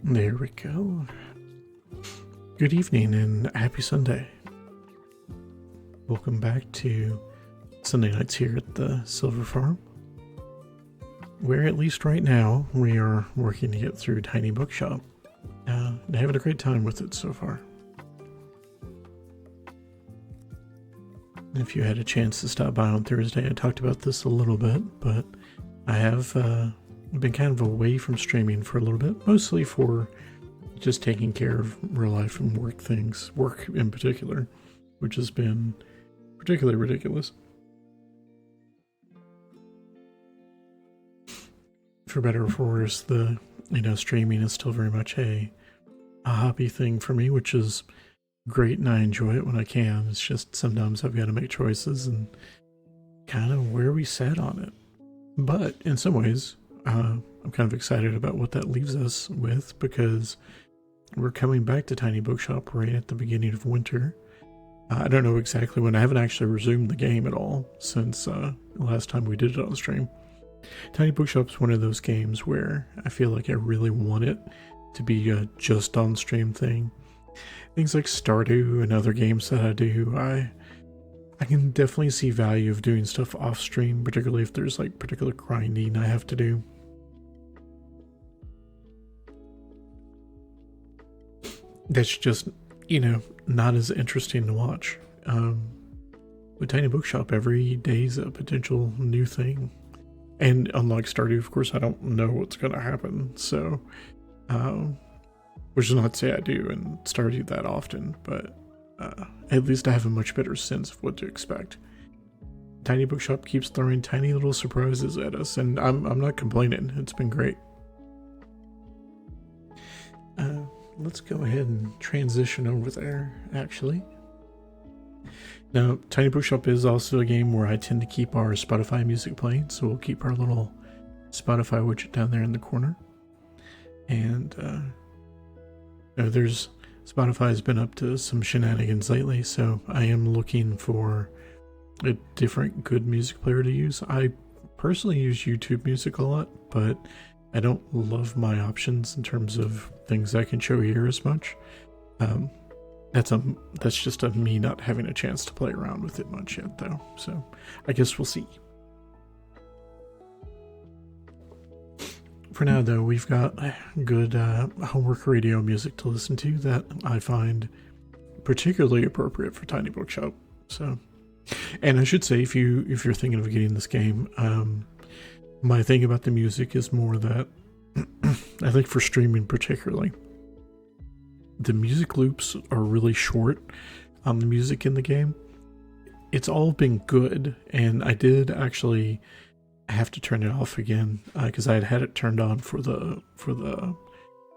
There we go. Good evening and happy Sunday. Welcome back to Sunday nights here at the Silver Farm. where at least right now we are working to get through Tiny Bookshop. And having a great time with it so far. If you had a chance to stop by on Thursday, I talked about this a little bit, but I have been kind of away from streaming for a little bit, mostly for just taking care of real life and work things, work in particular, which has been particularly ridiculous. For better or for worse, the streaming is still very much a hobby thing for me, which is great, and I enjoy it when I can. It's just sometimes I've got to make choices and kind of where we sat on it. But in some ways, I'm kind of excited about what that leaves us with, because we're coming back to Tiny Bookshop right at the beginning of winter. I don't know exactly when. I haven't actually resumed the game at all since the last time we did it on stream. Tiny Bookshop's one of those games where I feel like I really want it to be a just on stream thing. Things like Stardew and other games that I do, I can definitely see value of doing stuff off stream, particularly if there's like particular grinding I have to do. That's just, not as interesting to watch. With Tiny Bookshop, every day's a potential new thing. And unlike Stardew, of course, I don't know what's going to happen, so... which is not to say I do in Stardew that often, but at least I have a much better sense of what to expect. Tiny Bookshop keeps throwing tiny little surprises at us, and I'm not complaining. It's been great. Let's go ahead and transition over there, actually. Now, Tiny Bookshop is also a game where I tend to keep our Spotify music playing, so we'll keep our little Spotify widget down there in the corner. And Spotify has been up to some shenanigans lately, so I am looking for a different good music player to use. I personally use YouTube Music a lot, but I don't love my options in terms of things I can show here as much. That's just me not having a chance to play around with it much yet, though. So I guess we'll see. For now, though, we've got good homework radio music to listen to that I find particularly appropriate for Tiny Bookshop. So, and I should say, if you're thinking of getting this game, my thing about the music is more that I think for streaming particularly, the music loops are really short on the music in the game. It's all been good, and I did actually have to turn it off again because I had it turned on for the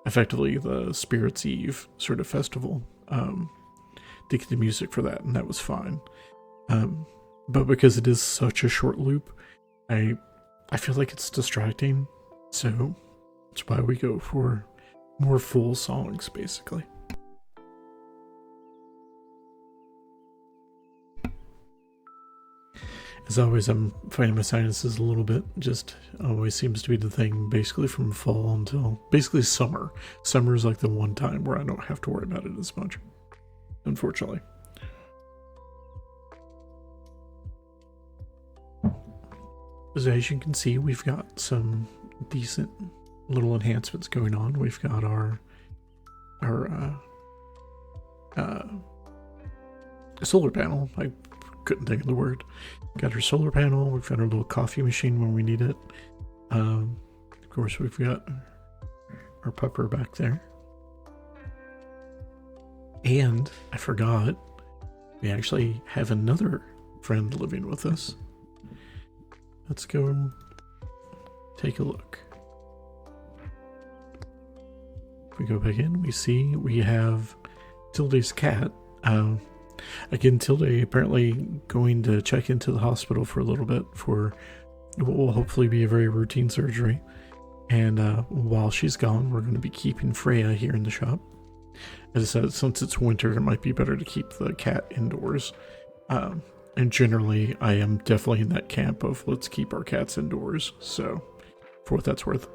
effectively the Spirits Eve sort of festival to get the music for that, and that was fine. But because it is such a short loop, I feel like it's distracting, so that's why we go for more full songs, basically. As always, I'm fighting my sinuses a little bit. Just always seems to be the thing, basically from fall until basically summer. Summer is like the one time where I don't have to worry about it as much, unfortunately. So as you can see, we've got some decent little enhancements going on. We've got our solar panel. I couldn't think of the word. Got our solar panel. We've got our little coffee machine when we need it. Of course, we've got our pupper back there. And I forgot, we actually have another friend living with us. Let's go take a look. If we go back in, we see we have Tilde's cat. Again, Tilde apparently going to check into the hospital for a little bit for what will hopefully be a very routine surgery. And while she's gone, we're going to be keeping Freya here in the shop. As I said, since it's winter, it might be better to keep the cat indoors. And generally, I am definitely in that camp of let's keep our cats indoors. So, for what that's worth.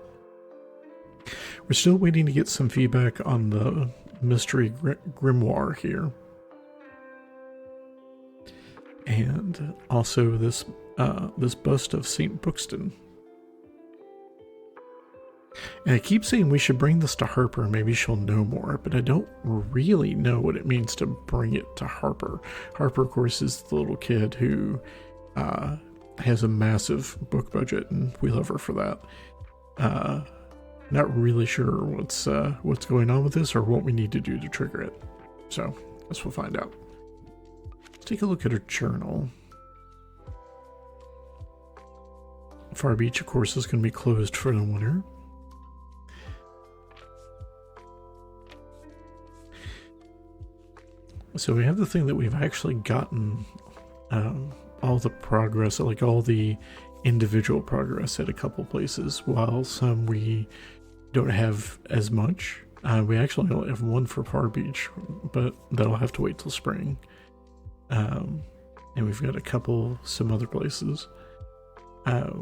We're still waiting to get some feedback on the mystery grimoire here. And also this bust of St. Bookston. And I keep saying we should bring this to Harper. Maybe she'll know more, but I don't really know what it means to bring it to Harper. Harper, of course, is the little kid who has a massive book budget, and we love her for that. Not really sure what's going on with this or what we need to do to trigger it. So I guess we'll find out. Let's take a look at her journal. Far Beach, of course, is going to be closed for the winter. So we have the thing that we've actually gotten all the progress, like all the individual progress at a couple places, while some we don't have as much. We actually only have one for Far Beach, but that'll have to wait till spring. And we've got some other places.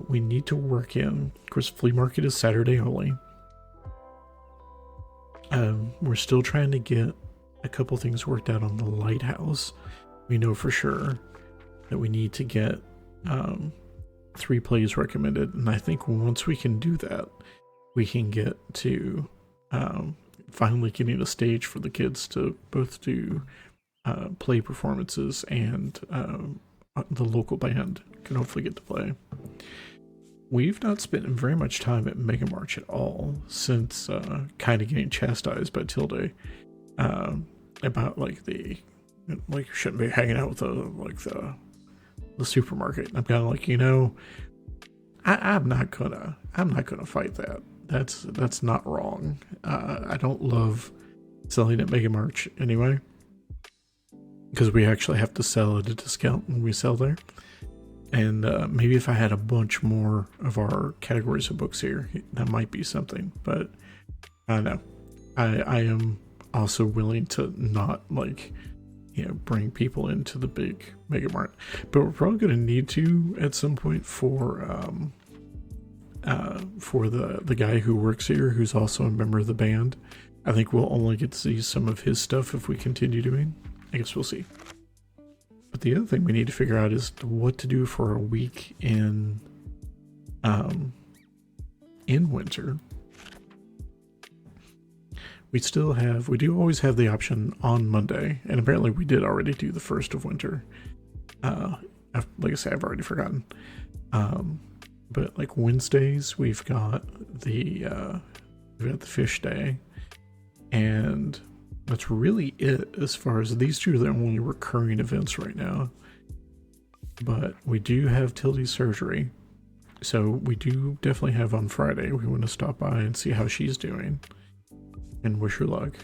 We need to work in. Of course, flea market is Saturday only. We're still trying to get a couple things worked out on the lighthouse. We know for sure that we need to get 3 plays recommended, and I think once we can do that, we can get to finally getting a stage for the kids to both do play performances, and the local band can hopefully get to play. We've not spent very much time at Mega March at all since kind of getting chastised by Tilde about you shouldn't be hanging out with the supermarket. I'm kind of like, I'm not gonna fight that. That's not wrong. I don't love selling at Mega March anyway, because we actually have to sell at a discount when we sell there. And maybe if I had a bunch more of our categories of books here, that might be something. But I don't know. I am also willing to not bring people into the big Mega Mart. But we're probably going to need to at some point for the guy who works here, who's also a member of the band. I think we'll only get to see some of his stuff if we continue doing. I guess we'll see. But the other thing we need to figure out is what to do for a week in winter. We do always have the option on Monday, and apparently we did already do the first of winter. Like I say, I've already forgotten. But like Wednesdays, we've got the fish day, and that's really it as far as these two are the only recurring events right now. But we do have Tildy's surgery, so we do definitely have on Friday. We want to stop by and see how she's doing and wish her luck.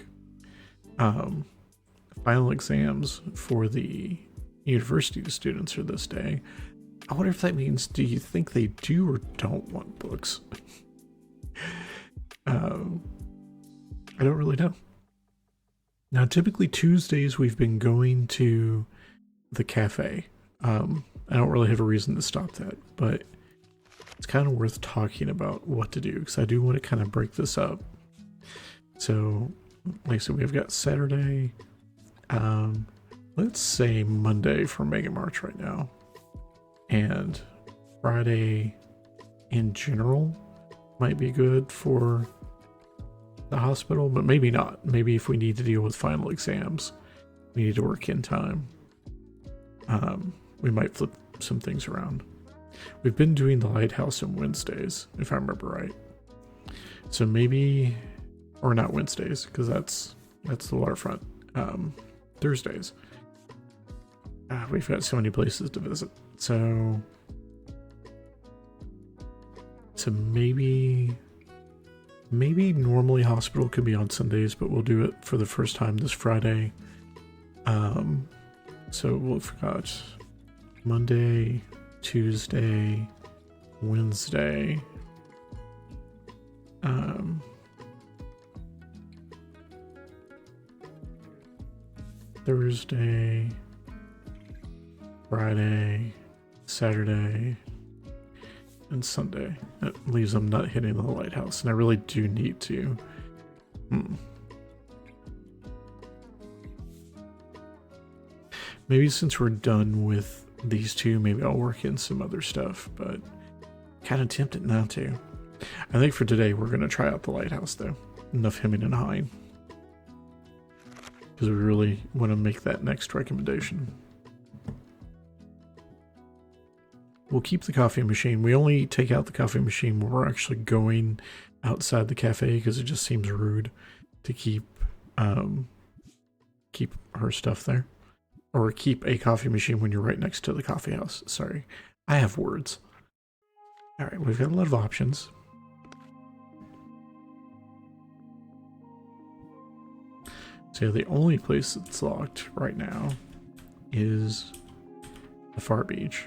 Final exams for the university students are this day. I wonder if that means, do you think they do or don't want books? I don't really know. Now, typically Tuesdays we've been going to the cafe. I don't really have a reason to stop that, but it's kind of worth talking about what to do, because I do want to kind of break this up. So, like I said, we've got Saturday, let's say Monday for Mega March right now, and Friday in general might be good for the hospital, but maybe not. Maybe if we need to deal with final exams, we need to work in time. We might flip some things around. We've been doing the lighthouse on Wednesdays, if I remember right. So maybe, or not Wednesdays, because that's the waterfront. Thursdays. We've got so many places to visit. So maybe normally hospital could be on Sundays, but we'll do it for the first time this Friday. So we've got Monday, Tuesday, Wednesday, Thursday, Friday, Saturday, and Sunday. That leaves them not hitting the lighthouse, and I really do need to. Maybe since we're done with these two, maybe I'll work in some other stuff, but kind of tempted not to. I think for today we're going to try out the lighthouse though. Enough hemming and hawing. Because we really want to make that next recommendation. We'll keep the coffee machine. We only take out the coffee machine when we're actually going outside the cafe because it just seems rude to keep her stuff there. Or keep a coffee machine when you're right next to the coffee house. Sorry. I have words. Alright, we've got a lot of options. So the only place that's locked right now is the Far Beach.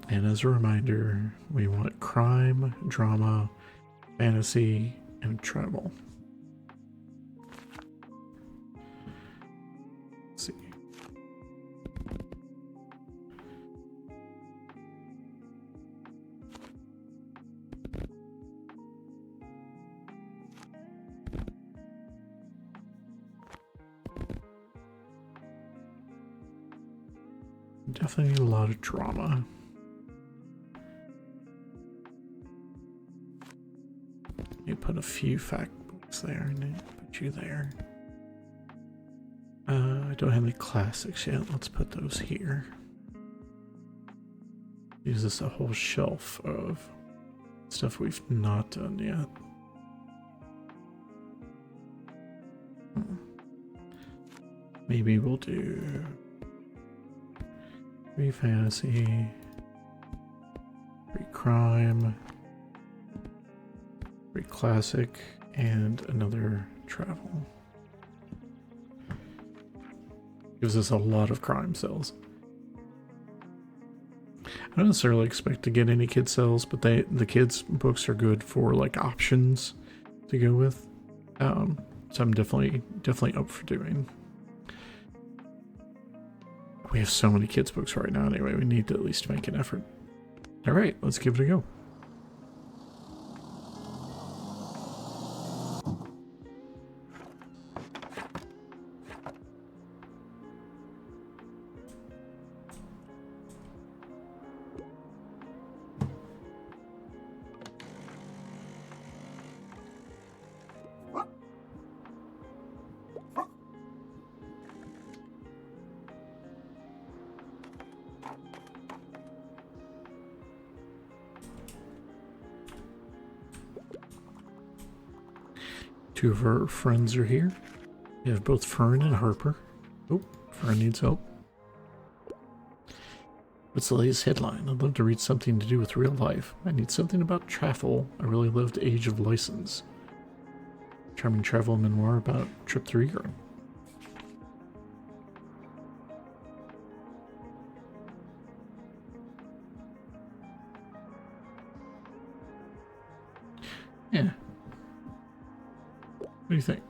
And as a reminder, we want crime, drama, fantasy, and travel. Let's see. Definitely need a lot of drama. You put a few fact books there and put you there. I don't have any classics yet. Let's put those here. Use this a whole shelf of stuff we've not done yet. Maybe we'll do 3 fantasy, 3 crime, 3 classic, and another travel. Gives us a lot of crime cells. I don't necessarily expect to get any kid cells, but the kids books are good for like options to go with. So I'm definitely up for doing. We have so many kids books right now anyway, we need to at least make an effort. Alright, let's give it a go. Two of our friends are here. We have both Fern and Harper. Oh, Fern needs help. What's the latest headline? I'd love to read something to do with real life. I need something about travel. I really loved Age of License. Charming travel memoir about trip through Europe. Yeah. What do you think?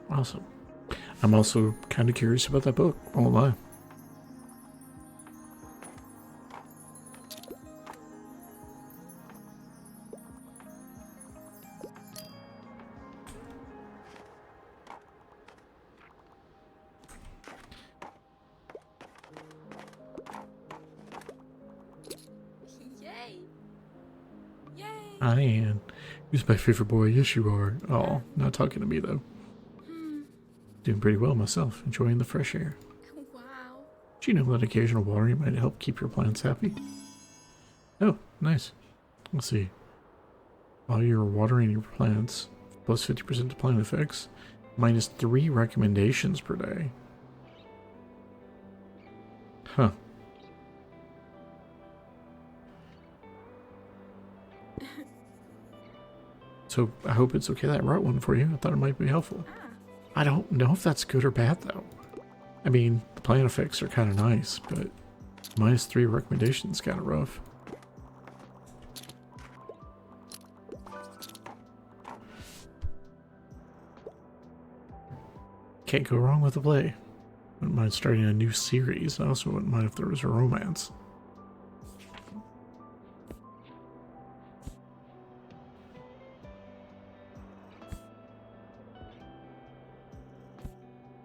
Awesome. I'm also kind of curious about that book, won't lie. Yay! Yay! I am. Who's my favorite boy? Yes, you are. Oh, not talking to me, though. Doing pretty well myself, enjoying the fresh air. Wow. Do you know that occasional watering might help keep your plants happy? Oh, nice. Let's see. While you're watering your plants, plus 50% to plant effects, minus 3 recommendations per day. Huh. So I hope it's okay that I wrote one for you. I thought it might be helpful. I don't know if that's good or bad though. I mean, the plant effects are kind of nice, but minus 3 recommendations kind of rough. Can't go wrong with the play. Wouldn't mind starting a new series. I also wouldn't mind if there was a romance.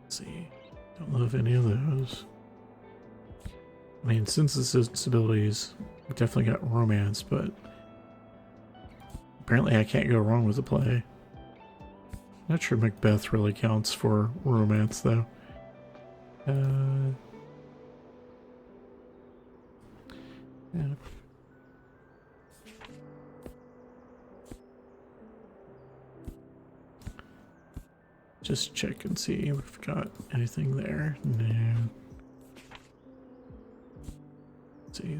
Let's see. Don't love any of those. I mean, synthesis abilities, definitely got romance, but apparently I can't go wrong with the play. Not sure Macbeth really counts for romance, though. Yeah. Just check and see if we've got anything there. No. Let's see.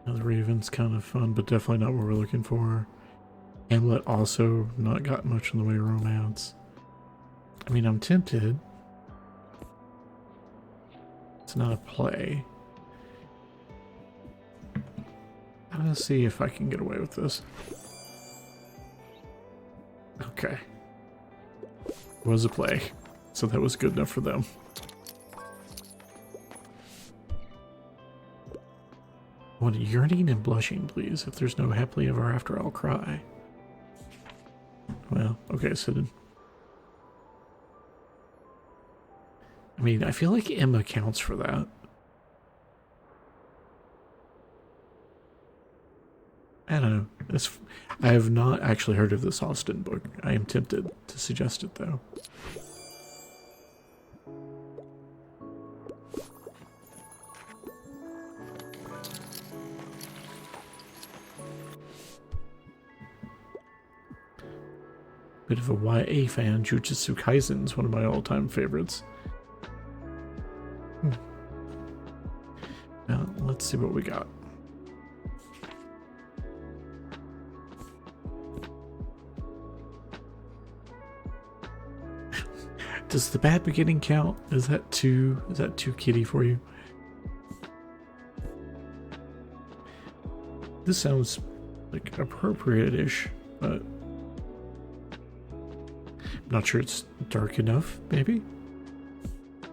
The Raven's kind of fun, but definitely not what we're looking for. Hamlet also not got much in the way of romance. I mean, I'm tempted. It's not a play. I'm gonna see if I can get away with this. Okay. It was a play, so that was good enough for them. What yearning and blushing, please. If there's no happily ever after, I'll cry. Well, okay, so then. I mean, I feel like Emma counts for that. I don't know. I have not actually heard of this Austen book. I am tempted to suggest it, though. Bit of a YA fan. Jujutsu Kaisen's one of my all-time favorites. Now, let's see what we got. Does the bad beginning count? Is that too kiddie for you? This sounds like appropriate-ish, but I'm not sure it's dark enough, maybe?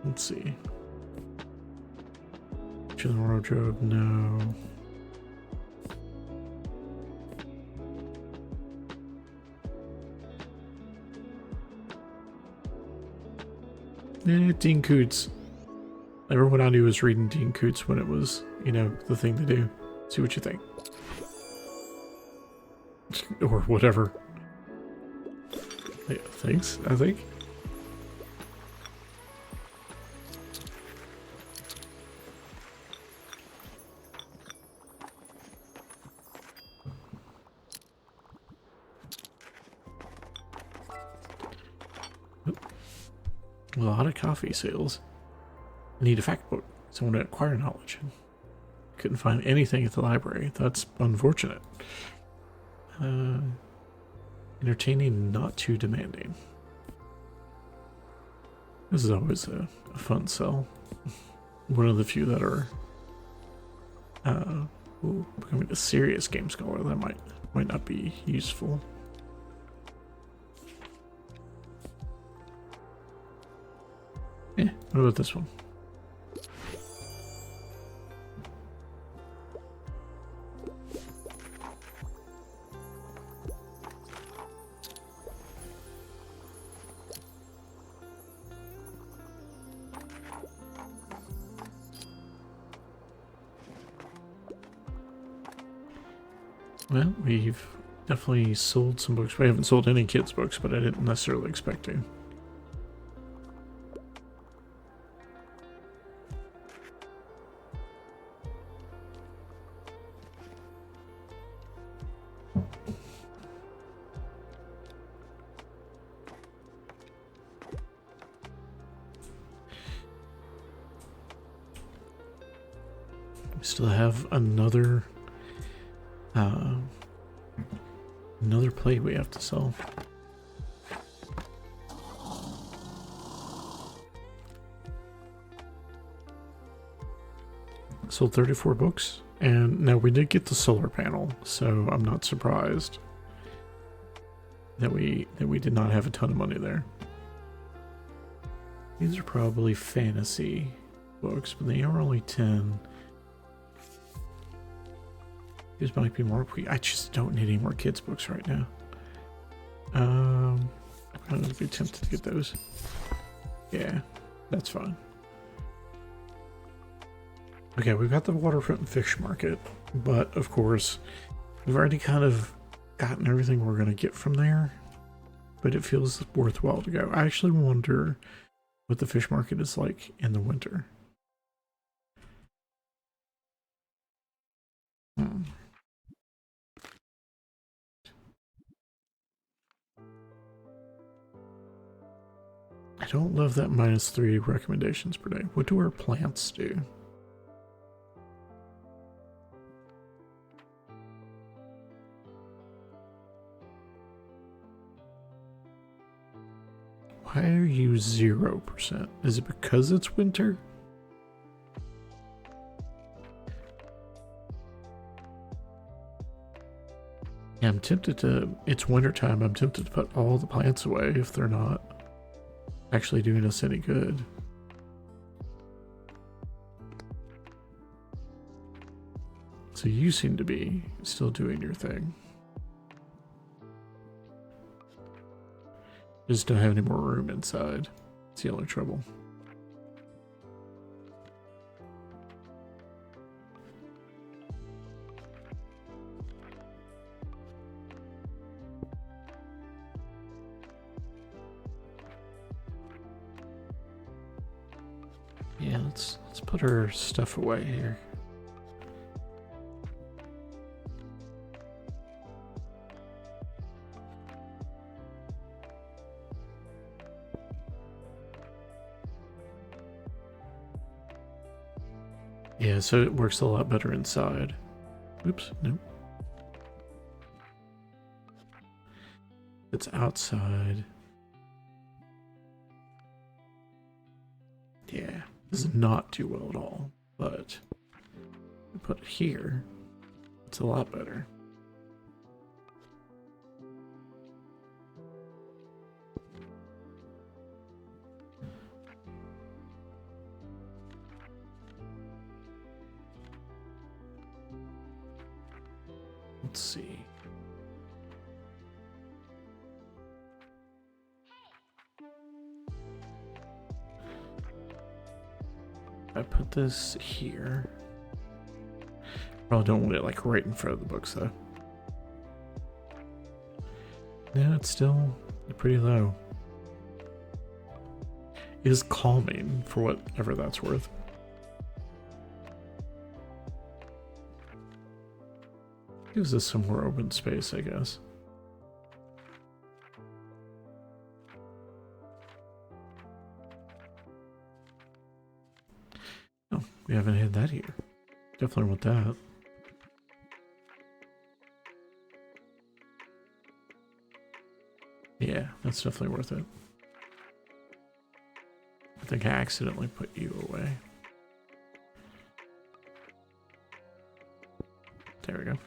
Let's see. Chilling wardrobe, no. Dean Koontz. Everyone I knew was reading Dean Koontz when it was, you know, the thing to do. See what you think. Or whatever. Yeah, thanks, I think. A lot of coffee sales. I need a fact book. Someone to acquire knowledge. Couldn't find anything at the library. That's unfortunate. Entertaining, not too demanding. This is always a fun sell. One of the few that are becoming a serious game scholar. That might not be useful. Yeah, what about this one? Well, we've definitely sold some books. We haven't sold any kids' books, but I didn't necessarily expect to. We still have another plate we have to sell. Sold 34 books, and now we did get the solar panel, so I'm not surprised that we did not have a ton of money there. These are probably fantasy books, but they are only 10. These might be more. I just don't need any more kids' books right now. I'm gonna be tempted to get those. Yeah, that's fine. Okay, we've got the waterfront and fish market, but of course, we've already kind of gotten everything we're gonna get from there. But it feels worthwhile to go. I actually wonder what the fish market is like in the winter. I don't love that -3 recommendations per day. What do our plants do? Why are you 0%? Is it because it's winter? Yeah, I'm tempted to, it's wintertime, I'm tempted to put all the plants away if they're not actually doing us any good. So you seem to be still doing your thing. Just don't have any more room inside. It's the only trouble. Yeah, let's put our stuff away here. Yeah, so it works a lot better inside. Oops, nope. It's outside. Yeah, does not do well at all, but we put it here, it's a lot better. Let's see. I put this here. Probably don't want it like right in front of the books though. No, it's still pretty low. It is calming for whatever that's worth. Gives us some more open space, I guess. Oh, we haven't had that here. Definitely want that. Yeah, that's definitely worth it. I think I accidentally put you away. There we go.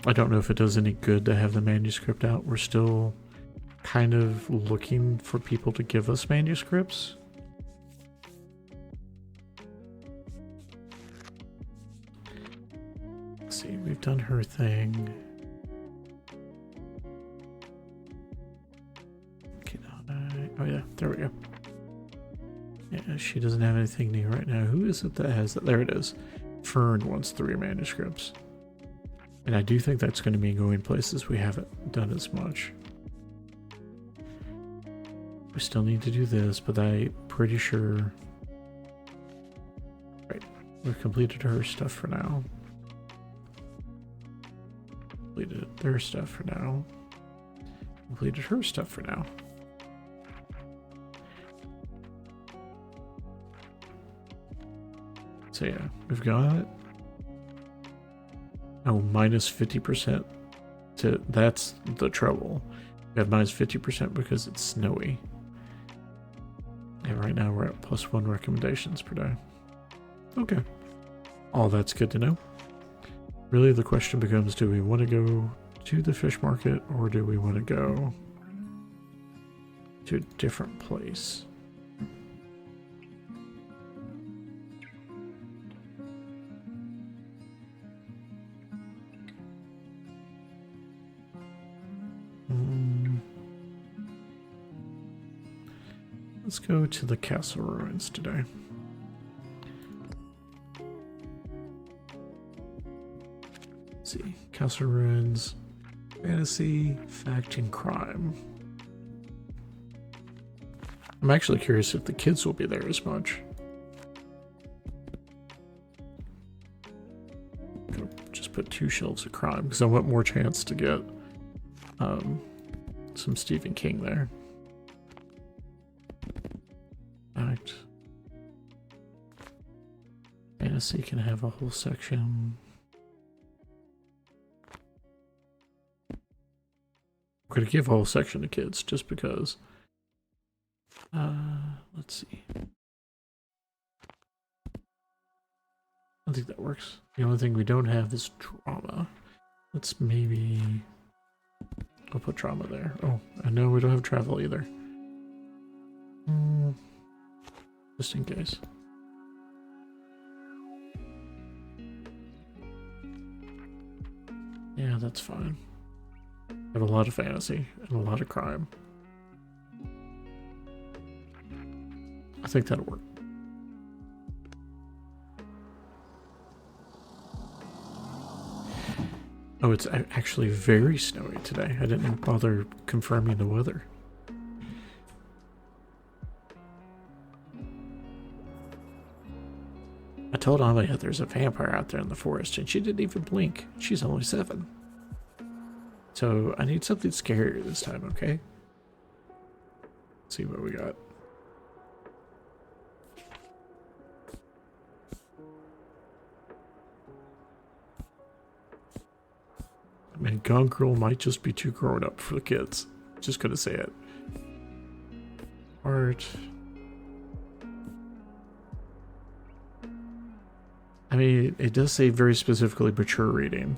I don't know if it does any good to have the manuscript out. We're still kind of looking for people to give us manuscripts. Let's see, we've done her thing. Oh yeah, there we go. Yeah, she doesn't have anything new right now. Who is it that has that? There it is. Fern wants 3 manuscripts. And I do think that's going to be going places we haven't done as much. We still need to do this, but I'm pretty sure... Right, we've completed her stuff for now. Completed their stuff for now. Completed her stuff for now. So yeah, we've got... Oh, minus 50% to... That's the trouble. We have minus 50% because it's snowy. And right now we're at +1 recommendations per day. Okay. All that's good to know. Really the question becomes, do we want to go to the fish market or do we want to go to a different place. Let's go to the castle ruins today. Let's see, castle ruins, fantasy, fact, and crime. I'm actually curious if the kids will be there as much. Gonna just put 2 shelves of crime because I want more chance to get some Stephen King there. Fact. Fantasy can have a whole section. I'm gonna give a whole section to kids just because. Let's see. I think that works. The only thing we don't have is drama. Let's maybe. I'll put drama there. Oh, I know we don't have travel either. Just in case. Yeah, that's fine. I have a lot of fantasy and a lot of crime. I think that'll work. Oh, it's actually very snowy today. I didn't bother confirming the weather. I told Amelia there's a vampire out there in the forest, and she didn't even blink. She's only 7. So I need something scarier this time, okay? Let's see what we got. I mean, Gone Girl might just be too grown up for the kids. Just gonna say it. Art. I mean, it does say very specifically mature reading.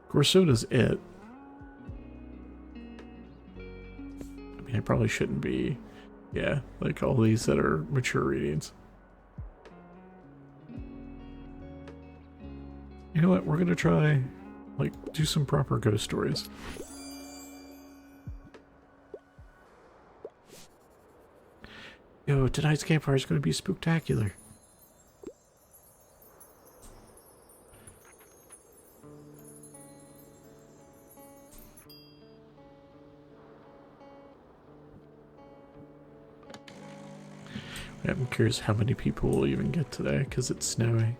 Of course, so does it. I mean, it probably shouldn't be. Yeah, like all these that are mature readings. You know what? We're gonna try, like, do some proper ghost stories. Yo, tonight's campfire is gonna be spooktacular. I'm curious how many people will even get today because it's snowy.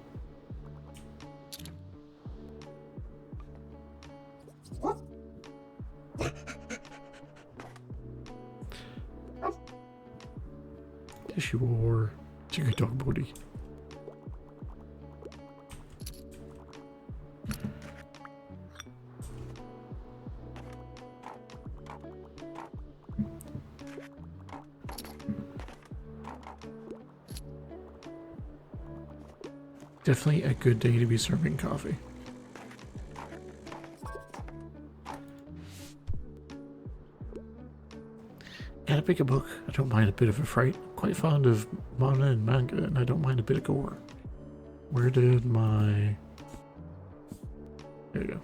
Tissue war. Chicken dog booty. Definitely a good day to be serving coffee. Gotta pick a book. I don't mind a bit of a fright. Quite fond of manga and manga, and I don't mind a bit of gore. Where did my... There you go.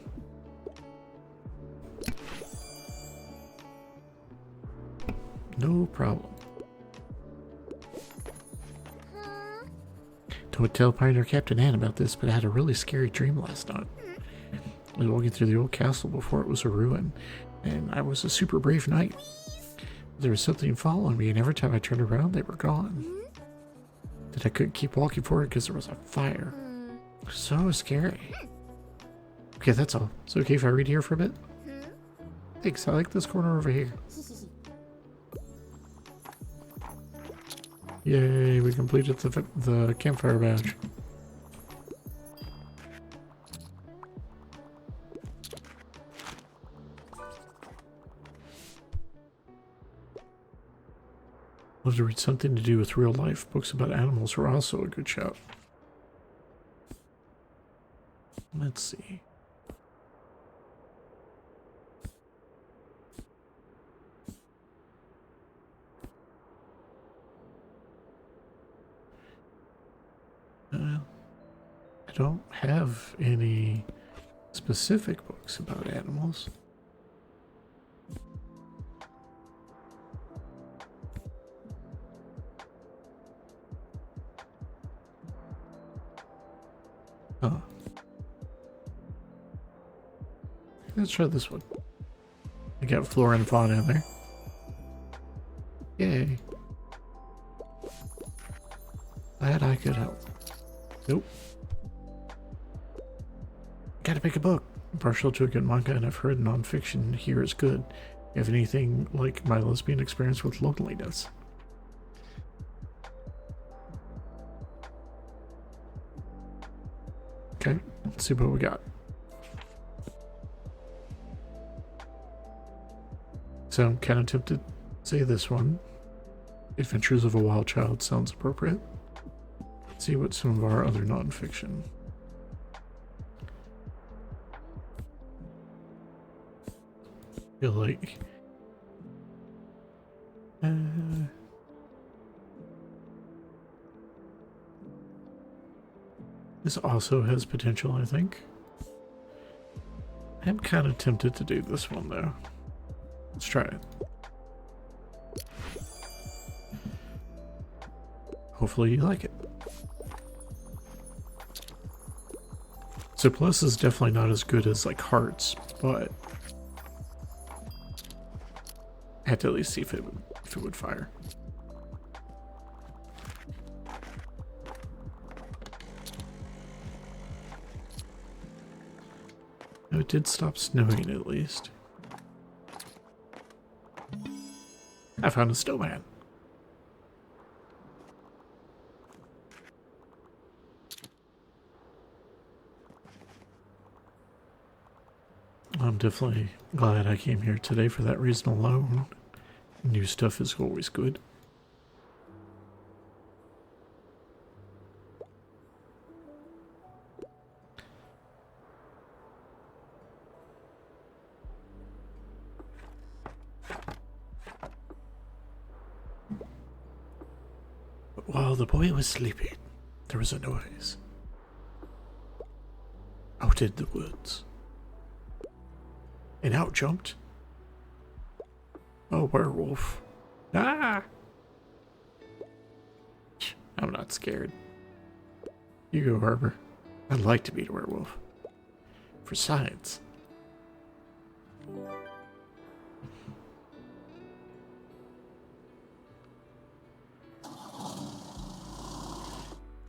No problem. Don't tell Pioneer Captain Ann about this, but I had a really scary dream last night. I was walking through the old castle before it was a ruin, and I was a super brave knight. There was something following me, and every time I turned around, they were gone. That I couldn't keep walking forward because there was a fire. So scary. Okay, that's all. Is it okay if I read here for a bit? Thanks, I like this corner over here. Yay, we completed the campfire badge. Love to read something to do with real life. Books about animals are also a good shout. Let's see. have any specific books about animals. Huh. Let's try this one. I got flora and fauna in there. Yay. Glad I could help. Nope. Gotta pick a book. I'm partial to a good manga, and I've heard nonfiction here is good. You have anything like my lesbian experience with loneliness? Okay, let's see what we got. So I'm kind of tempted to say this one. Adventures of a Wild Child sounds appropriate. Let's see what some of our other nonfiction. Feel like this also has potential, I think. I'm kind of tempted to do this one though. Let's try it. Hopefully you like it. So Plus is definitely not as good as like Hearts, but I had to at least see if it would fire. No, it did stop snowing at least. I found a snowman. I'm definitely glad I came here today for that reason alone. New stuff is always good. But while the boy was sleeping, there was a noise out in the woods. And out jumped a werewolf. Ah! I'm not scared. You go, Harbor. I'd like to meet a werewolf. For science.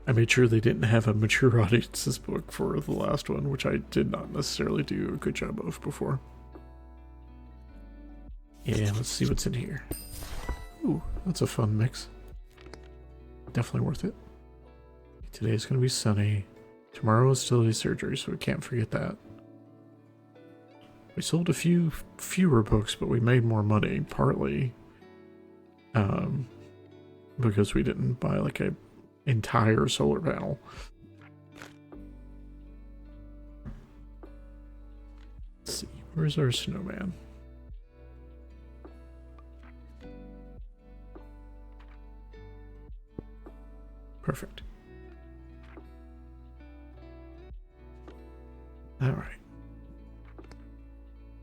I made sure they didn't have a mature audiences book for the last one, which I did not necessarily do a good job of before. Yeah, let's see what's in here. Ooh, that's a fun mix. Definitely worth it. Today's gonna be sunny. Tomorrow is still a surgery, so we can't forget that. We sold a few fewer books, but we made more money, partly because we didn't buy like a entire solar panel. Let's see, where's our snowman? Perfect. All right.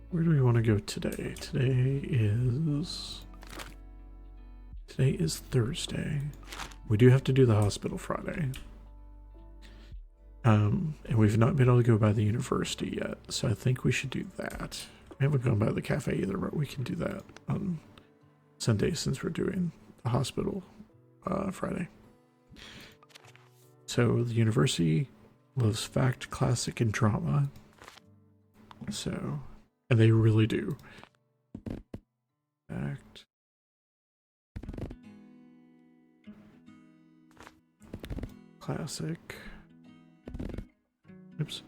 Where do we want to go today? Today is Thursday. We do have to do the hospital Friday. And we've not been able to go by the university yet, so I think we should do that. We haven't gone by the cafe either, but we can do that on Sunday since we're doing the hospital Friday. So the university loves fact, classic, and drama. So, and they really do. Fact. Classic. Oops.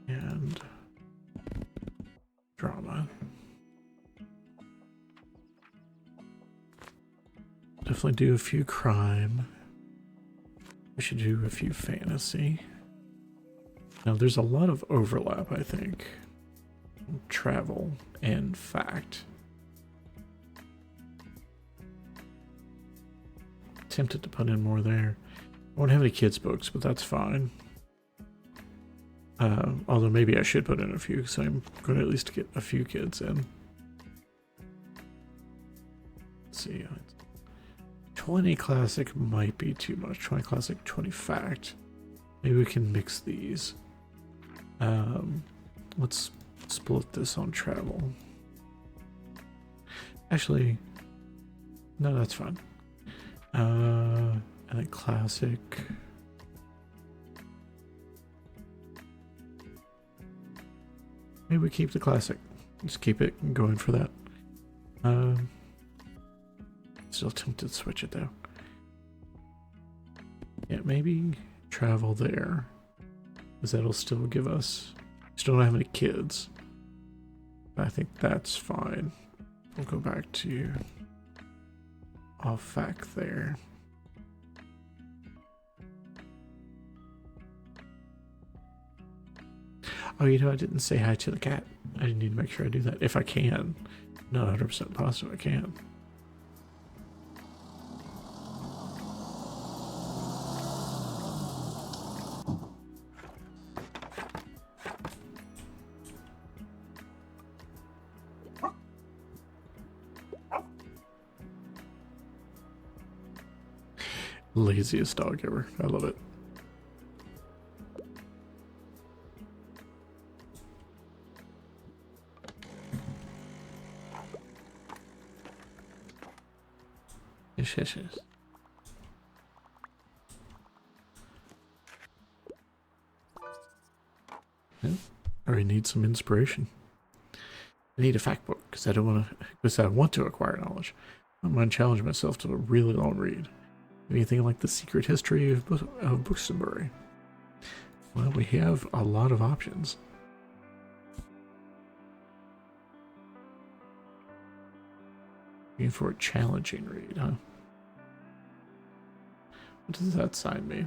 And drama. Definitely do a few crime. We should do a few fantasy. Now there's a lot of overlap, I think. Travel and fact. Tempted to put in more there. I won't have any kids' books, but that's fine. Although maybe I should put in a few, because I'm going to at least get a few kids in. Let's see. 20 classic might be too much. 20 classic, 20 fact. Maybe we can mix these. Let's split this on travel. Actually, no, that's fine. And then classic. Maybe we keep the classic. Just keep it going for that. Still tempted to switch it though. Yeah, maybe travel there. Because that'll still give us... Still don't have any kids. But I think that's fine. We'll go back to... Off fact there. Oh, you know, I didn't say hi to the cat. I need to make sure I do that. If I can. Not 100% positive I can. Laziest dog ever. I love it. Yes. Yeah, I already need some inspiration. I need a fact book because I don't want to. Because I want to acquire knowledge. I don't mind challenging myself to a really long read. Anything like the secret history of Bookshop. Well, we have a lot of options. Looking for a challenging read, huh? What does that sign me?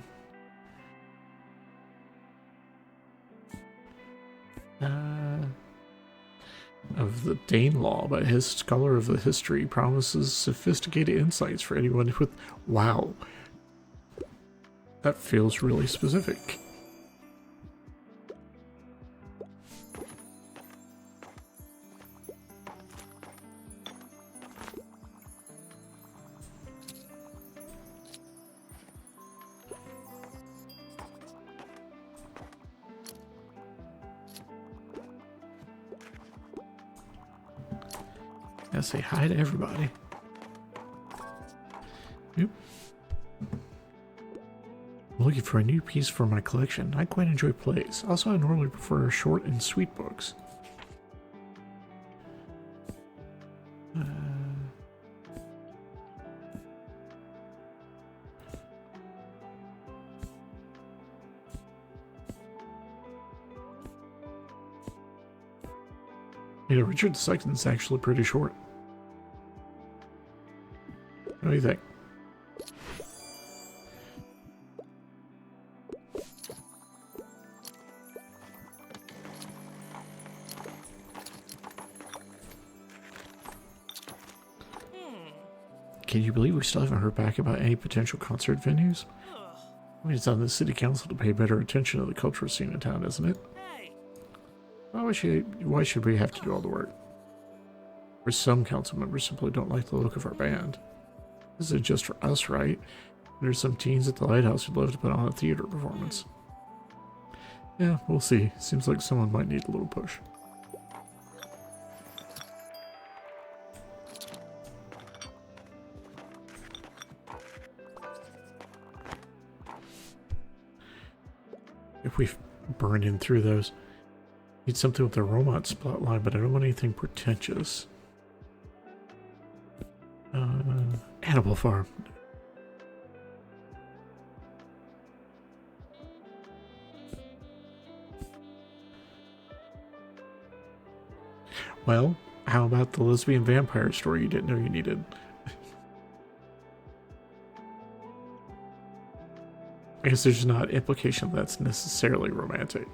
Of the Dane Law by his scholar of the history promises sophisticated insights for anyone with... Wow. That feels really specific. Gotta say hi to everybody. Yep. I'm looking for a new piece for my collection. I quite enjoy plays. Also, I normally prefer short and sweet books. Yeah, Richard II's actually pretty short. What do you think? Can you believe we still haven't heard back about any potential concert venues? I mean, it's on the city council to pay better attention to the cultural scene in town, isn't it? Why should we have to do all the work? Or some council members simply don't like the look of our band. This is just for us, right? There's some teens at the lighthouse who'd love to put on a theater performance. Yeah, we'll see. Seems like someone might need a little push. If we burn in through those. Need something with the romance plotline, but I don't want anything pretentious. Animal Farm. Well, how about the lesbian vampire story you didn't know you needed? I guess there's not implication that's necessarily romantic.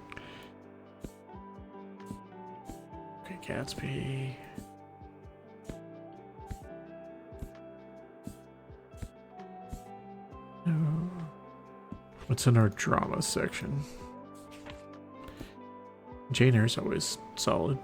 Okay, Gatsby. No. What's in our drama section? Jane Eyre's always solid.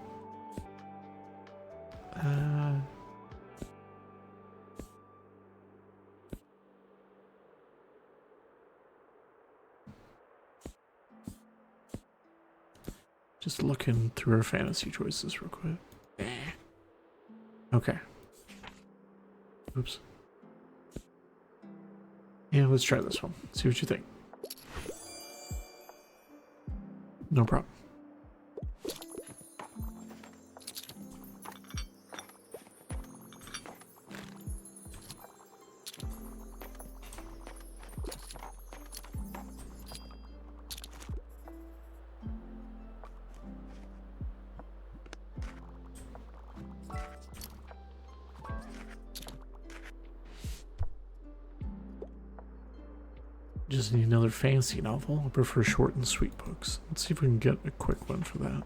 Just looking through our fantasy choices real quick. Okay. Oops. Yeah, let's try this one. See what you think. No problem. Just need another fancy novel. I prefer short and sweet books. Let's see if we can get a quick one for that.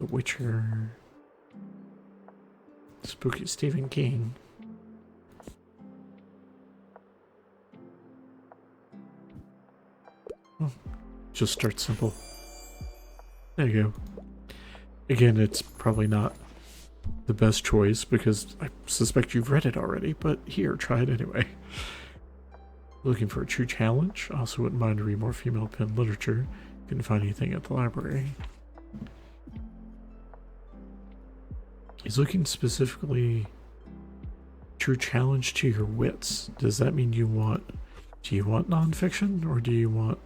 The Witcher. Spooky Stephen King. Oh, just start simple. There you go. Again, it's probably not the best choice because I suspect you've read it already, but here, try it anyway. Looking for a true challenge. Also wouldn't mind to read more female pen literature. Couldn't find anything at the library. He's looking specifically true challenge to your wits. Does that mean do you want nonfiction or do you want...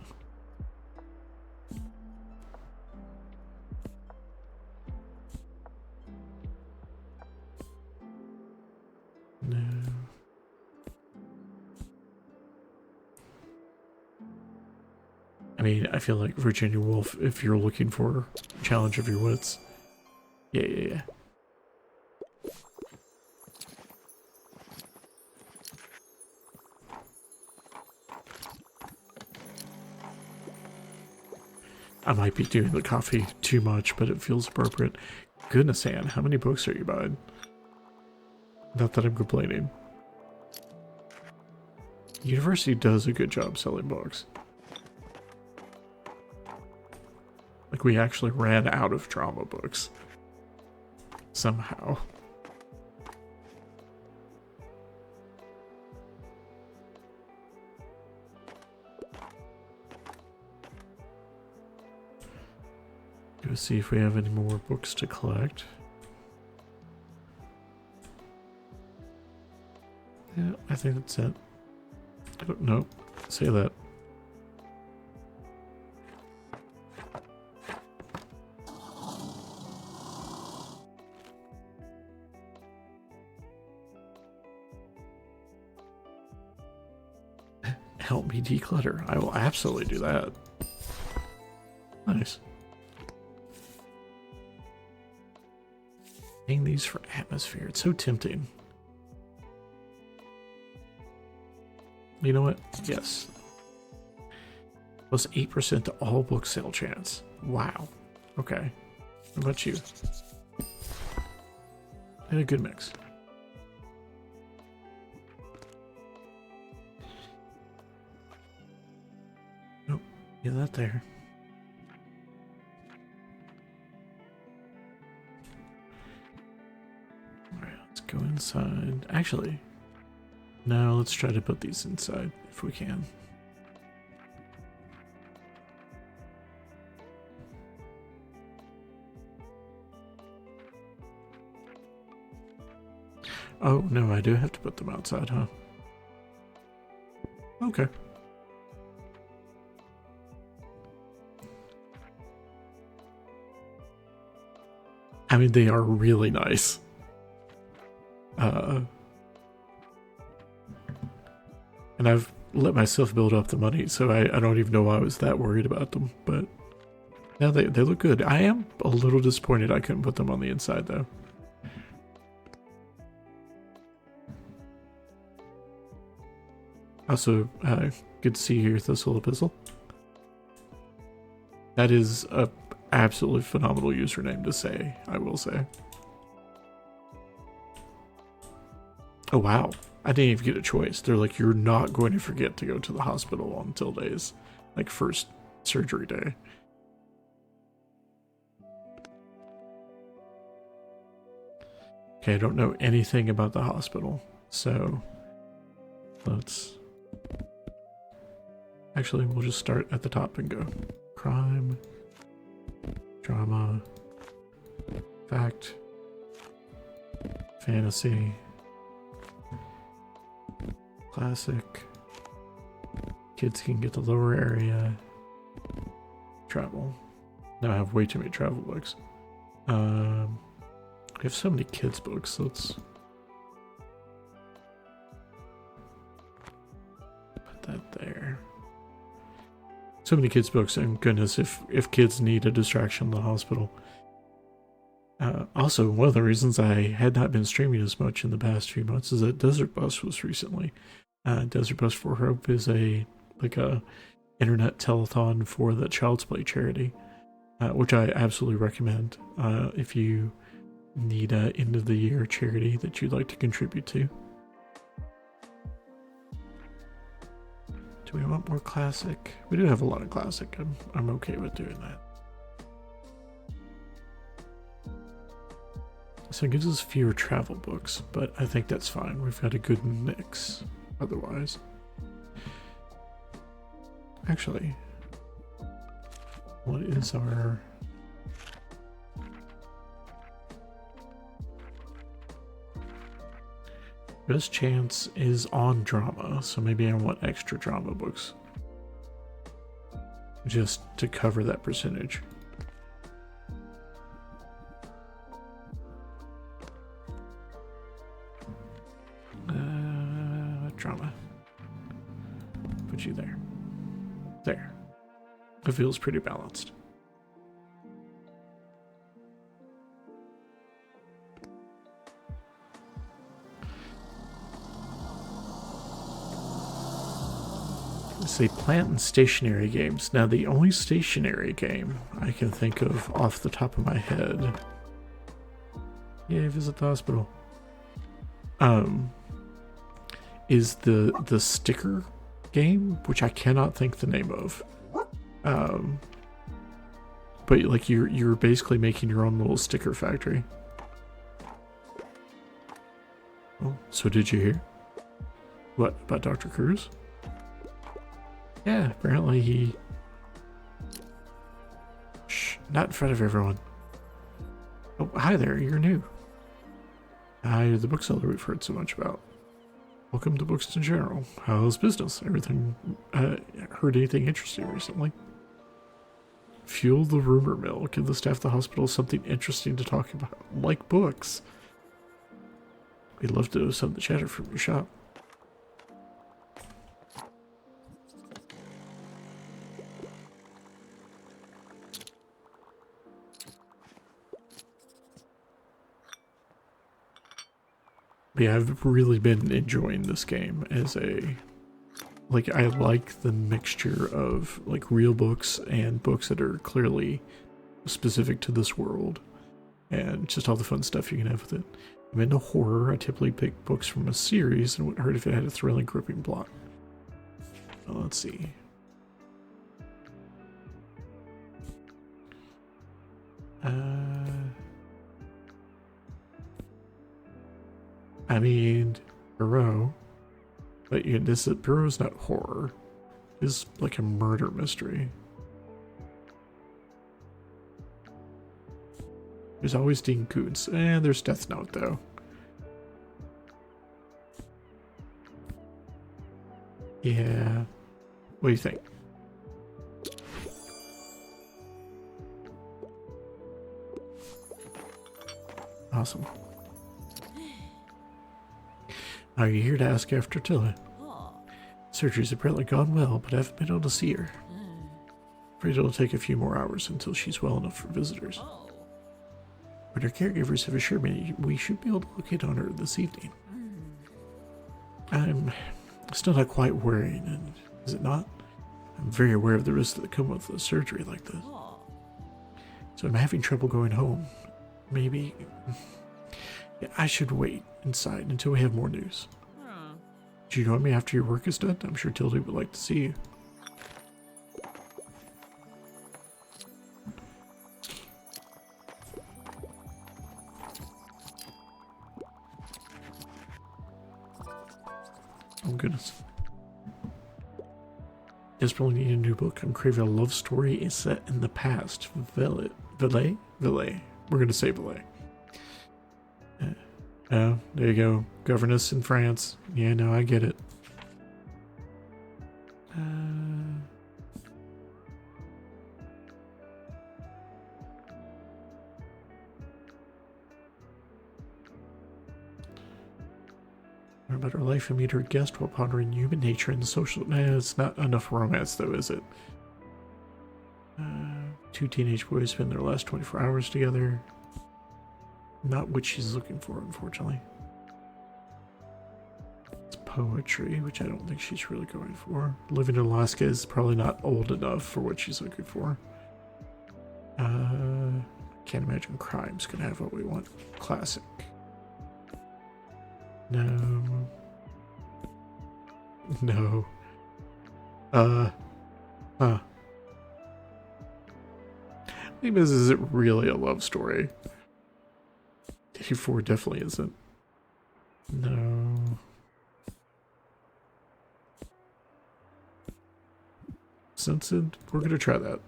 No. I mean, I feel like Virginia Woolf, if you're looking for challenge of your wits. Yeah. I might be doing the coffee too much, but it feels appropriate. Goodness, Anne, how many books are you buying? Not that I'm complaining. University does a good job selling books. Like, we actually ran out of drama books. Somehow. Go see if we have any more books to collect. Yeah, I think that's it. Oh, no, say that. Help me declutter. I will absolutely do that. Nice. Hang these for atmosphere. It's so tempting. You know what? Yes. Plus 8% to all book sale chance. Wow. Okay. What about you? And a good mix. Nope. Get that there. Alright, let's go inside. Actually, no, let's try to put these inside if we can. Oh, no, I do have to put them outside, huh? Okay. I mean, they are really nice. And I've let myself build up the money, so I don't even know why I was that worried about them, but yeah, they look good. I am a little disappointed I couldn't put them on the inside, though. Also, good to see you here, Thistle Epistle. That is a absolutely phenomenal username to say, I will say. Oh, wow. I didn't even get a choice. They're like, you're not going to forget to go to the hospital on Tilde's, like, first surgery day. Okay, I don't know anything about the hospital, so let's... Actually, we'll just start at the top and go. Crime, drama, fact, fantasy, classic, kids can get the lower area, travel. Now I have way too many travel books. We have so many kids books. Let's put that there. So many kids books, and goodness, if kids need a distraction in the hospital. Also, one of the reasons I had not been streaming as much in the past few months is that Desert Bus was recently. Desert Bus for Hope is a internet telethon for the Child's Play charity, which I absolutely recommend if you need a end of the year charity that you'd like to contribute to. Do we want more classic? We do have a lot of classic. I'm okay with doing that. So it gives us fewer travel books, but I think that's fine. We've got a good mix otherwise. Actually, what is our... Best chance is on drama, so maybe I want extra drama books. Just to cover that percentage. Drama. Put you there. There. It feels pretty balanced. Say plant and stationary games. Now the only stationary game I can think of off the top of my head. Yay, visit the hospital. Is the sticker game, which I cannot think the name of. But like you're basically making your own little sticker factory. Oh, so did you hear? What about Dr. Cruz? Yeah, apparently he... Shh, not in front of everyone. Oh, hi there, you're new. You're the bookseller we've heard so much about. Welcome to Books in General. How's business? Everything, heard anything interesting recently? Fuel the rumor mill. Give the staff at the hospital something interesting to talk about, like books. We'd love to know some of the chatter from your shop. Yeah, I've really been enjoying this game as a, like, I like the mixture of, like, real books and books that are clearly specific to this world, and just all the fun stuff you can have with it. I'm into horror. I typically pick books from a series and wouldn't hurt if it had a thrilling, gripping plot. Well, let's see. I mean, Bureau, but Bureau's not horror. It's like a murder mystery. There's always Dean Koontz, and there's Death Note though. Yeah, what do you think? Awesome. Are you here to ask after Tilla? Surgery's apparently gone well, but I haven't been able to see her. Afraid it'll take a few more hours until she's well enough for visitors. But her caregivers have assured me we should be able to locate on her this evening. I'm still not quite worried, and is it not? I'm very aware of the risks that come with a surgery like this. So I'm having trouble going home. Maybe... Yeah, I should wait inside until we have more news. Do you join me after your work is done? I'm sure Tildy would like to see you. Oh goodness. Desperately need a new book. I'm craving a love story set in the past. Valet? Valet. We're gonna say Valet. Oh, there you go. Governess in France. Yeah, no, I get it. Learn about her life and meet her guest while pondering human nature and the social... Nah, it's not enough romance, though, is it? Two teenage boys spend their last 24 hours together. Not what she's looking for, unfortunately. It's poetry, which I don't think she's really going for. Living in Alaska is probably not old enough for what she's looking for. Can't imagine crime's gonna have what we want. Classic. No. No. Huh. Thing is it really a love story? 84 definitely isn't. No. Censored? We're gonna try that.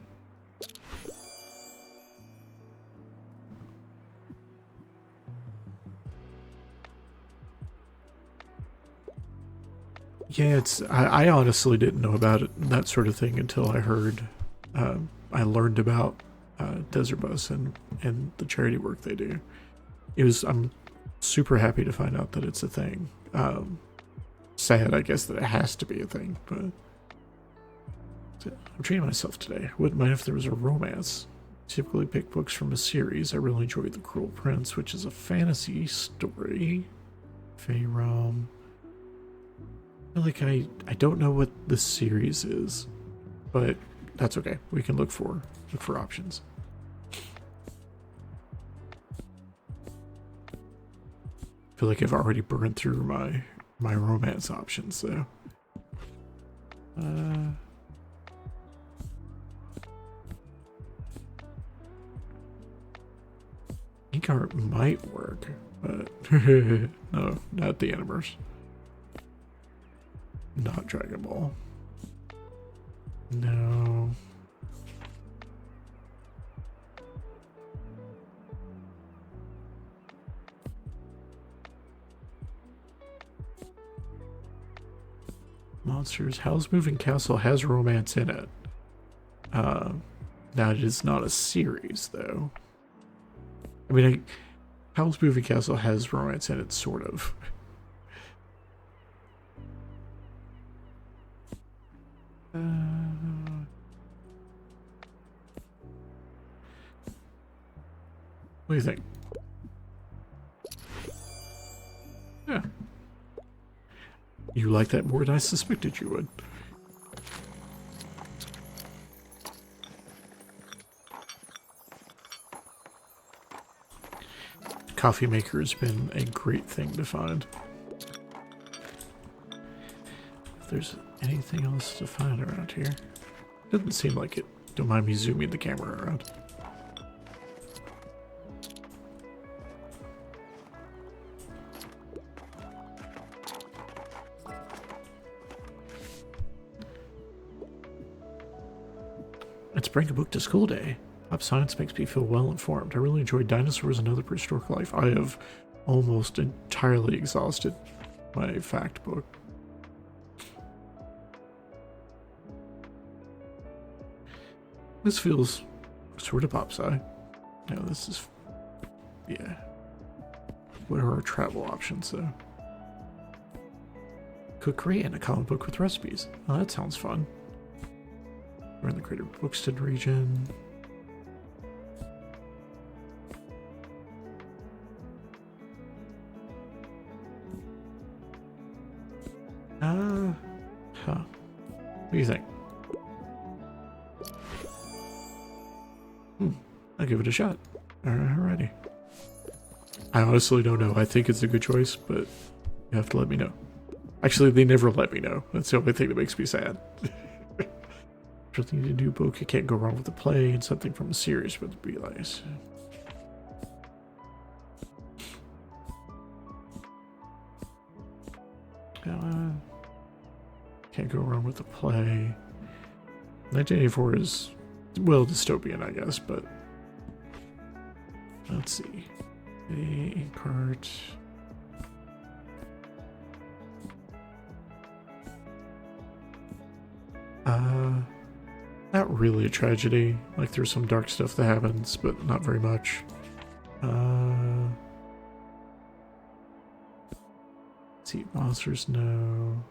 Yeah, I honestly didn't know about it, that sort of thing until I heard, I learned about Desert Bus and the charity work they do. I'm super happy to find out that it's a thing. Sad, I guess, that it has to be a thing, but I'm treating myself today. Wouldn't mind if there was a romance. Typically pick books from a series. I really enjoy The Cruel Prince, which is a fantasy story. Feyrom. I don't know what the series is, but that's okay. We can look for options. I feel like I've already burned through my romance options, so ink art might work, but no, not the Animers. Not Dragon Ball. No. Monsters. Howl's Moving Castle has romance in it. Now it is not a series, though. I mean, Howl's Moving Castle has romance in it, sort of. What do you think? Yeah. You like that more than I suspected you would. Coffee maker has been a great thing to find. If there's anything else to find around here. Doesn't seem like it. Don't mind me zooming the camera around. Let's bring a book to school day. Pop science makes me feel well informed. I really enjoyed Dinosaurs and Other Prehistoric Life. I have almost entirely exhausted my fact book. This feels sort of pop sci. No, this is, yeah. What are our travel options though? Cookery and a comic book with recipes. Oh, that sounds fun. We're in the Greater Brookston region. What do you think? I'll give it a shot. Alrighty. I honestly don't know. I think it's a good choice, but you have to let me know. Actually, they never let me know. That's the only thing that makes me sad. Something to do book. It can't go wrong with the play, and something from a series would be nice. Can't go wrong with the play. 1984 is, well, dystopian, I guess, but let's see. The ink cart. Not really a tragedy. Like, there's some dark stuff that happens, but not very much. Let's see, monsters, no.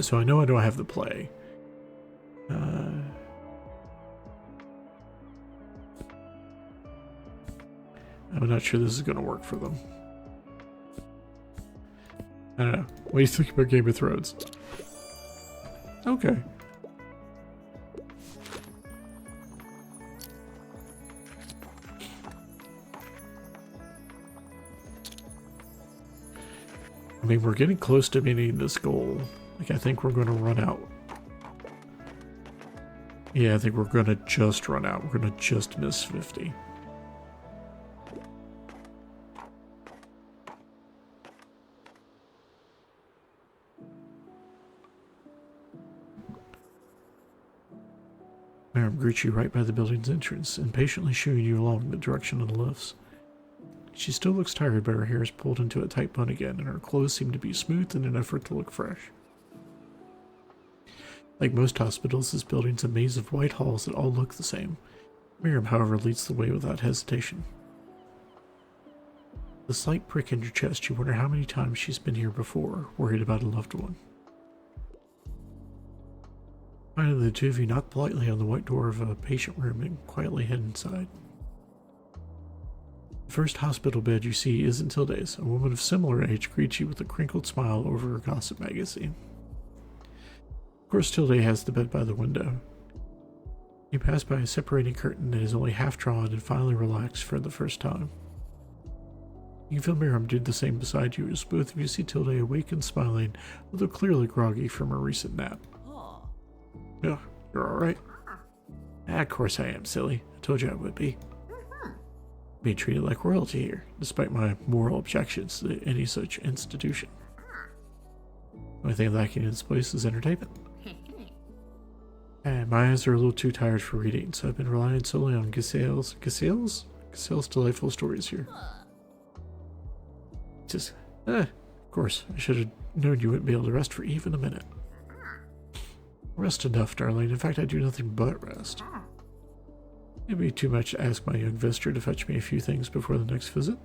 So I know I don't have the play. I'm not sure this is going to work for them. I don't know. What do you think about Game of Thrones? Okay. I mean, we're getting close to meeting this goal. Like, I think we're going to run out. Yeah, I think we're going to just run out. We're going to just miss 50. Miriam greets you right by the building's entrance, impatiently shooing you along the direction of the lifts. She still looks tired, but her hair is pulled into a tight bun again, and her clothes seem to be smoothed in an effort to look fresh. Like most hospitals, this building's a maze of white halls that all look the same. Miriam, however, leads the way without hesitation. The slight prick in your chest, you wonder how many times she's been here before, worried about a loved one. Finally, the two of you knock politely on the white door of a patient room and quietly head inside. The first hospital bed you see isn't Tilde's. A woman of similar age greets you with a crinkled smile over her gossip magazine. Of course, Tilde has the bed by the window. You pass by a separating curtain that is only half drawn and finally relax for the first time. You can feel Miriam do the same beside you as both of you see Tilde awake and smiling, although clearly groggy from her recent nap. Yeah, you're alright. Of course I am, silly. I told you I would be. Being treated like royalty here, despite my moral objections to any such institution. The only thing lacking in this place is entertainment. And my eyes are a little too tired for reading, so I've been relying solely on Gazelle's delightful stories here. Of course, I should have known you wouldn't be able to rest for even a minute. Rest enough, darling. In fact, I do nothing but rest. It'd be too much to ask my young visitor to fetch me a few things before the next visit.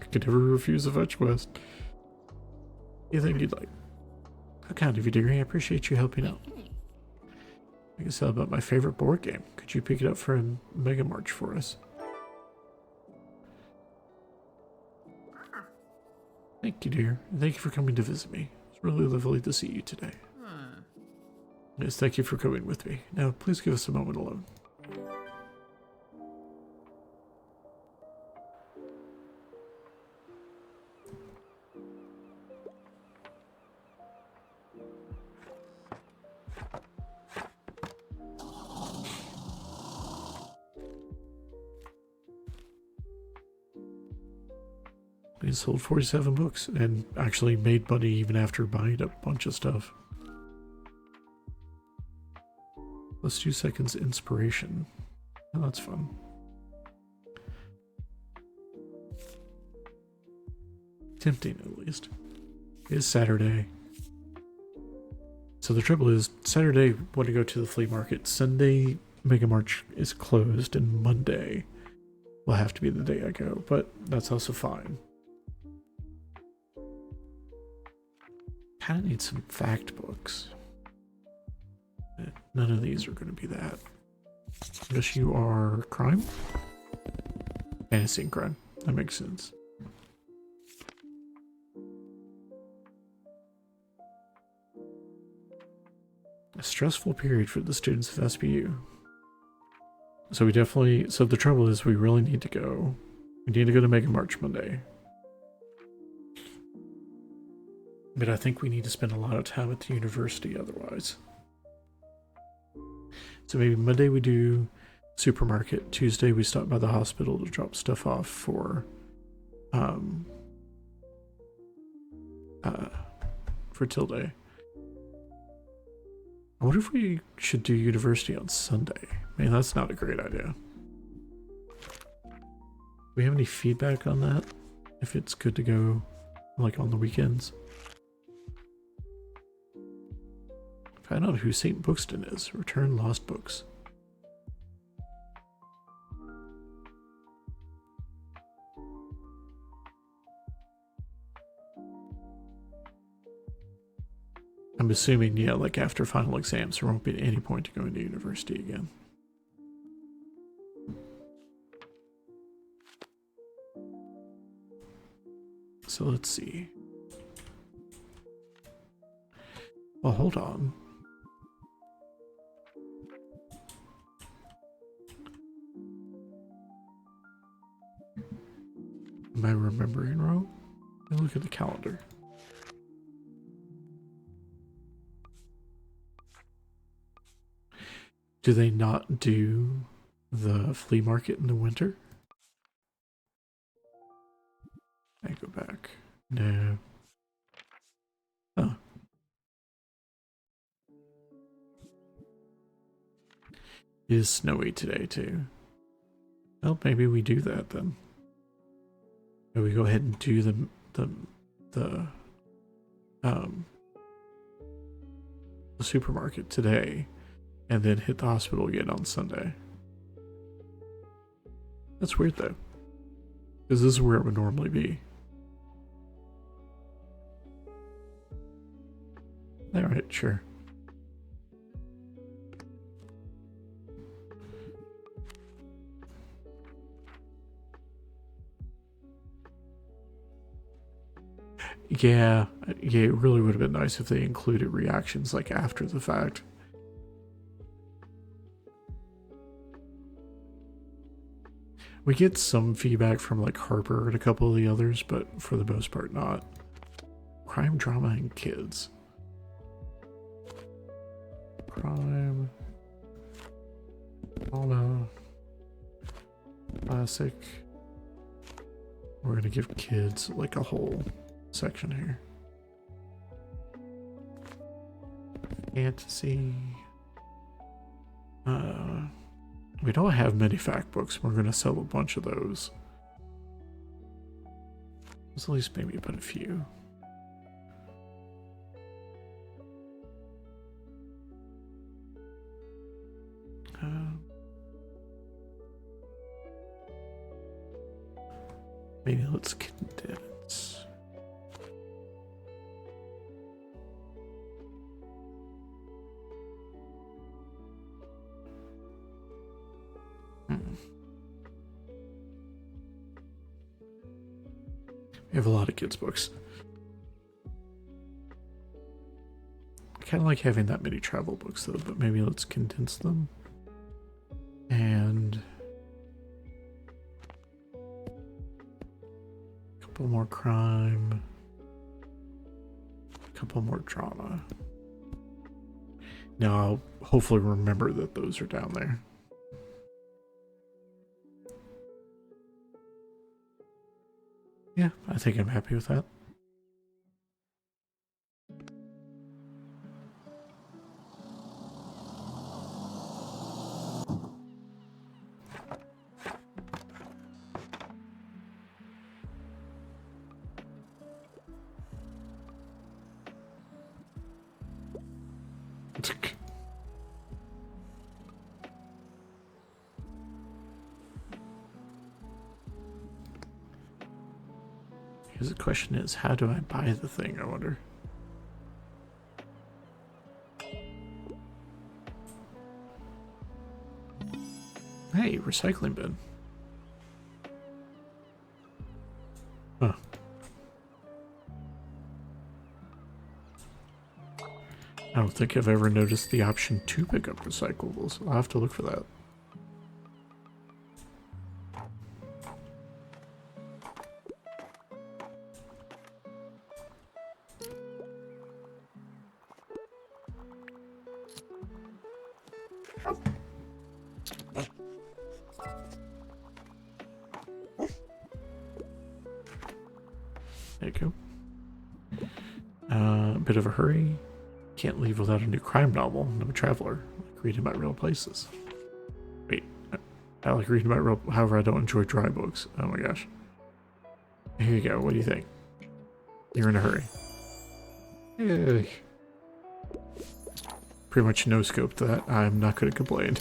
I could never refuse a fetch quest. Anything you'd like. How kind of you, dearie. I appreciate you helping out. I can tell about my favorite board game. Could you pick it up for a Mega March for us? Thank you, dear. And thank you for coming to visit me. It's really lovely to see you today. Yes, thank you for coming with me. Now, please give us a moment alone. We sold 47 books and actually made money even after buying a bunch of stuff. Plus 2 seconds inspiration. Oh, that's fun. Tempting, at least. It is Saturday. So the trouble is, Saturday, want to go to the flea market. Sunday, Mega March is closed, and Monday will have to be the day I go, but that's also fine. Kinda need some fact books. None of these are going to be that. I guess you are crime? Fantasy and crime. That makes sense. A stressful period for the students of SBU. So we definitely, so the trouble is we really need to go. We need to go to Mega March Monday. But I think we need to spend a lot of time at the university otherwise. So maybe Monday we do supermarket. Tuesday we stop by the hospital to drop stuff off for Tilde. I wonder if we should do university on Sunday. Man, that's not a great idea. Do we have any feedback on that? If it's good to go like on the weekends? Find out who St. Bookston is. Return lost books. I'm assuming, yeah, like after final exams, there won't be any point to going to university again. So let's see. Well, hold on. Am I remembering wrong? Let me look at the calendar. Do they not do the flea market in the winter? I go back. No. Oh. It is snowy today too. Well, maybe we do that then. Maybe we go ahead and do the supermarket today, and then hit the hospital again on Sunday. That's weird though, because this is where it would normally be. All right, sure. Yeah, it really would have been nice if they included reactions like after the fact. We get some feedback from like Harper and a couple of the others, but for the most part not. Crime, drama, and kids. Crime, drama, classic. We're gonna give kids like a whole section here. Fantasy. We don't have many fact books. We're gonna sell a bunch of those. Let's at least maybe put a few. Maybe let's condense. We have a lot of kids' books. I kind of like having that many travel books though, but maybe let's condense them. And a couple more crime. A couple more drama. Now I'll hopefully remember that those are down there. Yeah, I think I'm happy with that. Here's the question is, how do I buy the thing, I wonder? Hey, recycling bin. Huh. I don't think I've ever noticed the option to pick up recyclables. I'll have to look for that. There you go. A bit of a hurry. Can't leave without a new crime novel. I'm a traveler. I like reading about real places. Wait, I like reading about real. However, I don't enjoy dry books. Oh my gosh. Here you go. What do you think? You're in a hurry. Yay. Pretty much no scope to that. I'm not going to complain.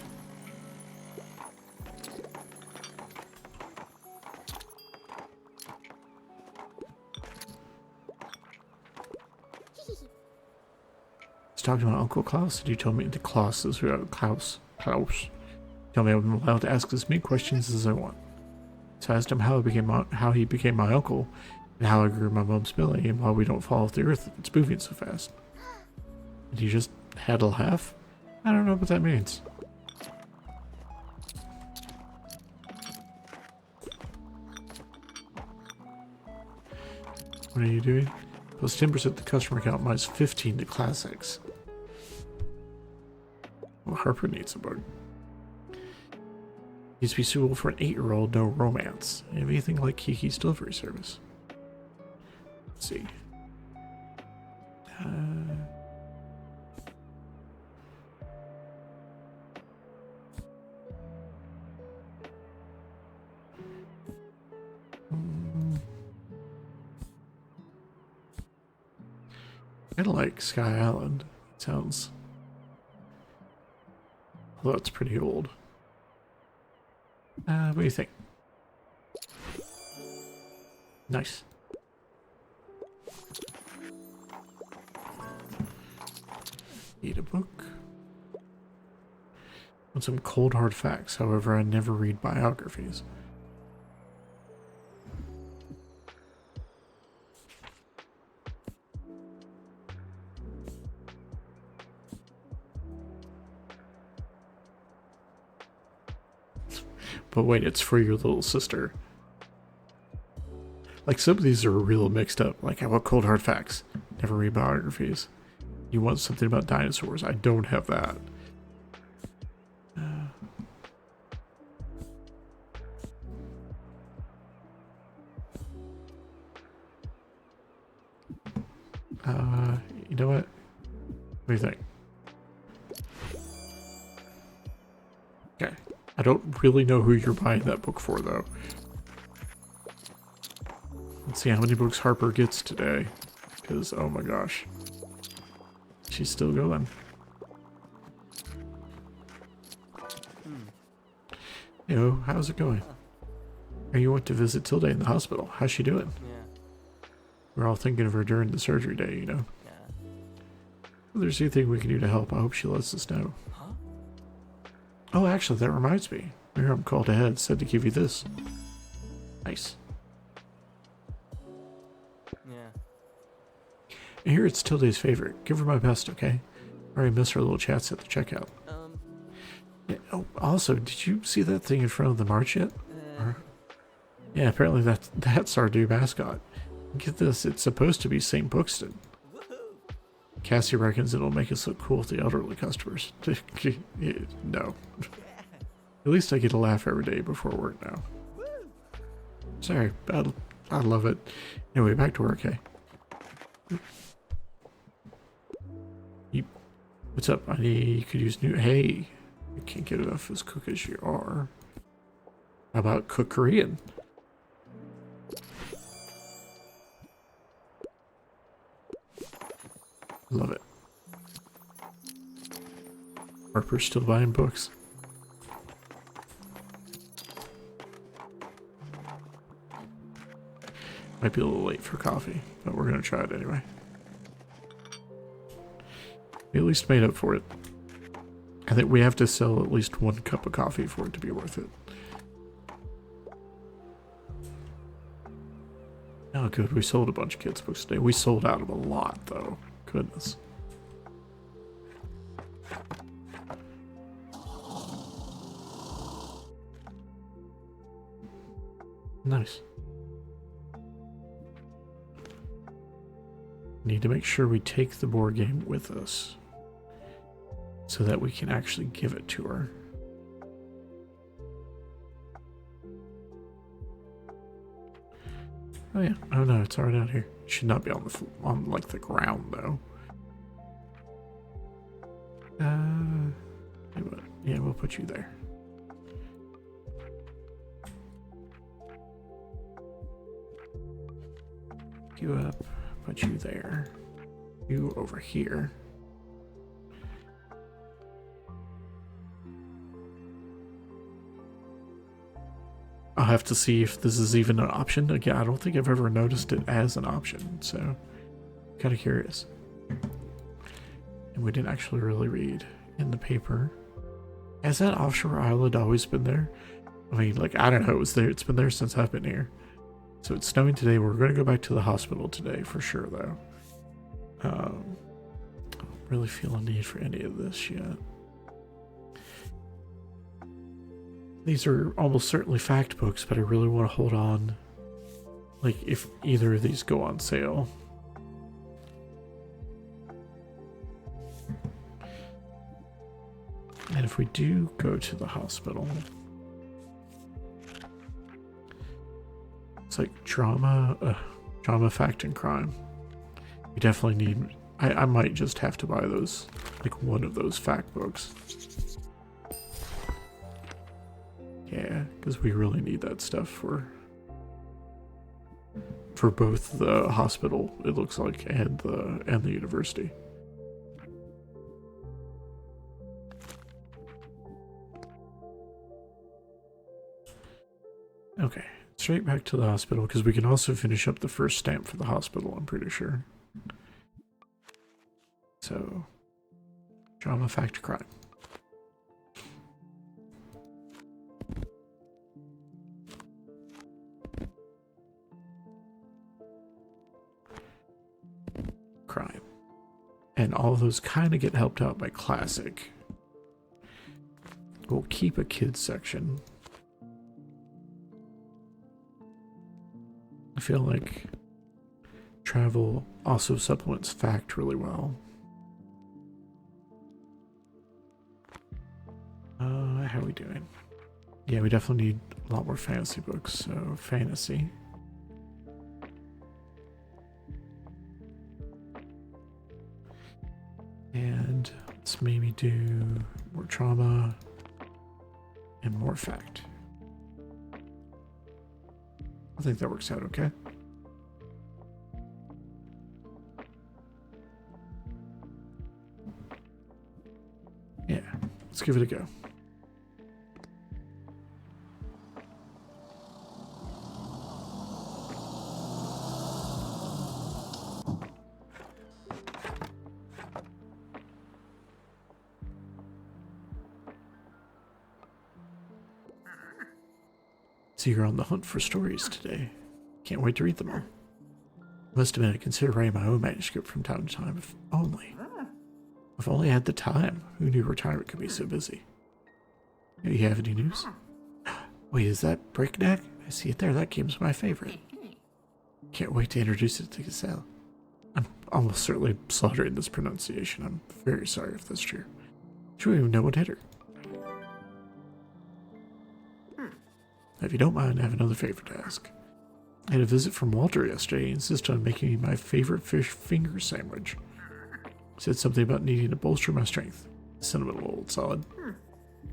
I was talking to my Uncle Klaus, and you told me the Klaus is Klaus. Tell me I'm allowed to ask as many questions as I want. So I asked him how he became my uncle, and how I grew my mom's belly, and why we don't fall off the earth if it's moving so fast. And he just had a laugh? I don't know what that means. What are you doing? Plus 10% the customer count minus 15 to classics. Well, Harper needs a book. Needs to be suitable for an 8-year-old, no romance. Anything like Kiki's delivery service. Let's see. I like Sky Island. It sounds. Although it's pretty old. What do you think? Nice. Need a book. Want some cold hard facts. However, I never read biographies. But wait, it's for your little sister. Like, some of these are real mixed up. Like, I want cold hard facts. Never read biographies. You want something about dinosaurs. I don't have that. You know what? What do you think? Okay. I don't really know who you're buying that book for, though. Let's see how many books Harper gets today. Because, oh my gosh. She's still going. Yo, how's it going? You went to visit Tilde in the hospital. How's she doing? Yeah. We're all thinking of her during the surgery day, you know. Yeah. If there's anything we can do to help, I hope she lets us know. Huh? Oh, actually, that reminds me. Miriam called ahead, said to give you this. Nice. Yeah. And here it's Tilde's favorite. Give her my best, okay? I already missed our little chats at the checkout. Yeah, oh, also, did you see that thing in front of the march yet? Yeah, apparently that's our new mascot. Get this, it's supposed to be St. Bookston. Cassie reckons it'll make us look cool with the elderly customers. No. At least I get a laugh every day before work now. Sorry, I love it. Anyway, back to work, hey. What's up? You could use new. Hey, I can't get enough as cook as you are. How about cook Korean? Love it. Harper's still buying books. Might be a little late for coffee, but we're gonna try it anyway. We at least made up for it. I think we have to sell at least 1 cup of coffee for it to be worth it. Oh good, we sold a bunch of kids' books today. We sold out of a lot though. Goodness. Nice. Need to make sure we take the board game with us so that we can actually give it to her. Oh yeah. Oh no, it's already out here. Should not be on on like the ground though. Yeah, we'll put you there. You up. Put you there. You over here. I'll have to see if this is even an option. Again, I don't think I've ever noticed it as an option, so kind of curious. And we didn't actually really read in the paper. Has that offshore island always been there? I mean, like, I don't know, it was there. It's been there since I've been here. So it's snowing today. We're going to go back to the hospital today for sure, though. I don't really feel a need for any of this yet. These are almost certainly fact books, but I really want to hold on. Like, if either of these go on sale. And if we do go to the hospital, it's like drama, fact, and crime. We definitely need, I might just have to buy those, like one of those fact books. Yeah, because we really need that stuff for both the hospital, it looks like, and the university. Okay, straight back to the hospital, because we can also finish up the first stamp for the hospital, I'm pretty sure. So, drama, fact, crime. Crime. And all of those kind of get helped out by classic. We'll keep a kids section. I feel like travel also supplements fact really well. How are we doing? Yeah, we definitely need a lot more fantasy books, so fantasy. And let's maybe do more trauma and more fact. I think that works out okay. Yeah, let's give it a go. So you're on the hunt for stories today. Can't wait to read them all. Must have been to consider writing my own manuscript from time to time, if only. If only I had the time. Who knew retirement could be so busy? Do you have any news? Wait, is that Breakneck? I see it there. That game's my favorite. Can't wait to introduce it to Gazelle. I'm almost certainly slaughtering this pronunciation. I'm very sorry if that's true. She wouldn't even know what hit her. If you don't mind, I have another favor to ask. I had a visit from Walter yesterday. He insisted on making me my favorite fish finger sandwich. He said something about needing to bolster my strength. Cinnamon rolled solid. Did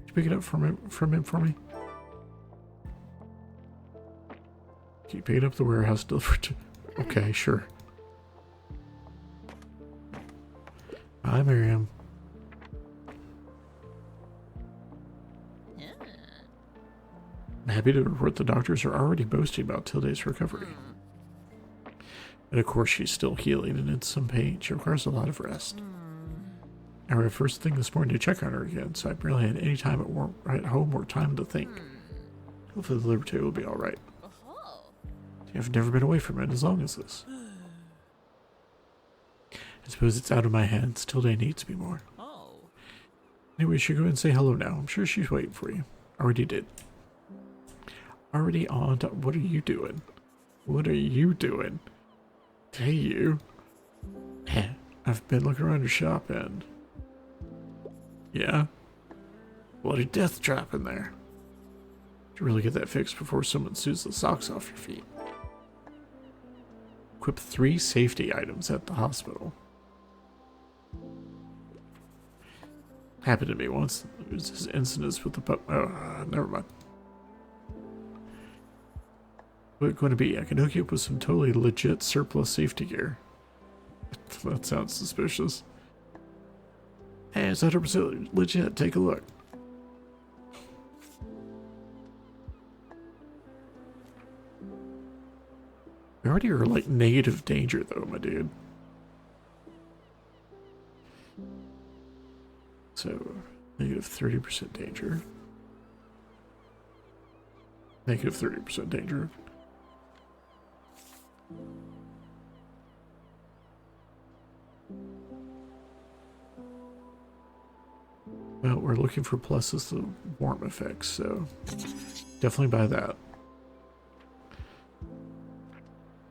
you pick it up from him for me? Can you pick it up the warehouse delivered to... Okay, sure. Bye, Miriam. I'm happy to report the doctors are already boasting about Tilde's recovery. And of course she's still healing and in some pain. She requires a lot of rest. I arrived first thing this morning to check on her again, so I barely had any time at home or time to think. Hopefully the Liberté will be alright. I've never been away from it as long as this. I suppose it's out of my hands. Tilde needs me more. Anyway, we should go and say hello now. I'm sure she's waiting for you. Already did. Already on to, what are you doing? What are you doing? Hey, you. I've been looking around your shop and... Yeah? Bloody death trap in there. Should really get that fixed before someone sues the socks off your feet. equip 3 safety items at the hospital. Happened to me once. There's this incident with the pup. Oh, never mind. What's it going to be? I can hook you up with some totally legit surplus safety gear. That sounds suspicious. Hey, it's 100% legit. Take a look. We already are like negative danger though, my dude. So, negative 30% danger. Negative 30% danger. Well, we're looking for pluses to warm effects, so definitely buy that.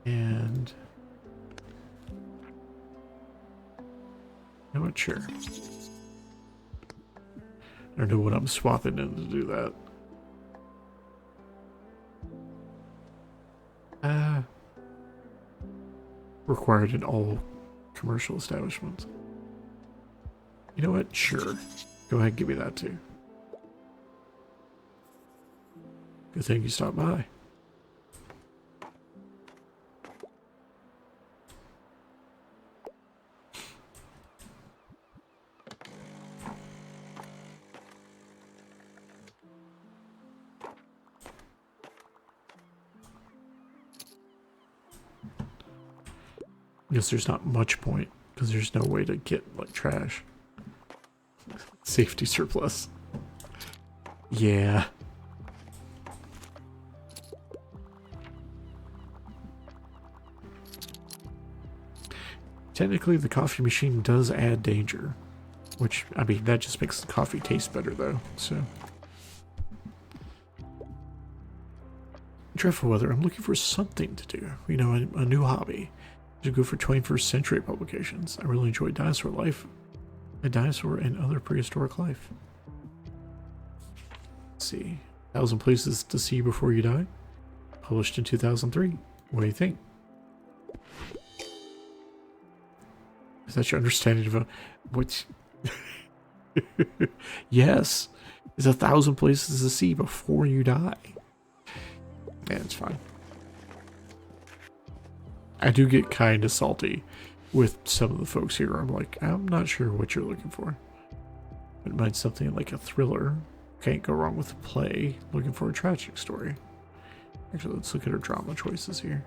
And you know what? Sure. I don't know what I'm swapping in to do that. Required in all commercial establishments. You know what? Sure. Go ahead and give me that too. Good thing you stopped by. Guess there's not much point because there's no way to get like trash. Safety surplus. Yeah. Technically, the coffee machine does add danger, which, I mean, that just makes the coffee taste better though, so. Dreadful weather, I'm looking for something to do, you know, a new hobby. To go for 21st century publications. I really enjoyed Dinosaur Life, A Dinosaur and Other Prehistoric Life. Let's see. 1,000 Places to See Before You Die. Published in 2003. What do you think? Is that your understanding of what? Yes. There's 1,000 places to see before you die. Yeah, it's fine. I do get kind of salty with some of the folks here. I'm like, I'm not sure what you're looking for. It might be something like a thriller. Can't go wrong with a play. Looking for a tragic story. Actually, let's look at our drama choices here.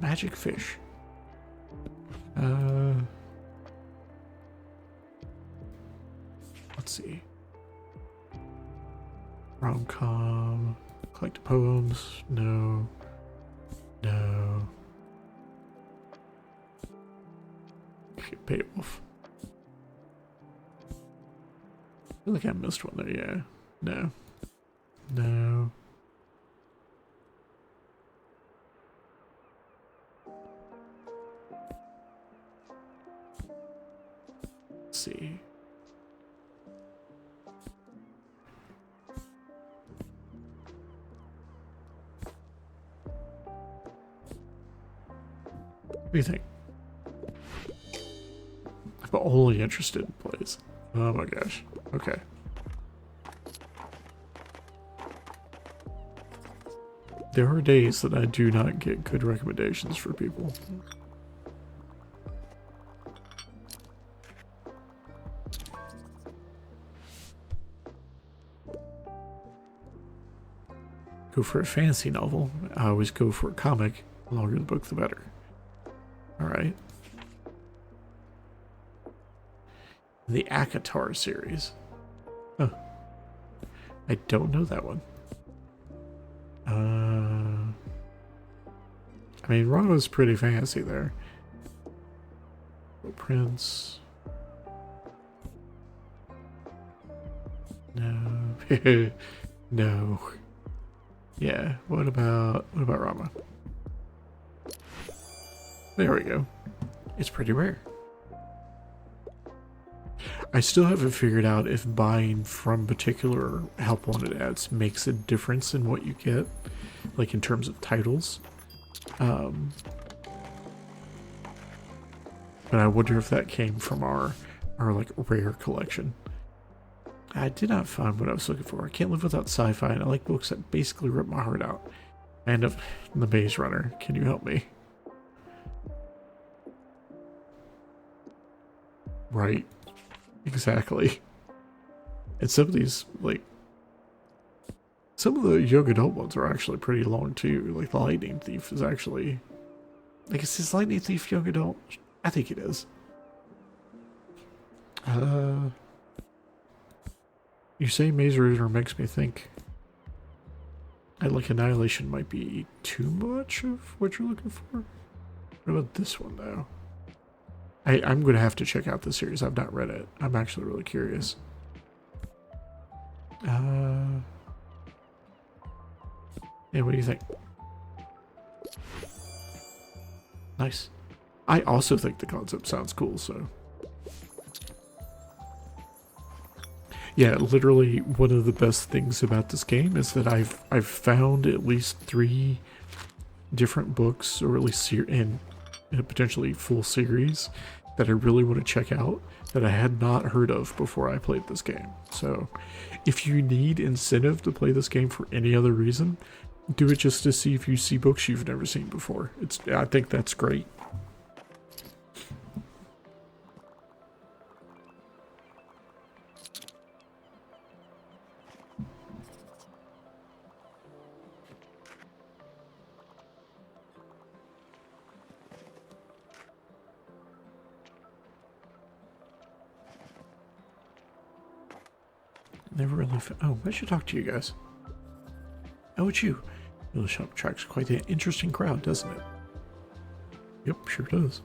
Magic fish. Let's see. Rom-com. Collect poems. No. No. Beowulf. I feel like I missed one there, yeah. No. No. Let's see. What do you think? I'm only interested in plays. Oh my gosh. Okay. There are days that I do not get good recommendations for people. Go for a fantasy novel. I always go for a comic. The longer the book, the better. Alright. The Akatar series. Huh. I don't know that one. I mean, Rama's pretty fancy there. Prince. No. No. Yeah, what about Rama? There we go. It's pretty rare. I still haven't figured out if buying from particular help wanted ads makes a difference in what you get, like in terms of titles. But I wonder if that came from our like rare collection. I did not find what I was looking for. I can't live without sci-fi, and I like books that basically rip my heart out. And of The Maze Runner. Can you help me? Right. Exactly. And some of these, like, some of the young adult ones are actually pretty long too. Like the Lightning Thief is actually, like, is this Lightning Thief young adult? I think it is. You say Maze Runner makes me think like Annihilation might be too much of what you're looking for. What about this one though? I'm gonna have to check out this series. I've not read it. I'm actually really curious. Yeah, what do you think? Nice. I also think the concept sounds cool, so. Yeah, literally one of the best things about this game is that I've found at least 3 different books, or at least in a potentially full series, that I really want to check out that I had not heard of before I played this game. So if you need incentive to play this game for any other reason, do it just to see if you see books you've never seen before. I think that's great. Never really. Oh, I should talk to you guys. Oh, it's you. The shop attracts quite an interesting crowd, doesn't it? Yep, sure does.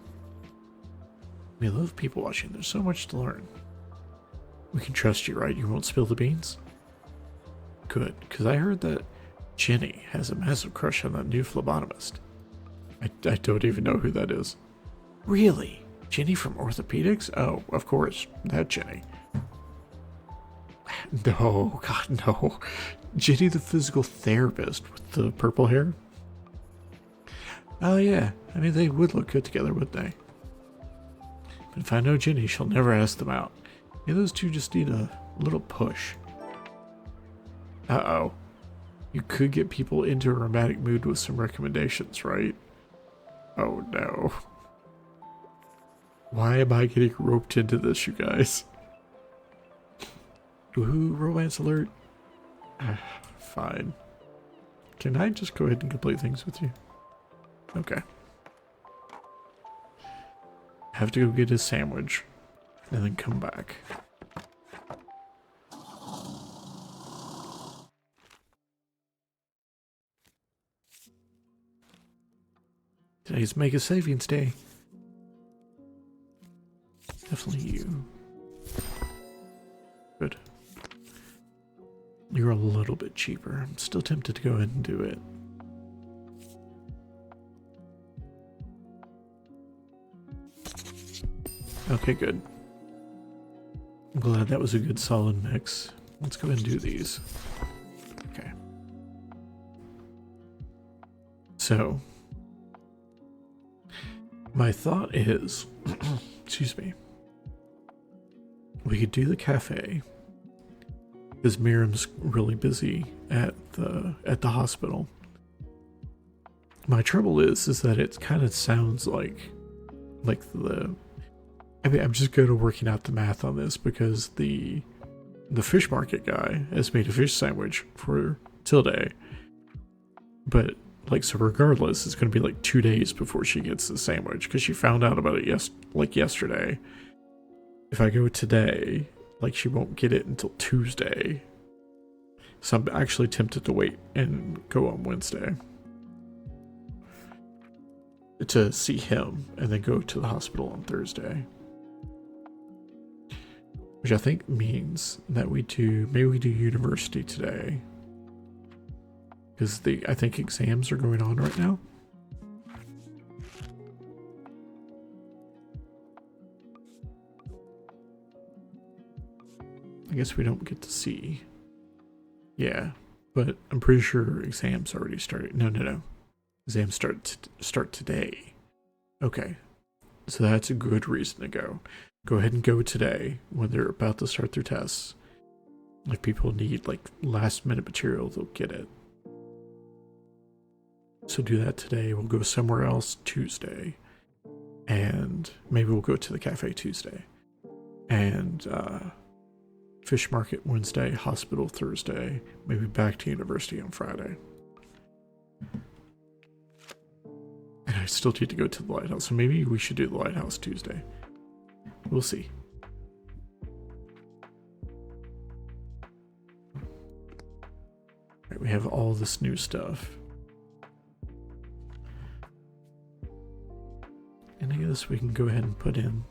We love people watching. There's so much to learn. We can trust you, right? You won't spill the beans? Good, because I heard that Jenny has a massive crush on that new phlebotomist. I don't even know who that is. Really? Jenny from Orthopedics? Oh, of course, that Jenny. No, God, no. Jenny the physical therapist with the purple hair? Oh, yeah. I mean, they would look good together, wouldn't they? But if I know Jenny, she'll never ask them out. Maybe those two just need a little push. Uh-oh. You could get people into a romantic mood with some recommendations, right? Oh, no. Why am I getting roped into this, you guys? Woohoo, romance alert. Fine. Can I just go ahead and complete things with you? Okay. Have to go get a sandwich and then come back. Today's Mega Savings Day. Definitely you. Good. You're a little bit cheaper. I'm still tempted to go ahead and do it. Okay, good. I'm glad that was a good solid mix. Let's go ahead and do these. Okay. So, my thought is, excuse me, we could do the cafe because Miriam's really busy at the hospital. My trouble is that it kind of sounds like the. I mean, I'm just good at working out the math on this because the fish market guy has made a fish sandwich for Tilde, but like, so regardless, it's going to be like 2 days before she gets the sandwich because she found out about it yesterday. If I go today, like, she won't get it until Tuesday. So I'm actually tempted to wait and go on Wednesday to see him and then go to the hospital on Thursday. Which I think means that maybe we do university today. Because I think exams are going on right now. I guess we don't get to see. Yeah, but I'm pretty sure exams already started. No. Exams start today. Okay, so that's a good reason to go. Go ahead and go today when they're about to start their tests. If people need like last minute material, they'll get it. So do that today. We'll go somewhere else Tuesday. And maybe we'll go to the cafe Tuesday. And fish market Wednesday, hospital Thursday, maybe back to university on Friday. And I still need to go to the lighthouse, so maybe we should do the lighthouse Tuesday. We'll see. Right, we have all this new stuff. And I guess we can go ahead and put in.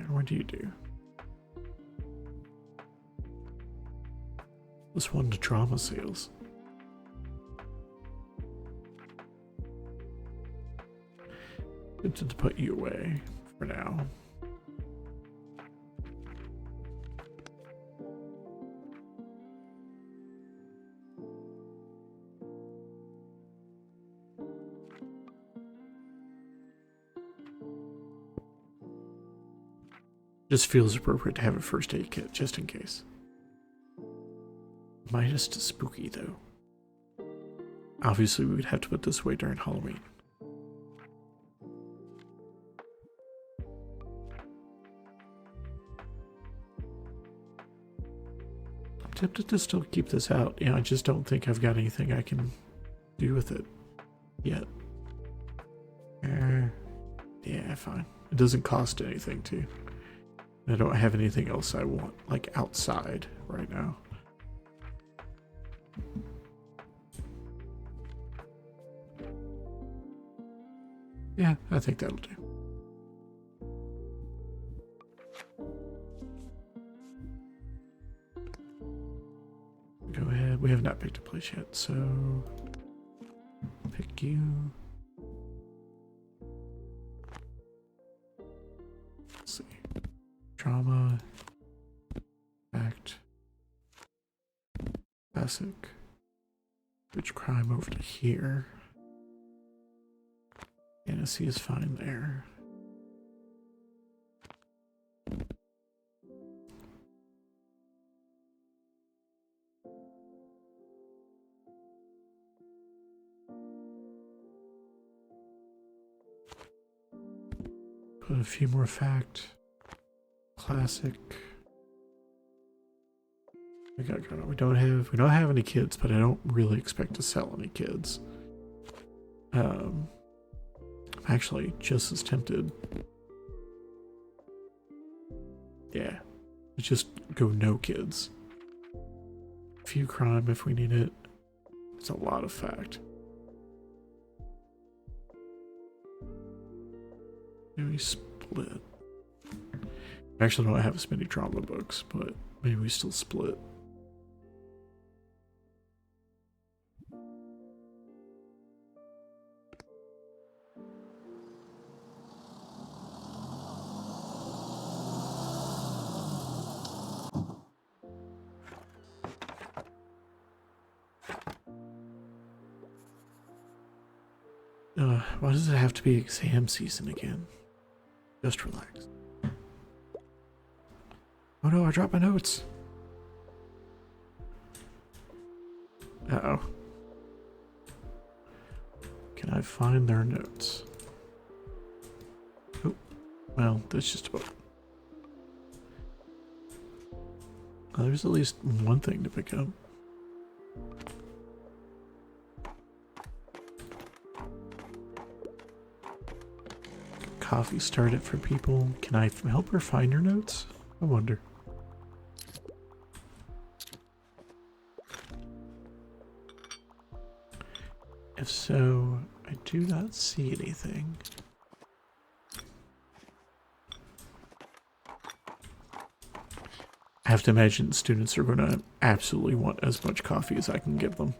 What do you do? This one to drama sales. Good to put you away for now. Just feels appropriate to have a first aid kit just in case. Minus to spooky though. Obviously we would have to put this away during Halloween. I'm tempted to still keep this out. I just don't think I've got anything I can do with it yet. Yeah, fine. It doesn't cost anything to. I don't have anything else I want, like outside right now. Yeah, I think that'll do. Go ahead. We have not picked a place yet, so pick you. Let's see. Drama, fact, classic, which crime over to here. Fantasy is fine there. Put a few more fact. Classic. We don't have any kids, but I don't really expect to sell any kids. I'm actually just as tempted. Yeah. Let's just go no kids. Few crime if we need it. It's a lot of fact. Maybe we split. I actually don't have as many drama books, but maybe we still split. Why does it have to be exam season again? Just relax. Oh no, I dropped my notes. Uh-oh. Can I find their notes? Oh, well, that's just about... there's at least one thing to pick up. Coffee started for people. Can I help her find her notes? I wonder. If so, I do not see anything. I have to imagine students are going to absolutely want as much coffee as I can give them.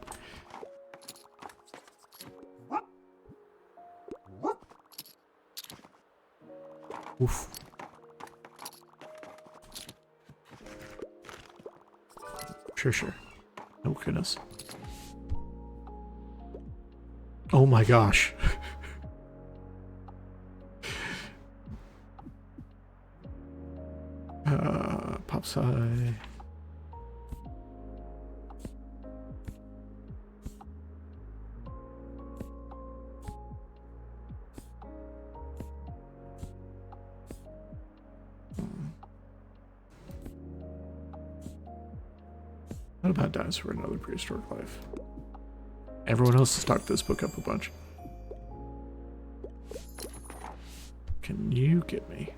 Oof. Sure. Oh, goodness. Oh my gosh. Pop sci. What about Dinosaur Another Prehistoric Life? Everyone else has stocked this book up a bunch. Can you get me?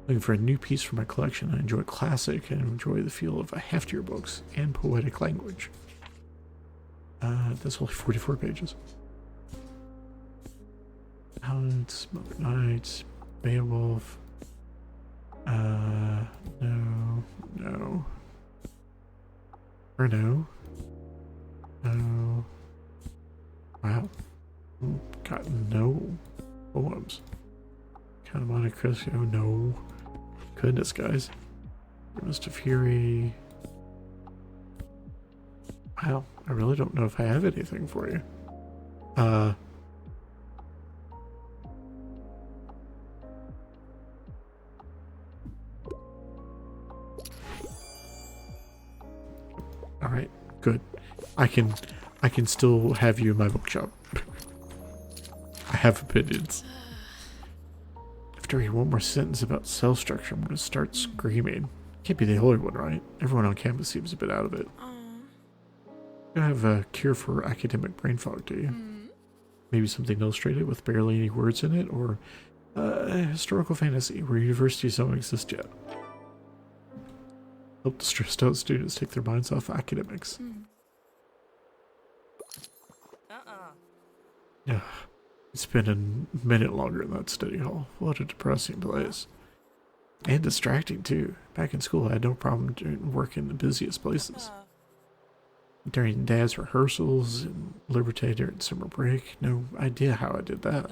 Looking for a new piece for my collection. I enjoy classic and enjoy the feel of heftier books and poetic language. That's only 44 pages. Hounds, Mother Knights, Beowulf. No. Or no. No. Wow. Got no poems. Count of Monte Cristo, no. Goodness, guys. Mr. Fury. Wow, I really don't know if I have anything for you. Alright, good. I can still have you in my bookshop. I have opinions. After I read one more sentence about cell structure, I'm gonna start screaming. Can't be the only one, right? Everyone on campus seems a bit out of it. You don't have a cure for academic brain fog, do you? Maybe something illustrated with barely any words in it, or historical fantasy where universities don't exist yet. Help the stressed out students take their minds off academics. Yeah, it's been a minute longer in that study hall. What a depressing place. And distracting too. Back in school I had no problem doing work in the busiest places. During Dad's rehearsals and Liberté during summer break, no idea how I did that.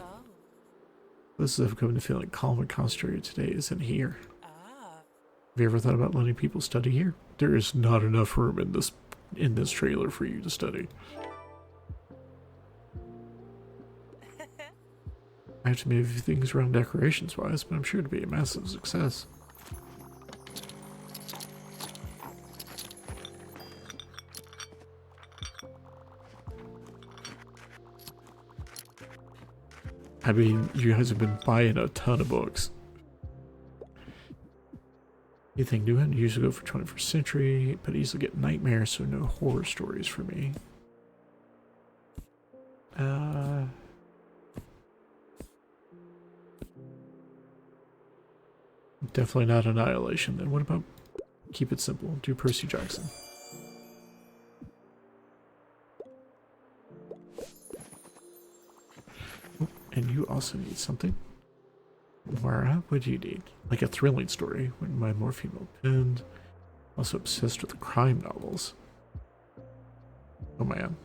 This is I've come to feeling calm and concentrated today isn't here. Have you ever thought about letting people study here? There is not enough room in this trailer for you to study. I have to move things around decorations wise, but I'm sure it'll be a massive success. I mean, you guys have been buying a ton of books. Anything new and usually go for 21st century, but easily get nightmares, so no horror stories for me. Definitely not Annihilation. Then what about keep it simple? Do Percy Jackson. Oh, and you also need something. Mara, what do you need? Like a thrilling story when my more female pinned. Also obsessed with the crime novels. Oh man.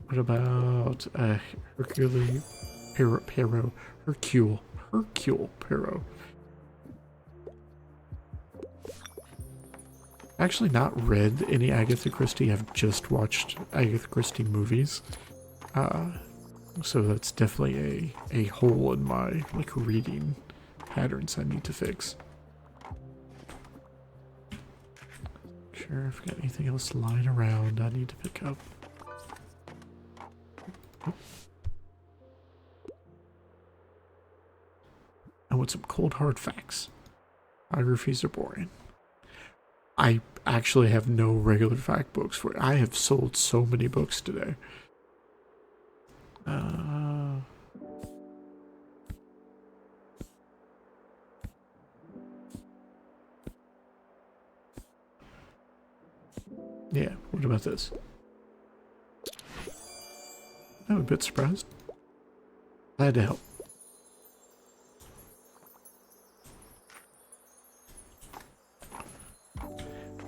What about Hercule Poirot. Actually not read any Agatha Christie. I've just watched Agatha Christie movies. So that's definitely a hole in my like reading patterns I need to fix. Sure, if I've got anything else lying around I need to pick up. I want some cold hard facts. Biographies are boring. I actually have no regular fact books for it. I have sold so many books today. Yeah, what about this? I'm a bit surprised. Glad to help.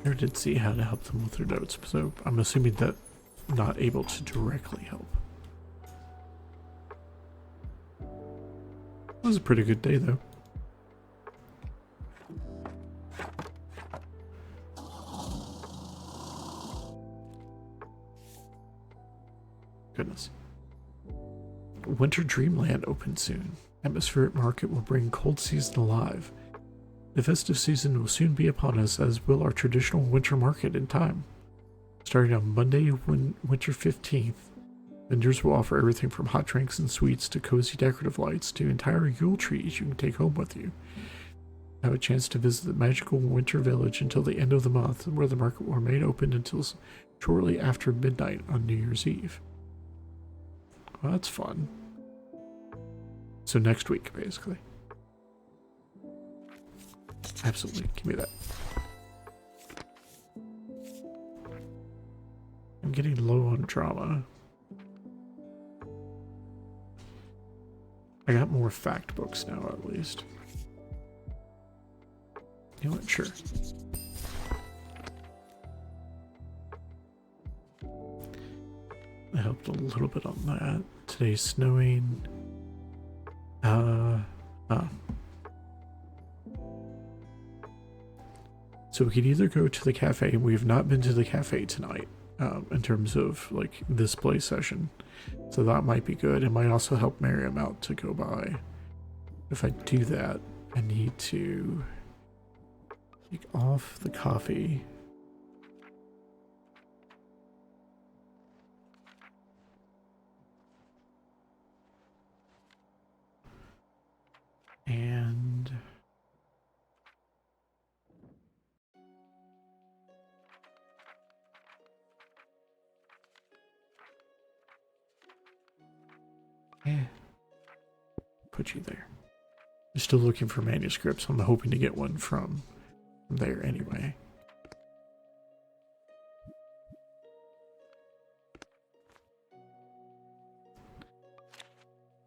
Never did see how to help them with their notes, so I'm assuming that I'm not able to directly help. It was a pretty good day though. Winter Dreamland opens soon. Atmospheric Market will bring cold season alive. The festive season will soon be upon us, as will our traditional winter market in time. Starting on Monday, winter 15th, vendors will offer everything from hot drinks and sweets to cozy decorative lights to entire Yule trees you can take home with you. Have a chance to visit the magical winter village until the end of the month, where the market will remain open until shortly after midnight on New Year's Eve. Well, that's fun. So next week, basically. Absolutely, give me that. I'm getting low on drama. I got more fact books now, at least. You know what? Sure. I helped a little bit on that. Today's snowing. So we could either go to the cafe. We have not been to the cafe tonight, in terms of like this play session. So that might be good. It might also help Miriam out to go by. If I do that, I need to take off the coffee. And put you there. I'm still looking for manuscripts. I'm hoping to get one from there anyway.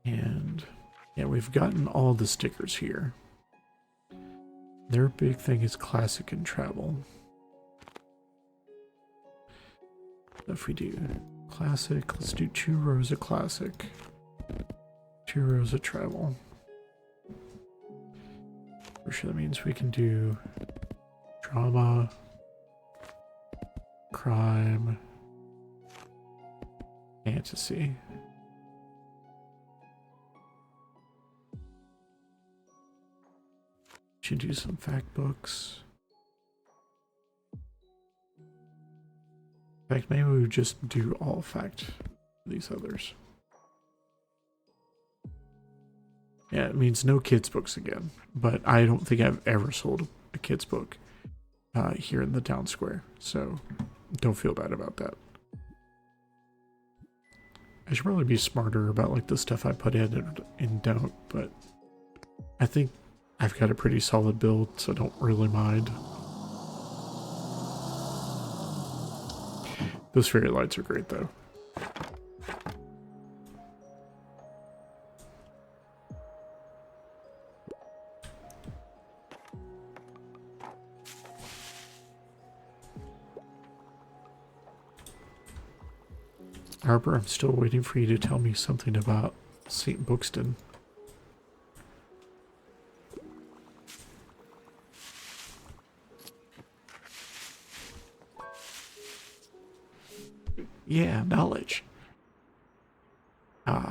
And yeah, we've gotten all the stickers here. Their big thing is classic and travel. If we do classic, let's do 2 rows of classic, 2 rows of travel. For sure, that means we can do drama, crime, fantasy. Should do some fact books. In fact, maybe we would just do all fact for these others. Yeah, it means no kids books again, but I don't think I've ever sold a kids book here in the town square, so don't feel bad about that. I should probably be smarter about like the stuff I put in and don't, but I think I've got a pretty solid build, so I don't really mind. Those fairy lights are great though. Harper, I'm still waiting for you to tell me something about St. Bookston. Yeah, knowledge.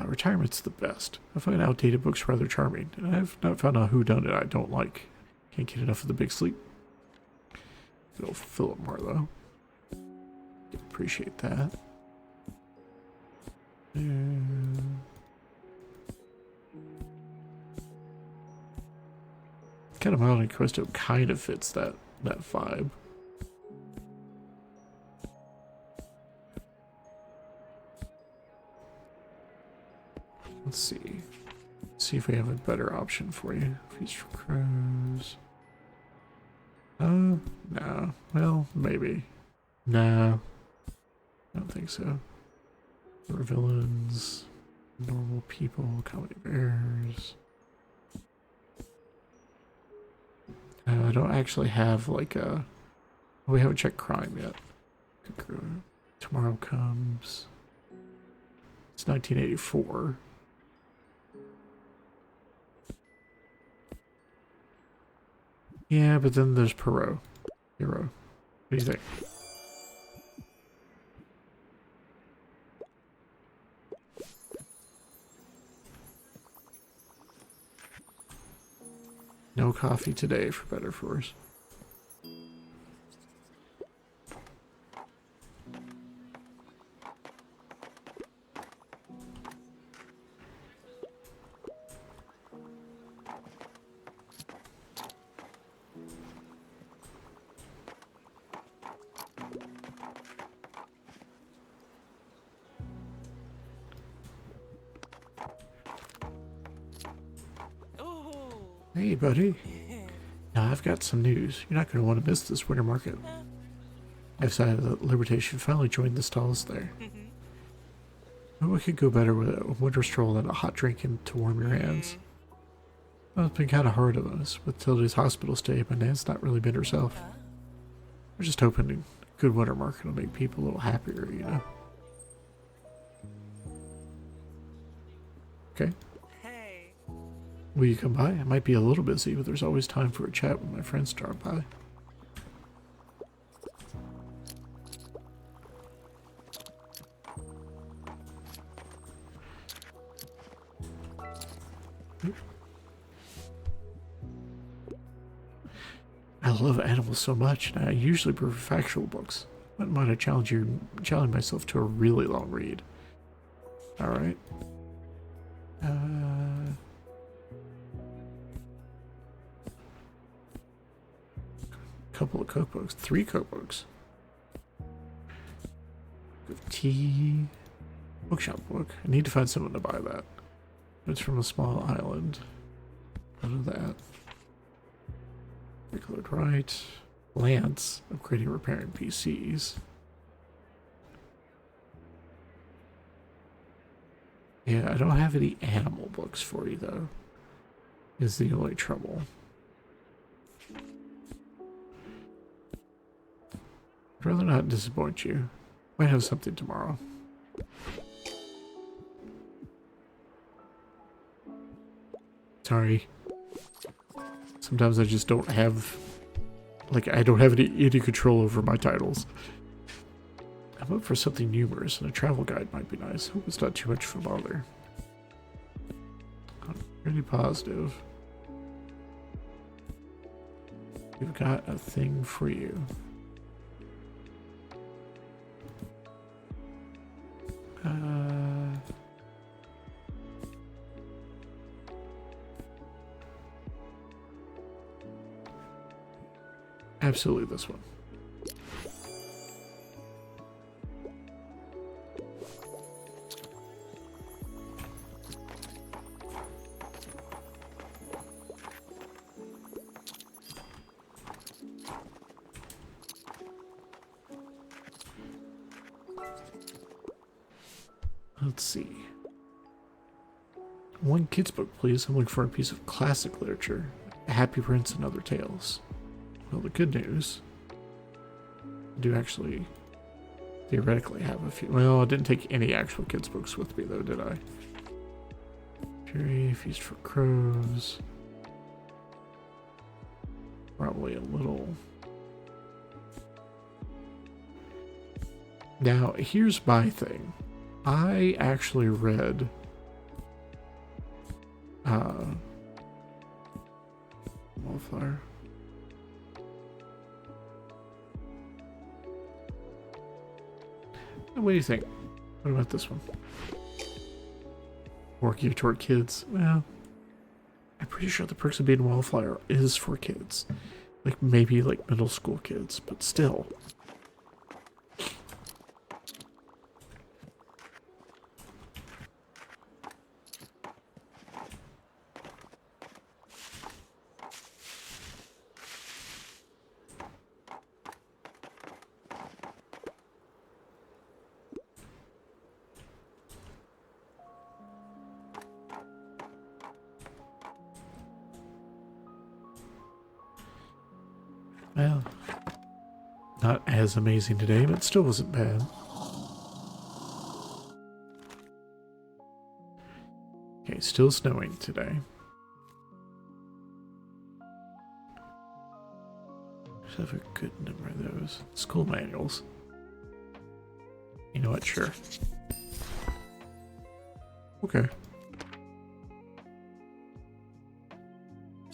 Retirement's the best. I find outdated books rather charming, and I've not found a whodunit I don't like. Can't get enough of the big sleep. It'll fill up more though. Appreciate that. Kind of Monte Cristo kind of fits that vibe. Let's see. See if we have a better option for you. Feast for Crows. No. Well, maybe. No. I don't think so. For villains, normal people, comedy bears. I don't actually have like a. We haven't checked crime yet. Tomorrow Comes. It's 1984. Yeah, but then there's Perot. Hero. What do you think? No coffee today, for better or for worse. Hey, buddy. Now, I've got some news. You're not going to want to miss this winter market. I've decided that Liberty should finally join the stalls there. But we could go better with a winter stroll than a hot drink to warm your hands. Well, it's been kind of hard on us. With Tildy's hospital stay, my nan's not really been herself. We're just hoping a good winter market will make people a little happier, you know? Okay. Will you come by? I might be a little busy, but there's always time for a chat when my friends drop by. I love animals so much, and I usually prefer factual books. Wouldn't mind I challenge myself to a really long read. Alright. Couple of cookbooks. 3 cookbooks. Tea. Bookshop book. I need to find someone to buy that. It's from a small island. None of that. Recolored right. Lance. Upgrading and repairing PCs. Yeah, I don't have any animal books for you though. Is the only trouble. I'd rather not disappoint you. Might have something tomorrow. Sorry. Sometimes I just don't have... Like, I don't have any control over my titles. I'm up for something humorous, and a travel guide might be nice. Hope it's not too much of a bother. I'm pretty positive. We've got a thing for you. Absolutely this one. Let's see. One kid's book, please. I'm looking for a piece of classic literature. Happy Prince and Other Tales. Well, the good news, I do actually theoretically have a few. Well, I didn't take any actual kids' books with me, though, did I? Fury, Feast for Crows. Probably a little. Now, here's my thing. I actually read Wallflower. What do you think? What about this one? More geared toward kids? Well, I'm pretty sure the Perks of Being a Wallflower is for kids. Like, maybe like middle school kids, but still. Well, not as amazing today, but still wasn't bad. Okay, still snowing today. Should have a good number of those. School manuals. You know what? Sure. Okay.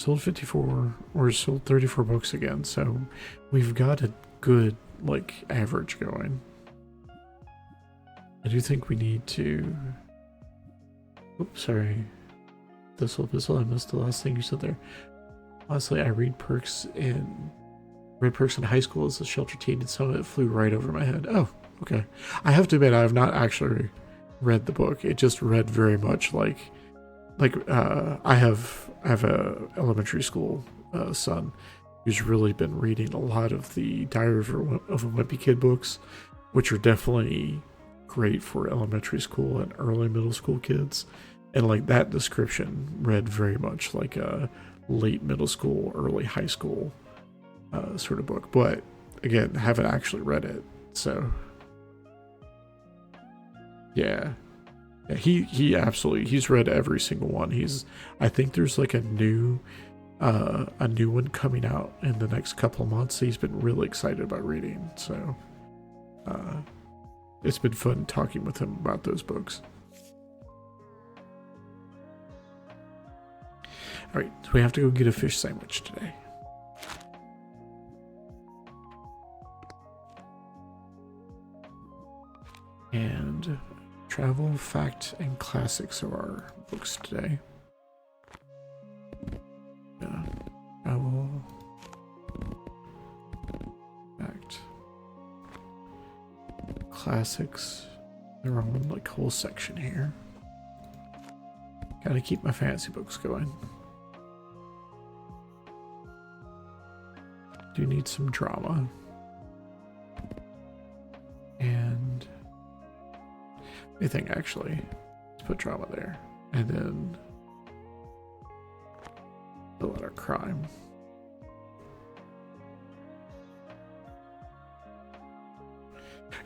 sold 54 or sold 34 books again, so we've got a good like average going. I do think we need to. Oops, sorry. Thistle, I missed the last thing you said there. Honestly, I read perks in high school as a shelter teen, and some of it flew right over my head. Oh, okay. I have to admit, I have not actually read the book. It just read very much like I have a elementary school son who's really been reading a lot of the Diary of a Wimpy Kid books, which are definitely great for elementary school and early middle school kids. And like that description read very much like a late middle school, early high school sort of book. But again, haven't actually read it, so yeah. Yeah, he absolutely, he's read every single one. I think there's like a new one coming out in the next couple of months. He's been really excited about reading, so it's been fun talking with him about those books. All right, so we have to go get a fish sandwich today. And travel, fact, and classics are our books today. Travel, fact, classics. Their own like whole section here. Gotta keep my fancy books going. Do need some drama. And I think actually, let's put drama there. And then fill out our crime.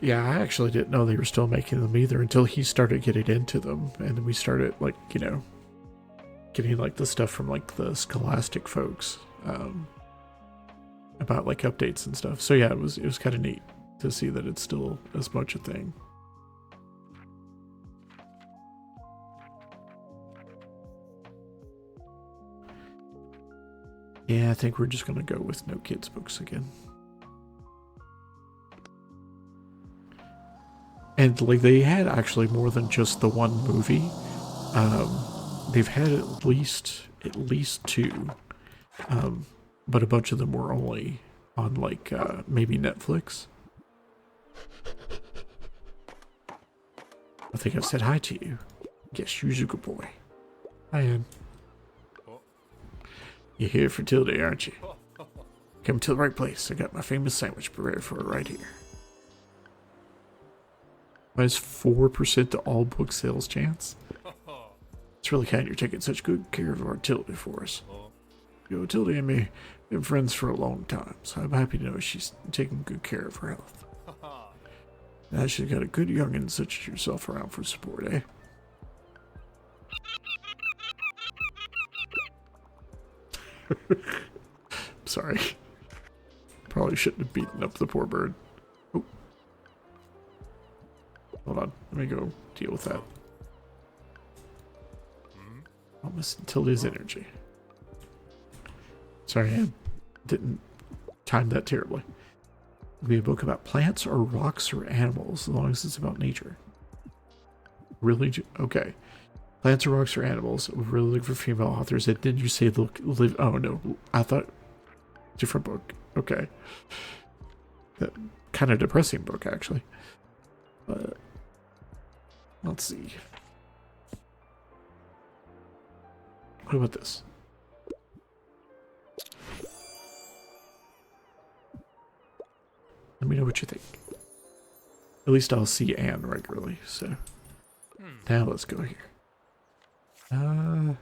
Yeah, I actually didn't know they were still making them either until he started getting into them. And then we started like, you know, getting like the stuff from like the Scholastic folks. About like updates and stuff. So yeah, it was kind of neat to see that it's still as much a thing. Yeah, I think we're just gonna go with no kids books again. And like they had actually more than just the one movie. They've had at least two. But a bunch of them were only on like maybe Netflix. I think I said hi to you. Yes, you're a good boy. Hi, Ann. You're here for Tilda, aren't you? Come to the right place. I got my famous sandwich prepared for her right here. Minus 4% to all book sales chance. It's really kind you're taking such good care of our Tilda for us. You know, Tilda and me have been friends for a long time, so I'm happy to know she's taking good care of her health. Now she's got a good youngin' such as yourself around for support, eh? Sorry. Probably shouldn't have beaten up the poor bird. Oh. Hold on, let me go deal with that. Almost Tilda's energy. Sorry, I didn't time that terribly. It'll be a book about plants or rocks or animals, as long as it's about nature. Really? Okay. Plants or rocks or animals. We're really looking for female authors. And did you say live? Oh no, I thought different book. Okay. That kind of depressing book, actually. But let's see. What about this? Let me know what you think. At least I'll see Anne regularly, so. Now let's go here. I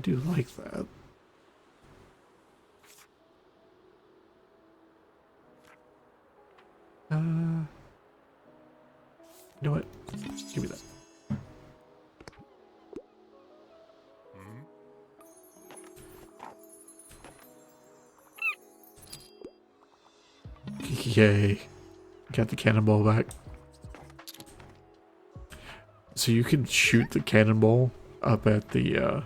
do like that. You know what? Give me that. Yay. Got the cannonball back. So you can shoot the cannonball up at the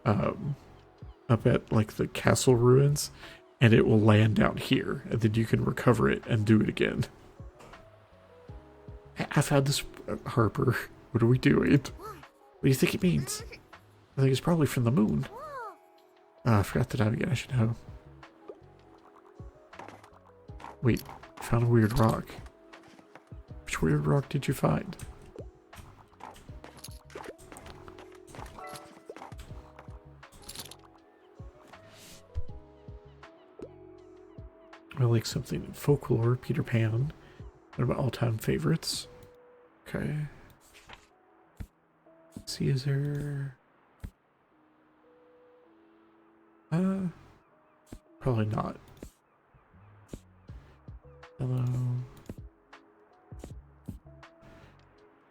up at like the castle ruins, and it will land down here, and then you can recover it and do it again. I found this, Harper. What are we doing? What do you think it means? I think it's probably from the moon. Oh, I forgot the time again. I should know. Wait, found a weird rock. Which weird rock did you find? I like something in folklore, Peter Pan. One of my all-time favorites. Okay. Let's see, is there... Probably not. Hello.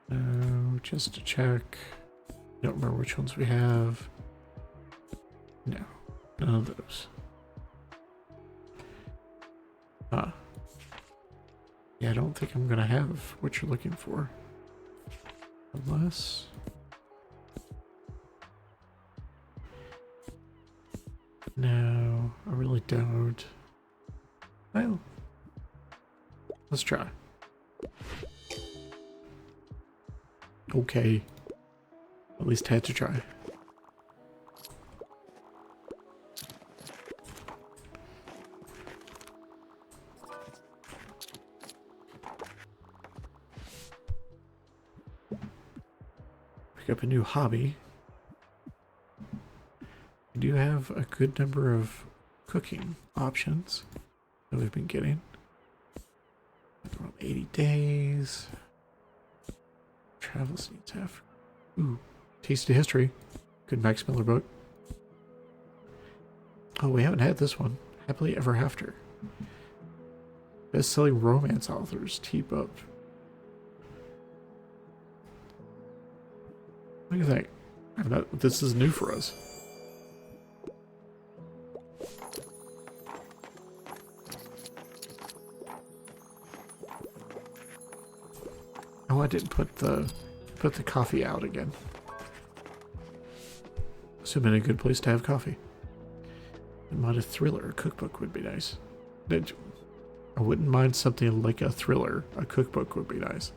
No, just to check. Don't remember which ones we have. No, none of those. Yeah, I don't think I'm gonna have what you're looking for. Unless... No, I really don't. Well, let's try. Okay. At least had to try. Pick up a new hobby. We do have a good number of cooking options that we've been getting. Around 80 days. Travels needs Africa. Ooh, Taste of History. Good Max Miller book. Oh, we haven't had this one. Happily Ever After. Best-selling romance authors team up. Look at that. This is new for us. Oh, I didn't put the coffee out again. Assuming a good place to have coffee. Might a thriller, a cookbook would be nice. I wouldn't mind something like a thriller. A cookbook would be nice.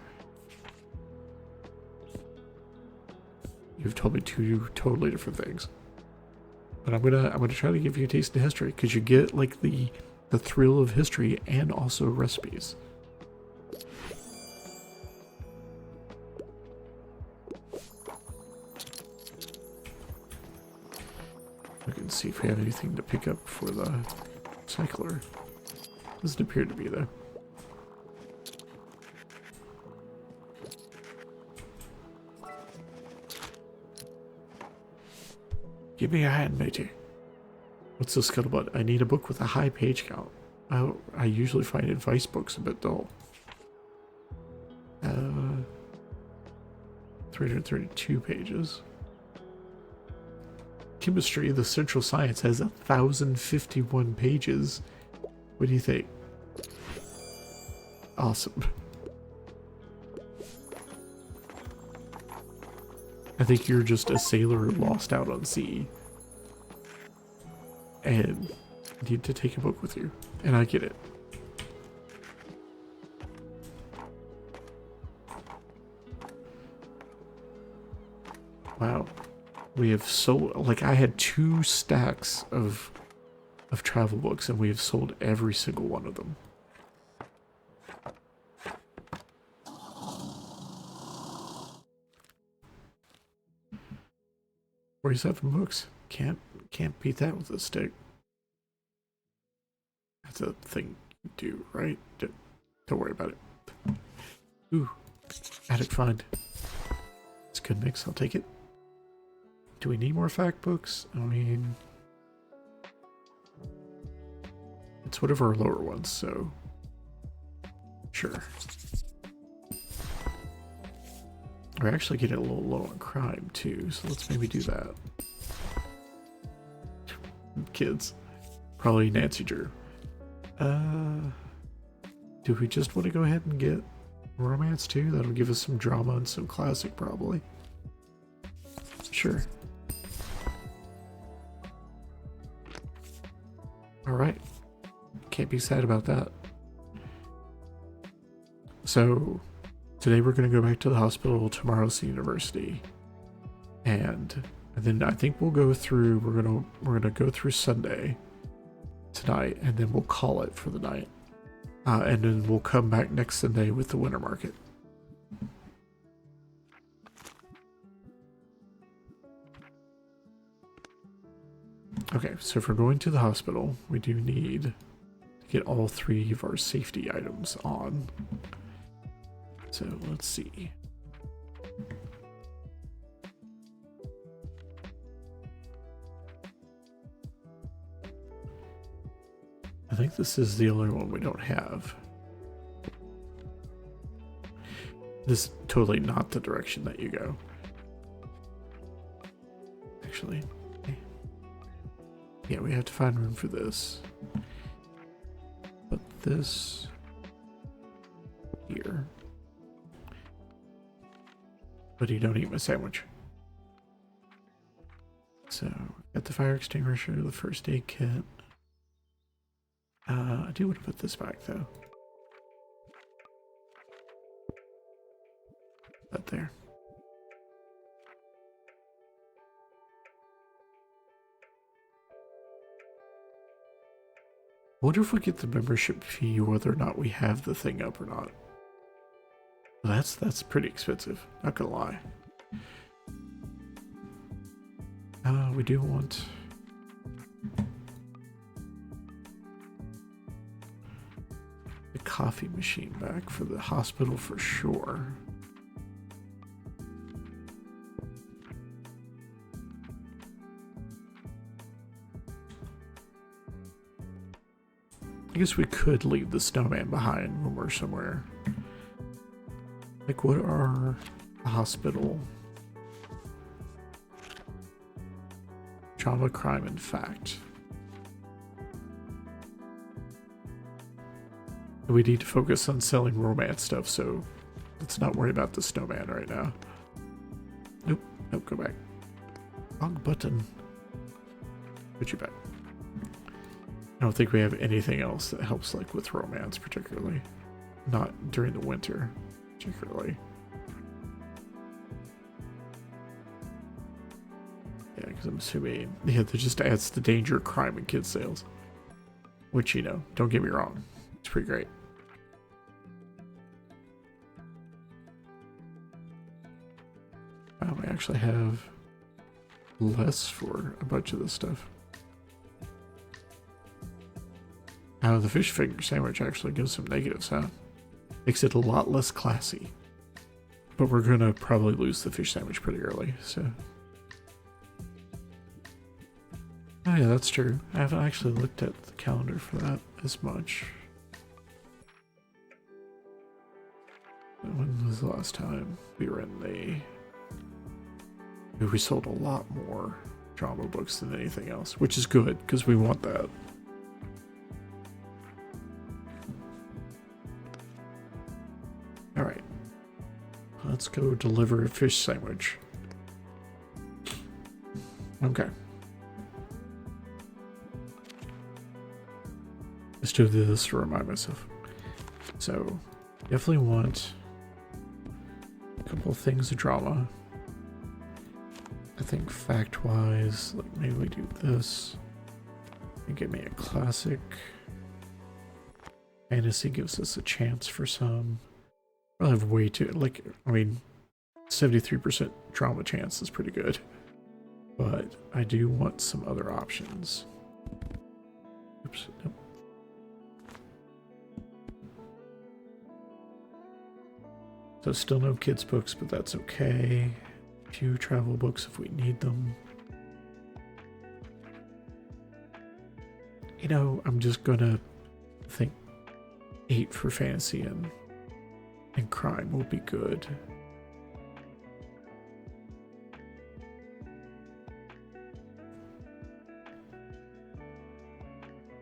You've told me two totally different things. But I'm gonna try to give you a taste of history, because you get like the thrill of history and also recipes. Look and see if we have anything to pick up for the cycler. Doesn't appear to be though. Give me a hand, matey. What's the scuttlebutt? I need a book with a high page count. I usually find advice books a bit dull. 332 pages. Chemistry, the central science, has 1,051 pages. What do you think? Awesome. I think you're just a sailor lost out on sea and need to take a book with you, and I get it. Wow. We have sold, like, I had 2 stacks of travel books, and we have sold every single one of them. 47 books. Can't beat that with a stick. That's a thing you do, right? Don't worry about it. Ooh, attic find. It's a good mix. I'll take it. Do we need more fact books? I mean, it's one of our lower ones, so sure. We're actually getting a little low on crime too, so let's maybe do that. Kids. Probably Nancy Drew. Do we just want to go ahead and get romance too? That'll give us some drama and some classic probably. Sure. Alright. Can't be sad about that. So, today we're going to go back to the hospital, tomorrow's the university. And then I think we'll go through, we're gonna go through Sunday tonight, and then we'll call it for the night. And then we'll come back next Sunday with the winter market. Okay, so if we're going to the hospital, we do need to get all 3 of our safety items on. So let's see. I think this is the only one we don't have. This is totally not the direction that you go. Actually, yeah, we have to find room for this. Put this here. But you don't eat my sandwich. So, got the fire extinguisher, the first aid kit. I do want to put this back though. That there. I wonder if we get the membership fee whether or not we have the thing up or not. That's pretty expensive, not gonna lie. We do want the coffee machine back for the hospital for sure. I guess we could leave the snowman behind when we're somewhere. Like, what are the hospital? Trauma, crime, and fact. We need to focus on selling romance stuff, so let's not worry about the snowman right now. Nope, nope, go back. Wrong button. Put you back. I don't think we have anything else that helps, like, with romance particularly. Not during the winter, particularly. Yeah, because I'm assuming, yeah, that just adds the danger of crime and kid sales. Which, you know, don't get me wrong, it's pretty great. We actually have less for a bunch of this stuff. The fish finger sandwich actually gives some negatives, huh? Makes it a lot less classy. But we're gonna probably lose the fish sandwich pretty early, so. Oh yeah, that's true. I haven't actually looked at the calendar for that as much. When was the last time we were in the... We sold a lot more drama books than anything else, which is good, because we want that. Alright. Let's go deliver a fish sandwich. Okay. Let's do this to remind myself. So, definitely want a couple of things of drama. I think fact-wise, like maybe we do this. And get me a classic. Fantasy gives us a chance for some. I'll have way too, like, I mean, 73% drama chance is pretty good. But I do want some other options. Oops, nope. So still no kids books, but that's okay. A few travel books if we need them. You know, I'm just gonna think 8 for fantasy and crime will be good.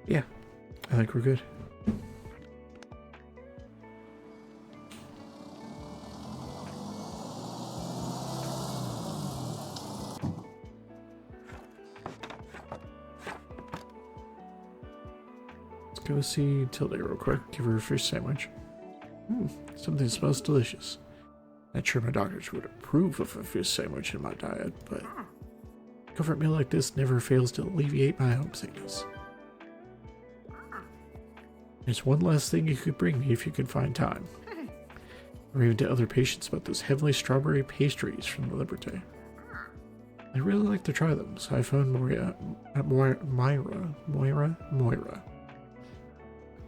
Yeah, I think we're good. go see Tilde real quick. Give her a fish sandwich. Something smells delicious. Not sure my doctors would approve of a fish sandwich in my diet, but a comfort meal like this never fails to alleviate my homesickness. There's one last thing you could bring me if you could find time. Or even to other patients about those heavenly strawberry pastries from the Liberté. I'd really like to try them, so I phoned Moira.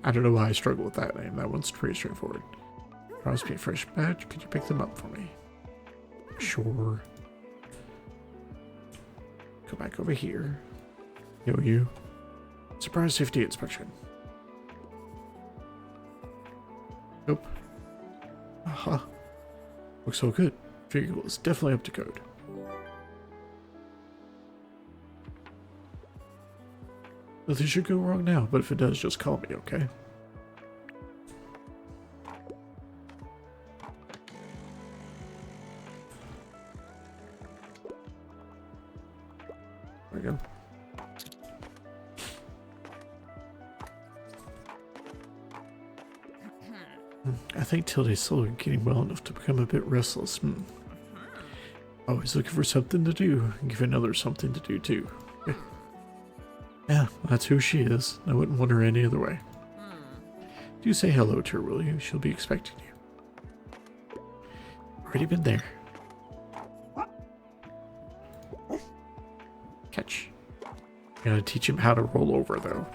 I don't know why I struggle with that name. That one's pretty straightforward. Promise me a fresh batch. Could you pick them up for me? Sure. Go back over here. Yo, you. Surprise safety inspection. Nope. Aha. Looks so good. Vehicle is definitely up to code. Nothing should go wrong now, but if it does, just call me, okay? There we go. I think Tilde's slowly getting well enough to become a bit restless. Always looking for something to do, and give another something to do too. Yeah, that's who she is. I wouldn't want her any other way. Do say hello to her, will you? She'll be expecting you. Already been there. Catch. Gotta teach him how to roll over, though.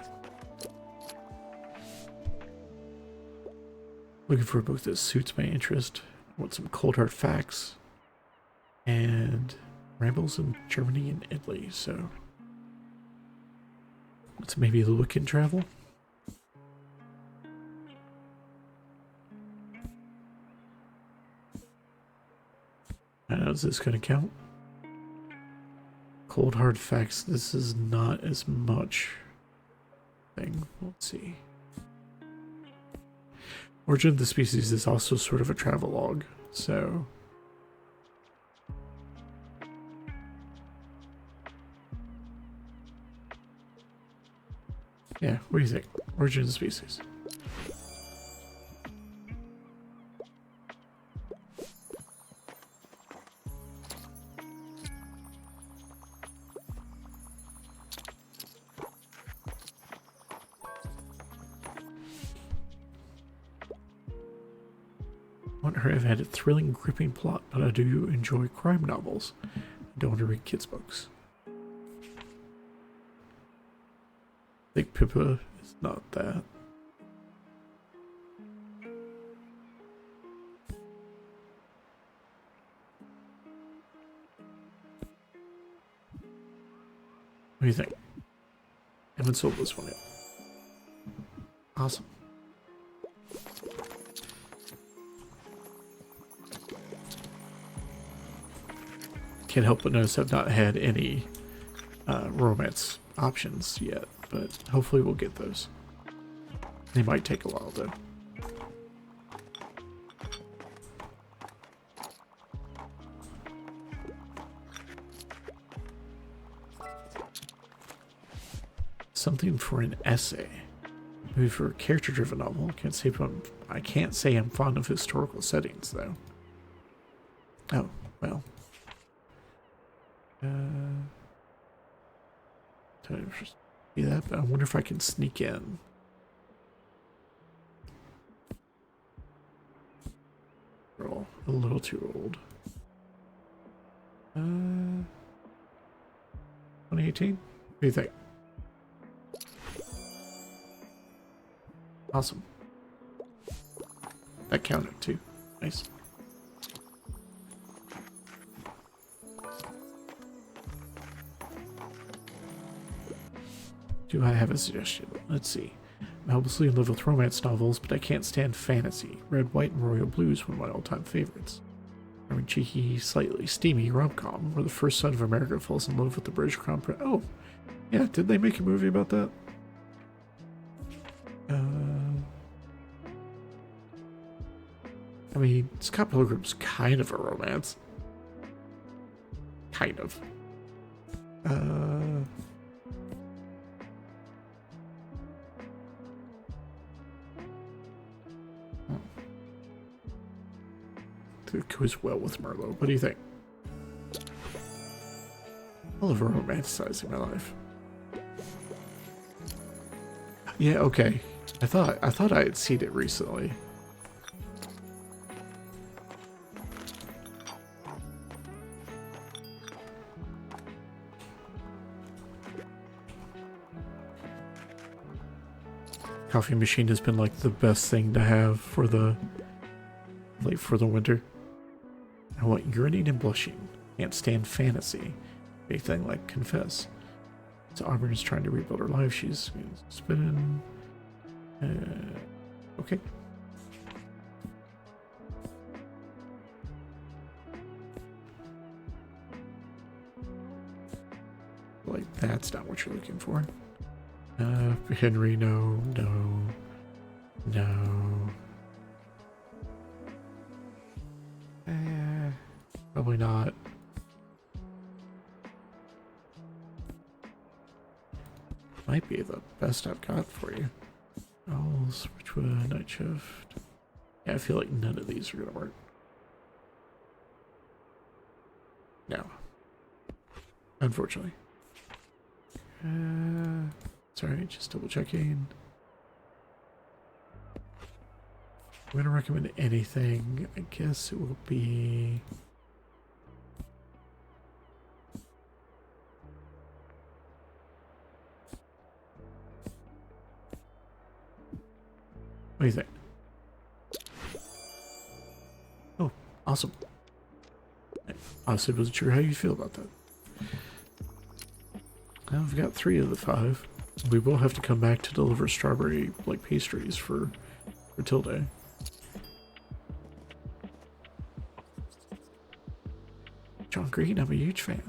Looking for a book that suits my interest. I want some cold hard facts. And rambles in Germany and Italy, so... Let's maybe look and travel. Is this going to count? Cold hard facts. This is not as much thing. Let's see. Origin of the Species is also sort of a travelogue, so... Yeah, what do you think? Origin of the Species. I wonder if I've had a thrilling, gripping plot, but I do enjoy crime novels. I don't want to read kids' books. I think Pippa is not that. What do you think? I haven't sold this one yet. Awesome. Can't help but notice I've not had any romance options yet, but hopefully we'll get those. They might take a while though. Something for an essay. Maybe for a character-driven novel. I can't say I'm fond of historical settings though. Oh, well. Don't see that, but I wonder if I can sneak in. We're all a little too old. 2018? What do you think? Awesome. That counted too. Nice. Do I have a suggestion? Let's see. I'm hopelessly in love with romance novels, but I can't stand fantasy. Red, White, and Royal Blue is one of my all-time favorites. A cheeky, slightly steamy rom-com where the first son of America falls in love with the British Crown Prince. Oh, yeah, did they make a movie about that? I mean, Scott Pilgrim's kind of a romance. Kind of. it goes well with Merlot. What do you think? I love romanticizing my life. Yeah, okay. I thought I had seen it recently. Coffee machine has been like the best thing to have for the winter. I want urinating and blushing. Can't stand fantasy. Big thing like confess. So Auburn is trying to rebuild her life. She's spinning. Okay. Like that's not what you're looking for. Henry, no. Probably not. Might be the best I've got for you. I'll switch with night shift. Yeah, I feel like none of these are gonna work. No. Unfortunately. Sorry, just double checking. I'm gonna recommend anything. I guess it will be. What do you think? Oh, awesome. I honestly wasn't sure how you feel about that. I've got 3 of the 5. We will have to come back to deliver strawberry like pastries for Tilde. John Green, I'm a huge fan.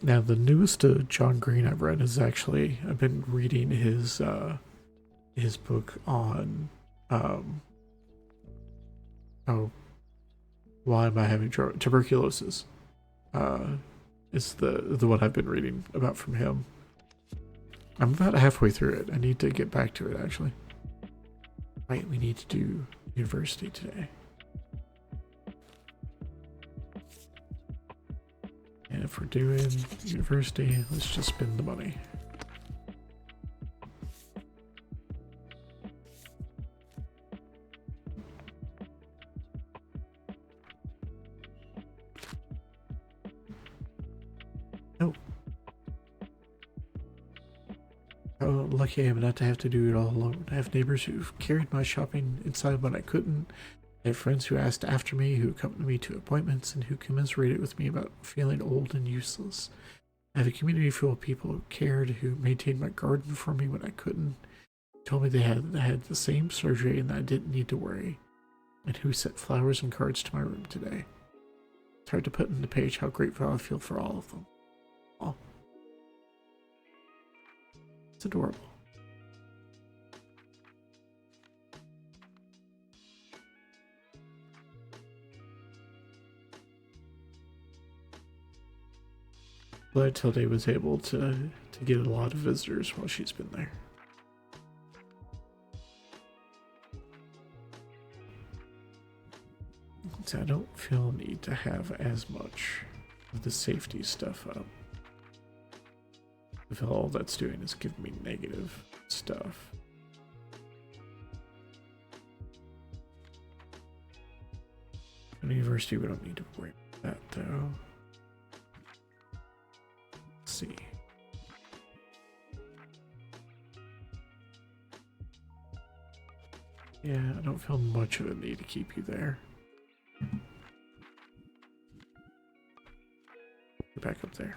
Now, the newest John Green I've read is actually, I've been reading his book on, oh, why am I having tuberculosis? Is the one I've been reading about from him. I'm about halfway through it. I need to get back to it, actually. Right, we need to do university today. And if we're doing university, let's just spend the money. Oh. How lucky I am not to have to do it all alone. I have neighbors who've carried my shopping inside when I couldn't. I have friends who asked after me, who accompanied me to appointments, and who commiserated with me about feeling old and useless. I have a community full of people who cared, who maintained my garden for me when I couldn't, told me they had the same surgery and that I didn't need to worry, and who sent flowers and cards to my room today. It's hard to put in the page how grateful I feel for all of them. Oh. It's adorable. Glad Tilde was able to get a lot of visitors while she's been there. So I don't feel a need to have as much of the safety stuff up. I feel all that's doing is giving me negative stuff. At university, we don't need to worry about that though. See. Yeah, I don't feel much of a need to keep you there. Get back up there.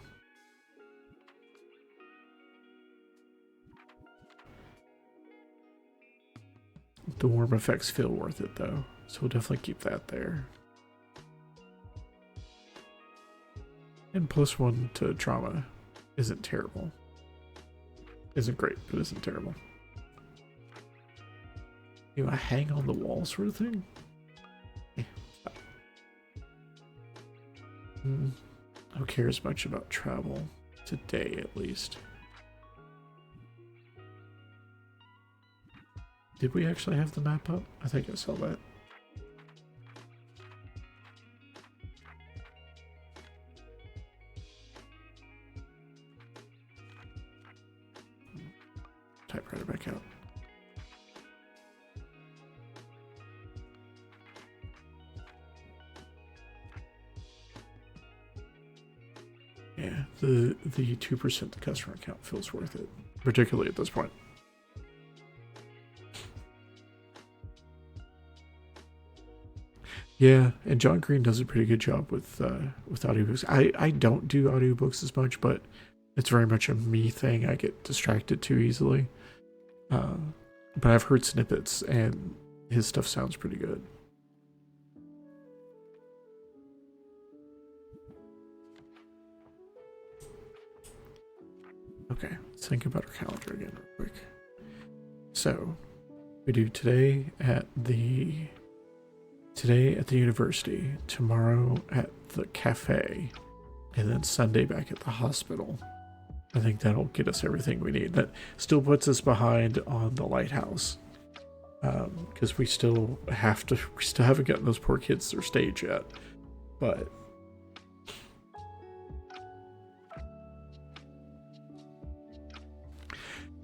The warm effects feel worth it though, so we'll definitely keep that there. And +1 to trauma isn't terrible. Isn't great, but isn't terrible. You know, a hang on the wall sort of thing? Yeah. I don't care as much about travel. Today, at least. Did we actually have the map up? I think I saw that. Typewriter back out. Yeah, the 2% the customer account feels worth it, particularly at this point. Yeah, and John Green does a pretty good job with audiobooks. I don't do audiobooks as much, but it's very much a me thing. I get distracted too easily. But I've heard snippets, and his stuff sounds pretty good. Okay, let's think about our calendar again real quick. So, we do today at the university, tomorrow at the cafe, and then Sunday back at the hospital. I think that'll get us everything we need. That still puts us behind on the lighthouse, because we still haven't gotten those poor kids their stage yet. But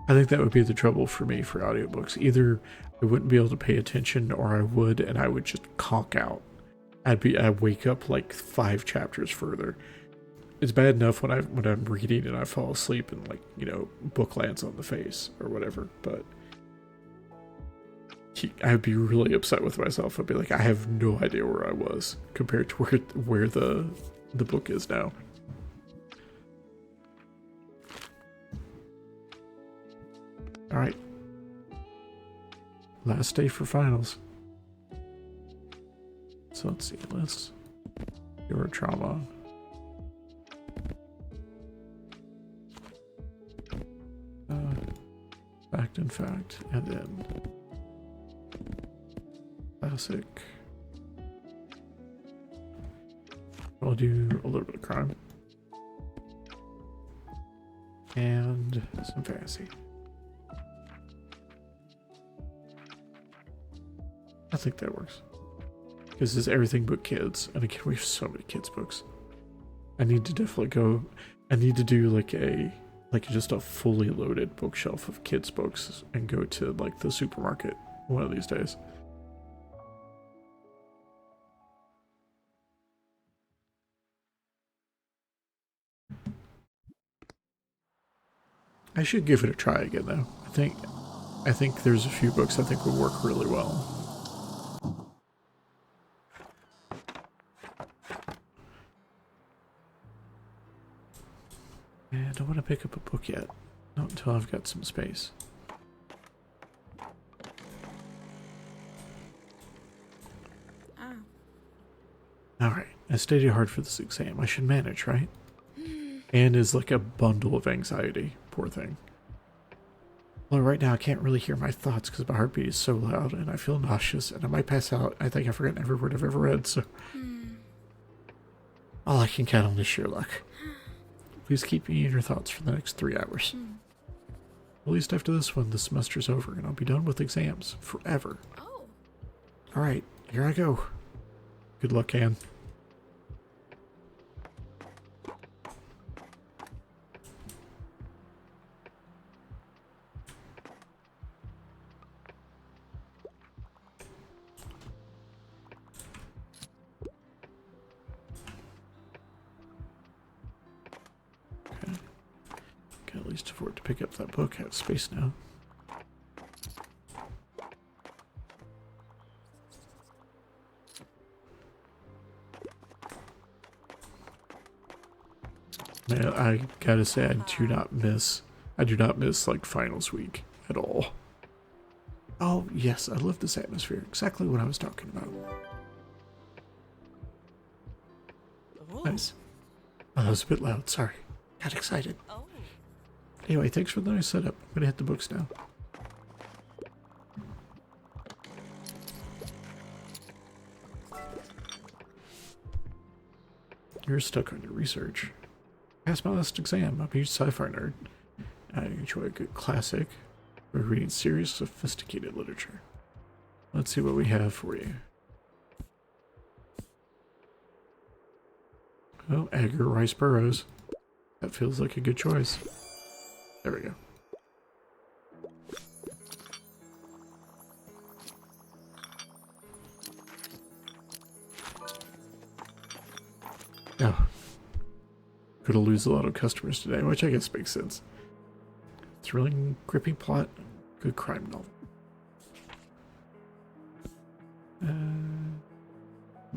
I think that would be the trouble for me for audiobooks. Either I wouldn't be able to pay attention, or I would, and I would just conk out. I'd wake up like 5 chapters further. It's bad enough when I'm reading and I fall asleep and, like, you know, book lands on the face or whatever, but I'd be really upset with myself. I'd be like, I have no idea where I was compared to where the book is now. All right. Last day for finals. So let's see. Let's do our trauma. Fact and fact, and then classic. I'll do a little bit of crime and some fantasy. I think that works, because it's everything but kids, and again, we have so many kids books. I need to definitely go. I need to do like just a fully loaded bookshelf of kids books and go to like the supermarket one of these days. I should give it a try again though. I think there's a few books I think would work really well. And I don't want to pick up a book yet. Not until I've got some space. Alright, I studied hard for this exam. I should manage, right? Anne is like a bundle of anxiety. Poor thing. Well, right now I can't really hear my thoughts because my heartbeat is so loud and I feel nauseous and I might pass out. I think I've forgotten every word I've ever read, so... All I can count on is sheer luck. Please keep me in your thoughts for the next 3 hours. At least after this one, the semester's over and I'll be done with exams forever. Oh. Alright, here I go. Good luck, Anne. At least afford to pick up that book. I have space now. Man, I gotta say, I do not miss like finals week at all. Oh yes, I love this atmosphere. Exactly what I was talking about. Nice. that was a bit loud. Sorry. Got excited. Oh. Anyway, thanks for the nice setup. I'm gonna hit the books now. You're stuck on your research. Passed my last exam. I'm a huge sci-fi nerd. I enjoy a good classic. We're reading serious, sophisticated literature. Let's see what we have for you. Oh, Edgar Rice Burroughs. That feels like a good choice. There we go. Oh. Gonna lose a lot of customers today, which I guess makes sense. Thrilling, gripping plot, good crime novel.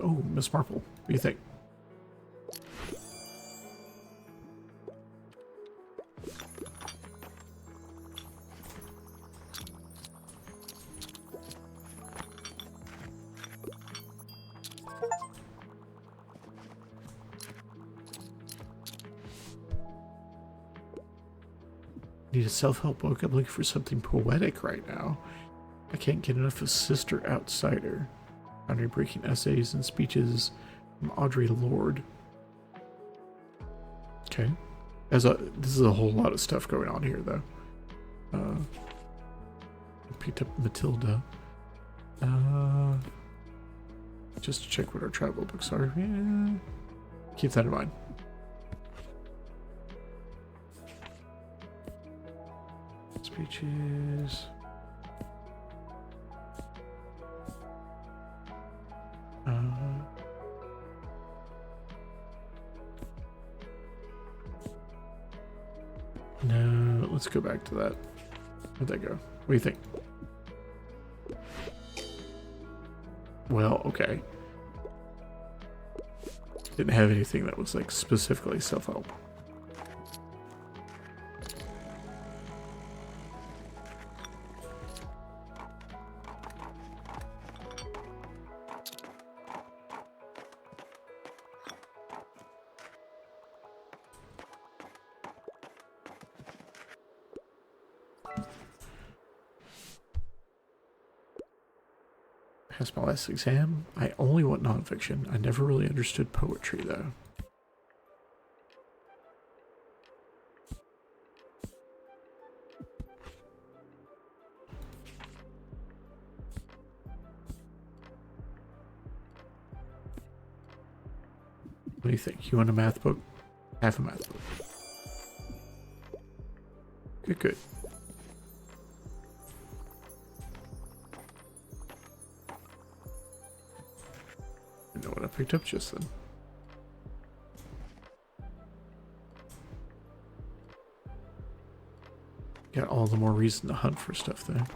Oh, Miss Marple, what do you think? Need a self-help book. I'm looking for something poetic right now. I can't get enough of Sister Outsider. Boundary-breaking essays and speeches from Audre Lorde. Okay. This is a whole lot of stuff going on here, though. I picked up Matilda. Just to check what our travel books are. Yeah. Keep that in mind. Speeches. No, let's go back to that. Where'd that go? What do you think? Well, okay. Didn't have anything that was like specifically self-help. Passed my last exam. I only want nonfiction. I never really understood poetry, though. What do you think? You want a math book? Half a math book. Good, good. I know what I picked up just then. Got all the more reason to hunt for stuff there.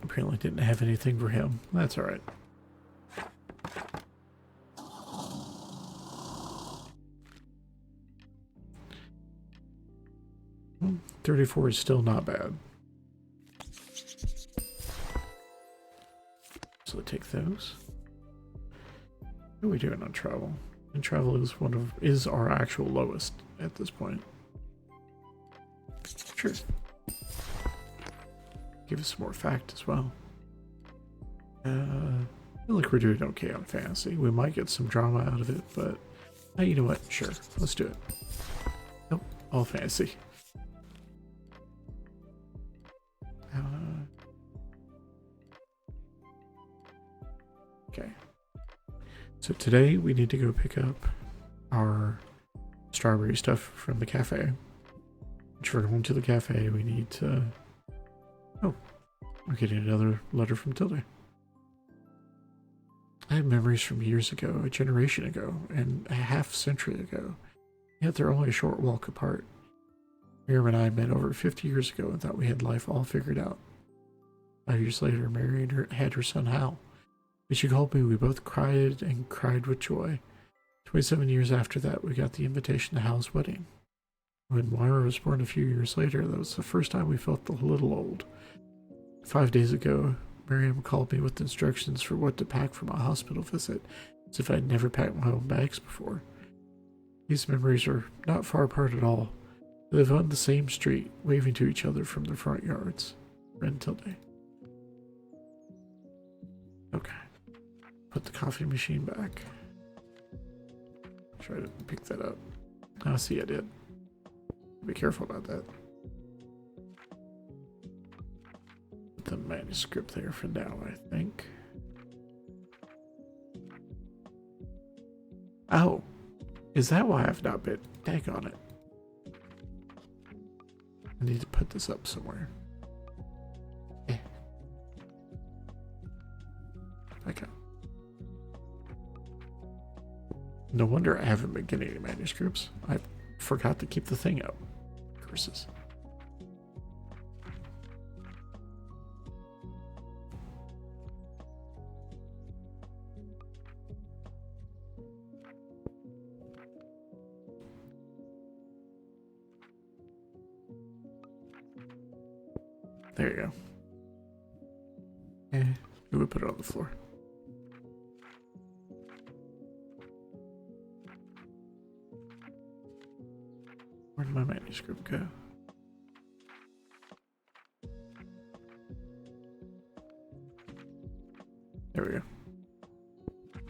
Apparently didn't have anything for him. That's alright. 34 is still not bad. So take those. What are we doing on travel? And travel is our actual lowest at this point. Sure. Give us some more fact as well. I feel like we're doing okay on fantasy. We might get some drama out of it, but you know what? Sure, let's do it. Nope, all fantasy. Okay. So today we need to go pick up our strawberry stuff from the cafe. Which we're going to the cafe, we need to... Oh, we're getting another letter from Tilda. I have memories from years ago, a generation ago, and a half-century ago. Yet they're only a short walk apart. Miriam and I met over 50 years ago and thought we had life all figured out. 5 years later, Mary had her son Hal. When she called me, we both cried and cried with joy. 27 years after that, we got the invitation to Hal's wedding. When Moira was born a few years later, that was the first time we felt a little old. 5 days ago, Miriam called me with instructions for what to pack for my hospital visit, as if I'd never packed my own bags before. These memories are not far apart at all. They live on the same street, waving to each other from their front yards. Ren Tilde. Okay. Put the coffee machine back. Try to pick that up. Oh, see, I did. Be careful about that. Put the manuscript there for now, I think. Oh, is that why I've not been? Tag on it. I need to put this up somewhere. Yeah. Okay. No wonder I haven't been getting any manuscripts. I forgot to keep the thing up. Curses. There you go. And we would put it on the floor. Where did my manuscript go? There we go.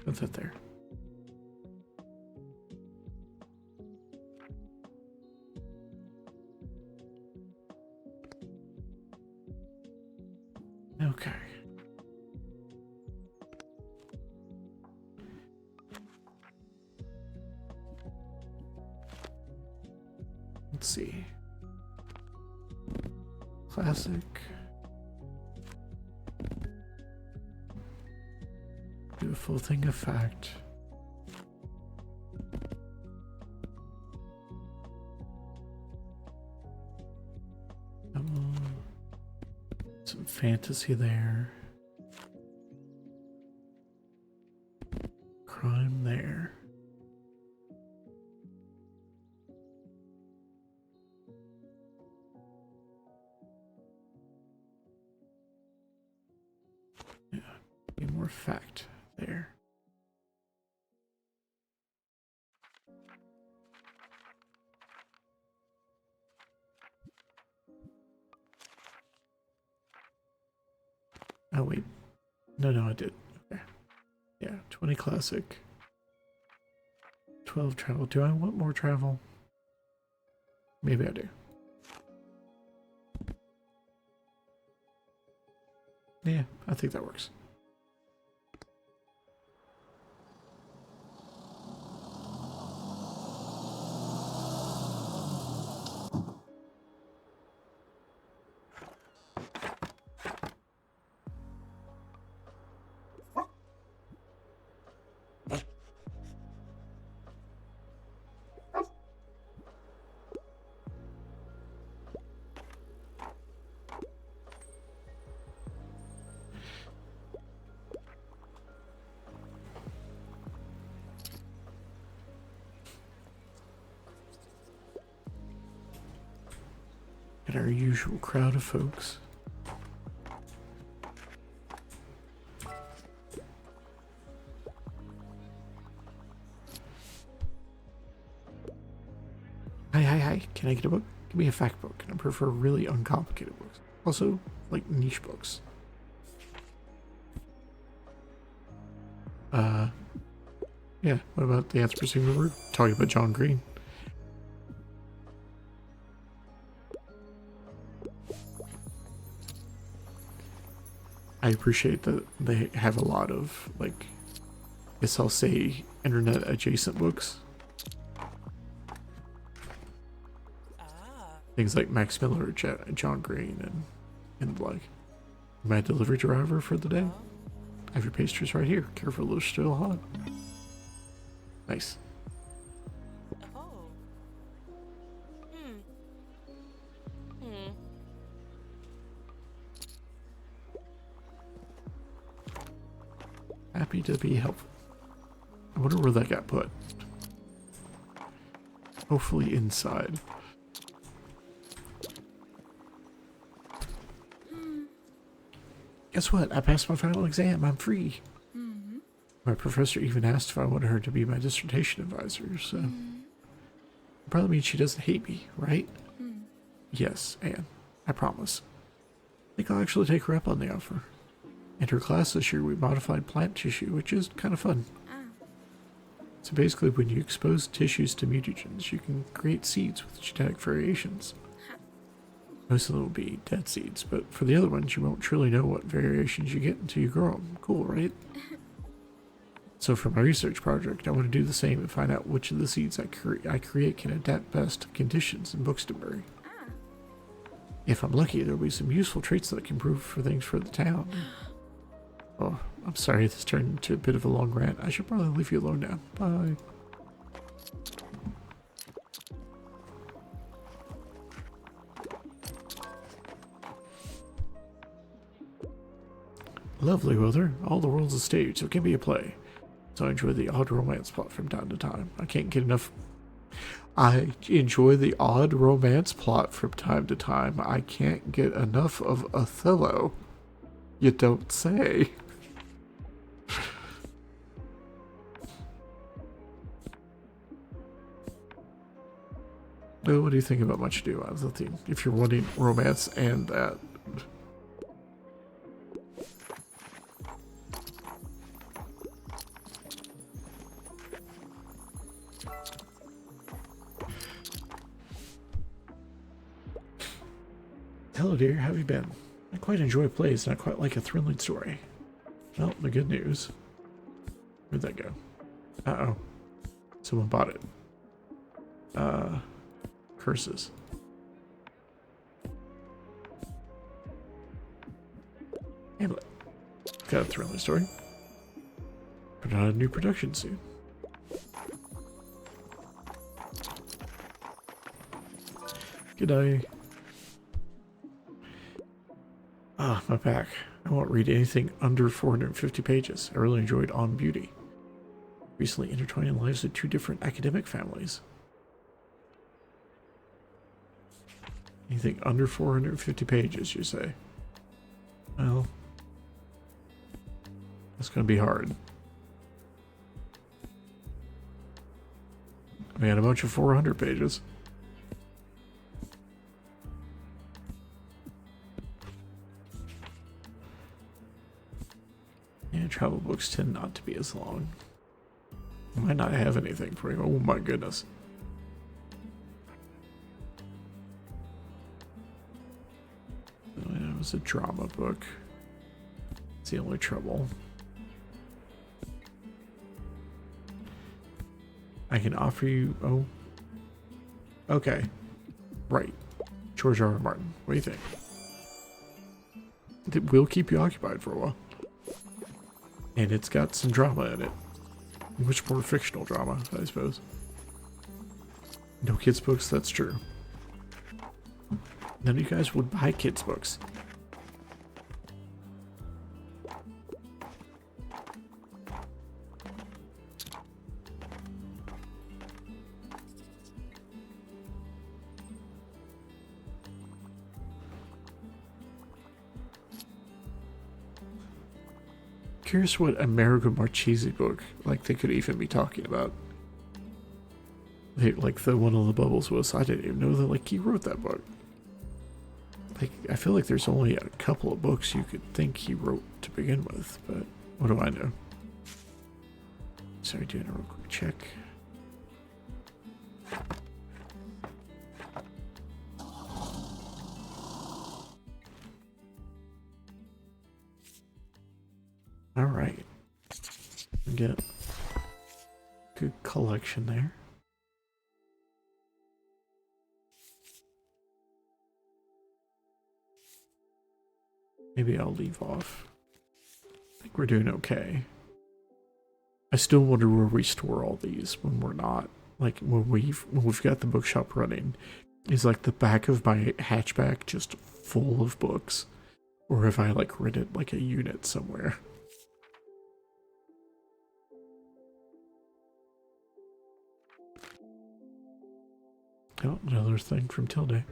Put that there. Okay. Let's see. Classic. Beautiful thing of fact. Some fantasy there. Crime there. Yeah, be more fact there. Oh wait, no, I did. Okay, yeah, 20 classic, 12 travel. Do I want more travel? Maybe I do. Yeah, I think that works. At our usual crowd of folks. Hi. Can I get a book? Give me a fact book. And I prefer really uncomplicated books. Also, like niche books. Yeah, what about the Anthropocene River? Talking about John Green. I appreciate that they have a lot of, like, I guess I'll say internet adjacent books. Things like Max Miller, John Green, and like, my delivery driver for the day. I have your pastries right here. Careful, they're still hot. Nice. Oh. Happy to be helpful. I wonder where that got put. Hopefully inside. Guess what? I passed my final exam. I'm free. My professor even asked if I wanted her to be my dissertation advisor, so... It probably means she doesn't hate me, right? Yes, Anne. I promise. I think I'll actually take her up on the offer. In her class this year, we modified plant tissue, which is kind of fun. So basically, when you expose tissues to mutagens, you can create seeds with genetic variations. Most of them will be dead seeds, but for the other ones, you won't truly know what variations you get until you grow them. Cool, right? So for my research project, I want to do the same and find out which of the seeds I create can adapt best to conditions in Buxtonbury. If I'm lucky, there'll be some useful traits that I can prove for things for the town. Oh, I'm sorry this turned into a bit of a long rant. I should probably leave you alone now. Bye. Lovely weather. All the world's a stage, so it can be a play. So I enjoy the odd romance plot from time to time. I can't get enough. I enjoy the odd romance plot from time to time. I can't get enough of Othello. You don't say. Well, what do you think about Much Ado? If you're wanting romance and that. Hello dear, how have you been? I quite enjoy plays and I quite like a thrilling story. Well, the good news. Where'd that go? Uh-oh. Someone bought it. Curses. Hamlet. Got a thrilling story. Put out a new production soon. Good day. Ah, my back. I won't read anything under 450 pages. I really enjoyed On Beauty. Recently intertwining the lives of two different academic families. Anything under 450 pages, you say? Well, that's going to be hard. I mean, a bunch of 400 pages. Yeah, travel books tend not to be as long. I might not have anything for you. Oh my goodness. It was a drama book. It's the only trouble. I can offer you... Oh. Okay. Right. George R. R. Martin. What do you think? It will keep you occupied for a while. And it's got some drama in it. Much more fictional drama, I suppose. No kids' books, that's true. None of you guys would buy kids' books. Curious what Amerigo Marchese book, like, they could even be talking about. They, like, the one on the bubbles was, I didn't even know that, like, he wrote that book. Like, I feel like there's only a couple of books you could think he wrote to begin with, but what do I know? Sorry, doing a real quick check. All right, get good collection there. Maybe I'll leave off. I think we're doing okay. I still wonder where we store all these when we're not. Like when we've got the bookshop running. Is like the back of my hatchback just full of books? Or have I like rented like a unit somewhere? Oh, another thing from Tilde.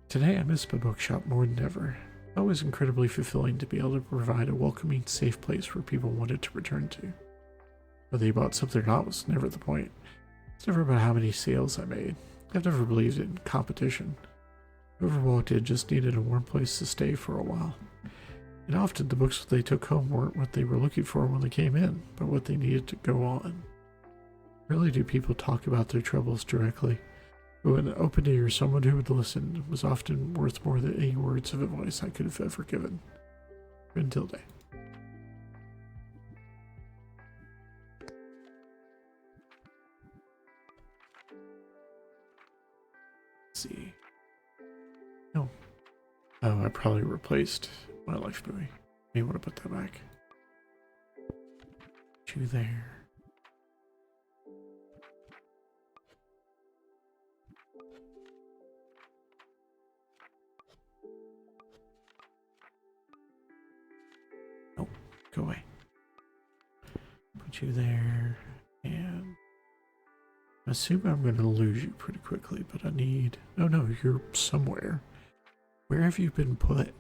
Today I miss my bookshop more than ever. Always incredibly fulfilling to be able to provide a welcoming, safe place where people wanted to return to. Whether you bought something or not was never the point. It's never about how many sales I made. I've never believed in competition. Whoever walked in just needed a warm place to stay for a while. And often the books they took home weren't what they were looking for when they came in, but what they needed to go on. Rarely do people talk about their troubles directly, but when an open ear, someone who would listen, was often worth more than any words of advice I could have ever given. Until day. Let's see. No. Oh, I probably replaced my life buoy. May want to put that back. Put you there. Go away. Put you there, and I assume I'm going to lose you pretty quickly, but I need... Oh no, you're somewhere. Where have you been put?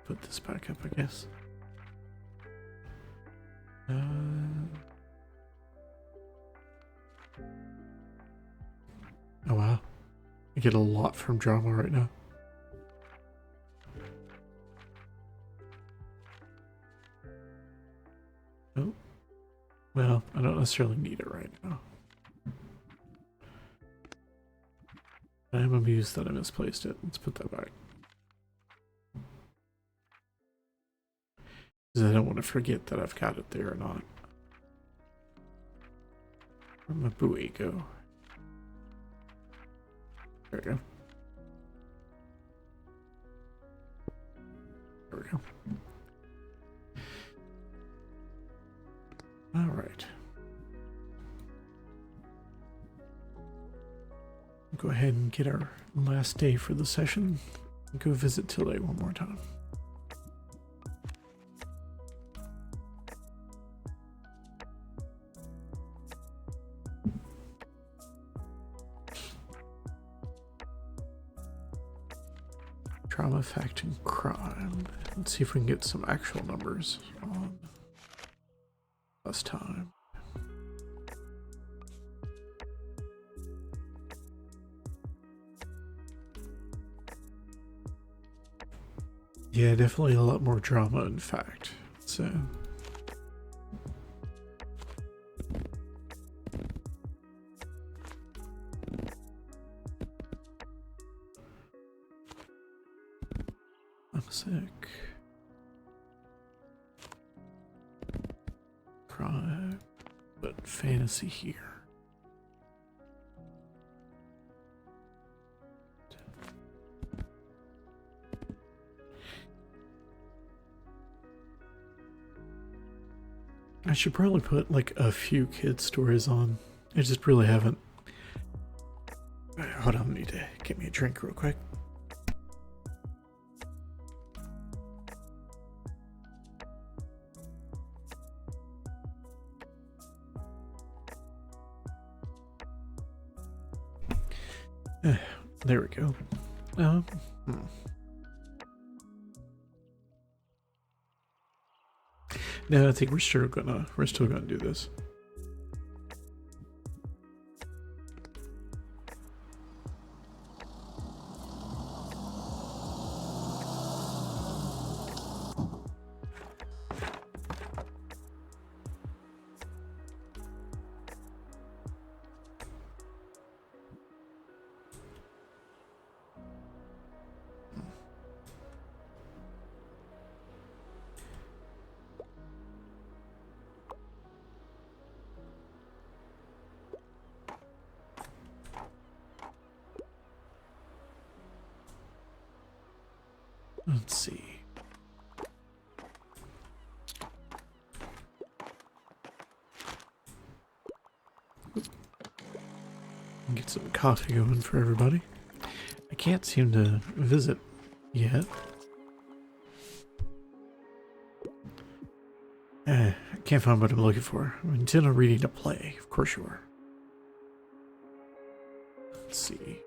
Put this back up, I guess. Oh wow. I get a lot from drama right now. Oh. Well, I don't necessarily need it right now. I am amused that I misplaced it. Let's put that back. Because I don't want to forget that I've got it there or not. Where'd my buoy go? There we go. There we go. All right. Go ahead and get our last day for the session. Go visit Tilde one more time. Trauma, fact, and crime. Let's see if we can get some actual numbers on last time. Yeah, definitely a lot more drama in fact. So I'm sick. Crime, but fantasy here. I should probably put like a few kids' stories on. I just really haven't. Hold on, I need to get me a drink real quick. There we go. No, I think we're still gonna do this. Let's see. Get some coffee going for everybody. I can't seem to visit yet. I can't find what I'm looking for. I'm intent on reading a play. Of course you are. Let's see.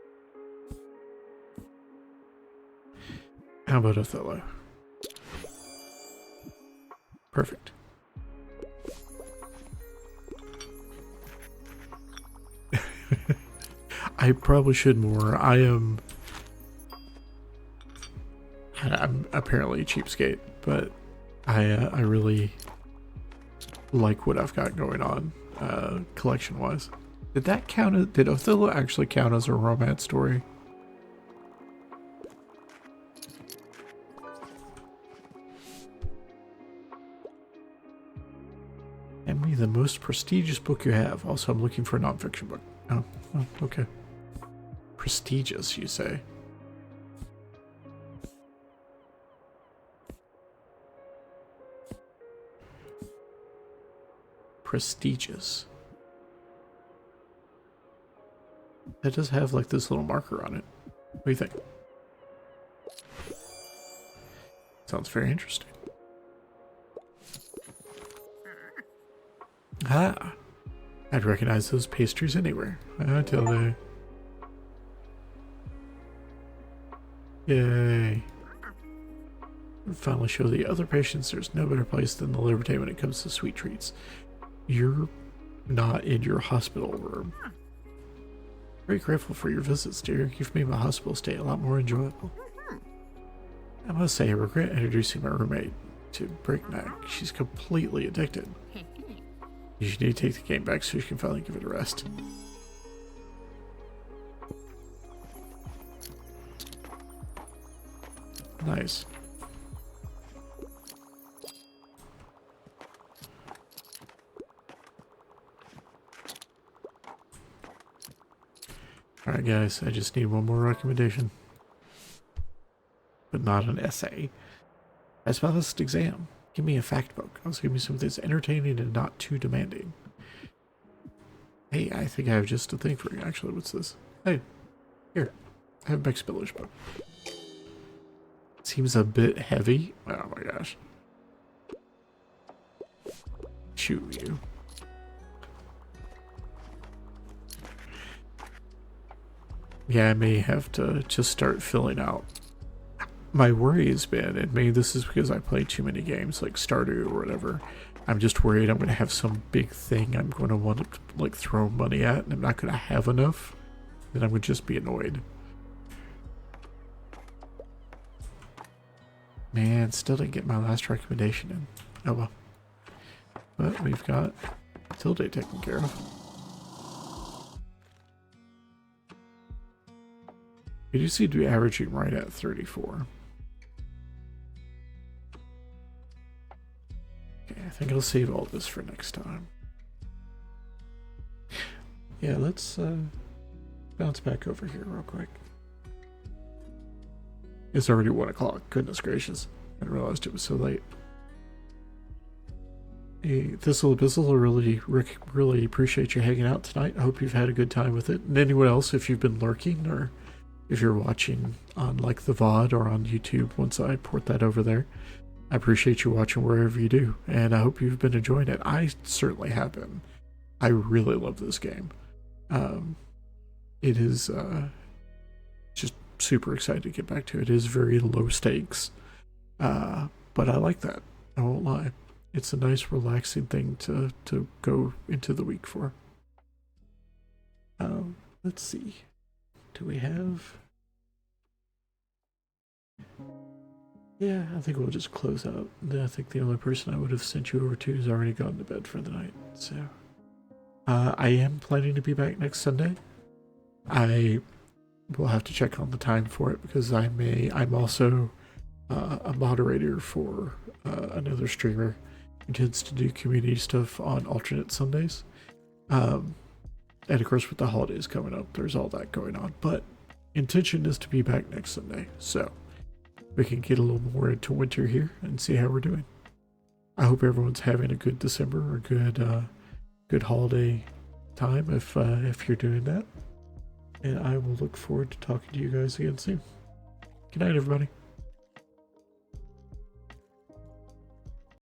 How about Othello? Perfect. I probably should more. I'm apparently a cheapskate, but I really like what I've got going on collection wise. Did that count as, did Othello actually count as a romance story? Hand me the most prestigious book you have. Also, I'm looking for a nonfiction book. Oh, okay. Prestigious, you say? Prestigious. That does have like this little marker on it. What do you think? Sounds very interesting. Ah, I'd recognize those pastries anywhere. Until they... Yay. Finally show the other patients there's no better place than the Liberté when it comes to sweet treats. You're not in your hospital room. Very grateful for your visits, dear. You've made my hospital stay a lot more enjoyable. I must say I regret introducing my roommate to Breakneck. She's completely addicted. You should need to take the game back so you can finally give it a rest. Nice. Alright guys, I just need one more recommendation. But not an essay. As well as an exam. Give me a fact book. Also give me something that's entertaining and not too demanding. Hey, I think I have just a thing for you. Actually, what's this? Hey, here. I have Beck Spiller's book. Seems a bit heavy. Oh my gosh. Shoot you. Yeah, I may have to just start filling out. My worry has been, and maybe this is because I play too many games like Stardew or whatever, I'm just worried I'm going to have some big thing I'm going to want to like throw money at and I'm not going to have enough. Then I'm going to just be annoyed. Man, still didn't get my last recommendation in. Oh well. But we've got Tilde taken care of. You do seem to be averaging right at 34. Okay, I think I'll save all this for next time. Yeah, let's bounce back over here real quick. It's already 1 o'clock. Goodness gracious. I didn't realize it was so late. Hey, Thistle really appreciate you hanging out tonight. I hope you've had a good time with it. And anyone else, if you've been lurking or if you're watching on like the VOD or on YouTube once I port that over there, I appreciate you watching wherever you do. And I hope you've been enjoying it. I certainly have been. I really love this game. It is just super excited to get back to it. It is very low stakes. But I like that. I won't lie. It's a nice relaxing thing to go into the week for. Let's see. Do we have... Yeah, I think we'll just close out. I think the only person I would have sent you over to has already gone to bed for the night. So I am planning to be back next Sunday. I will have to check on the time for it because I'm also a moderator for another streamer who tends to do community stuff on alternate Sundays. And of course with the holidays coming up, there's all that going on. But intention is to be back next Sunday. So we can get a little more into winter here and see how we're doing. I hope everyone's having a good December or good holiday time if you're doing that. And I will look forward to talking to you guys again soon. Good night, everybody.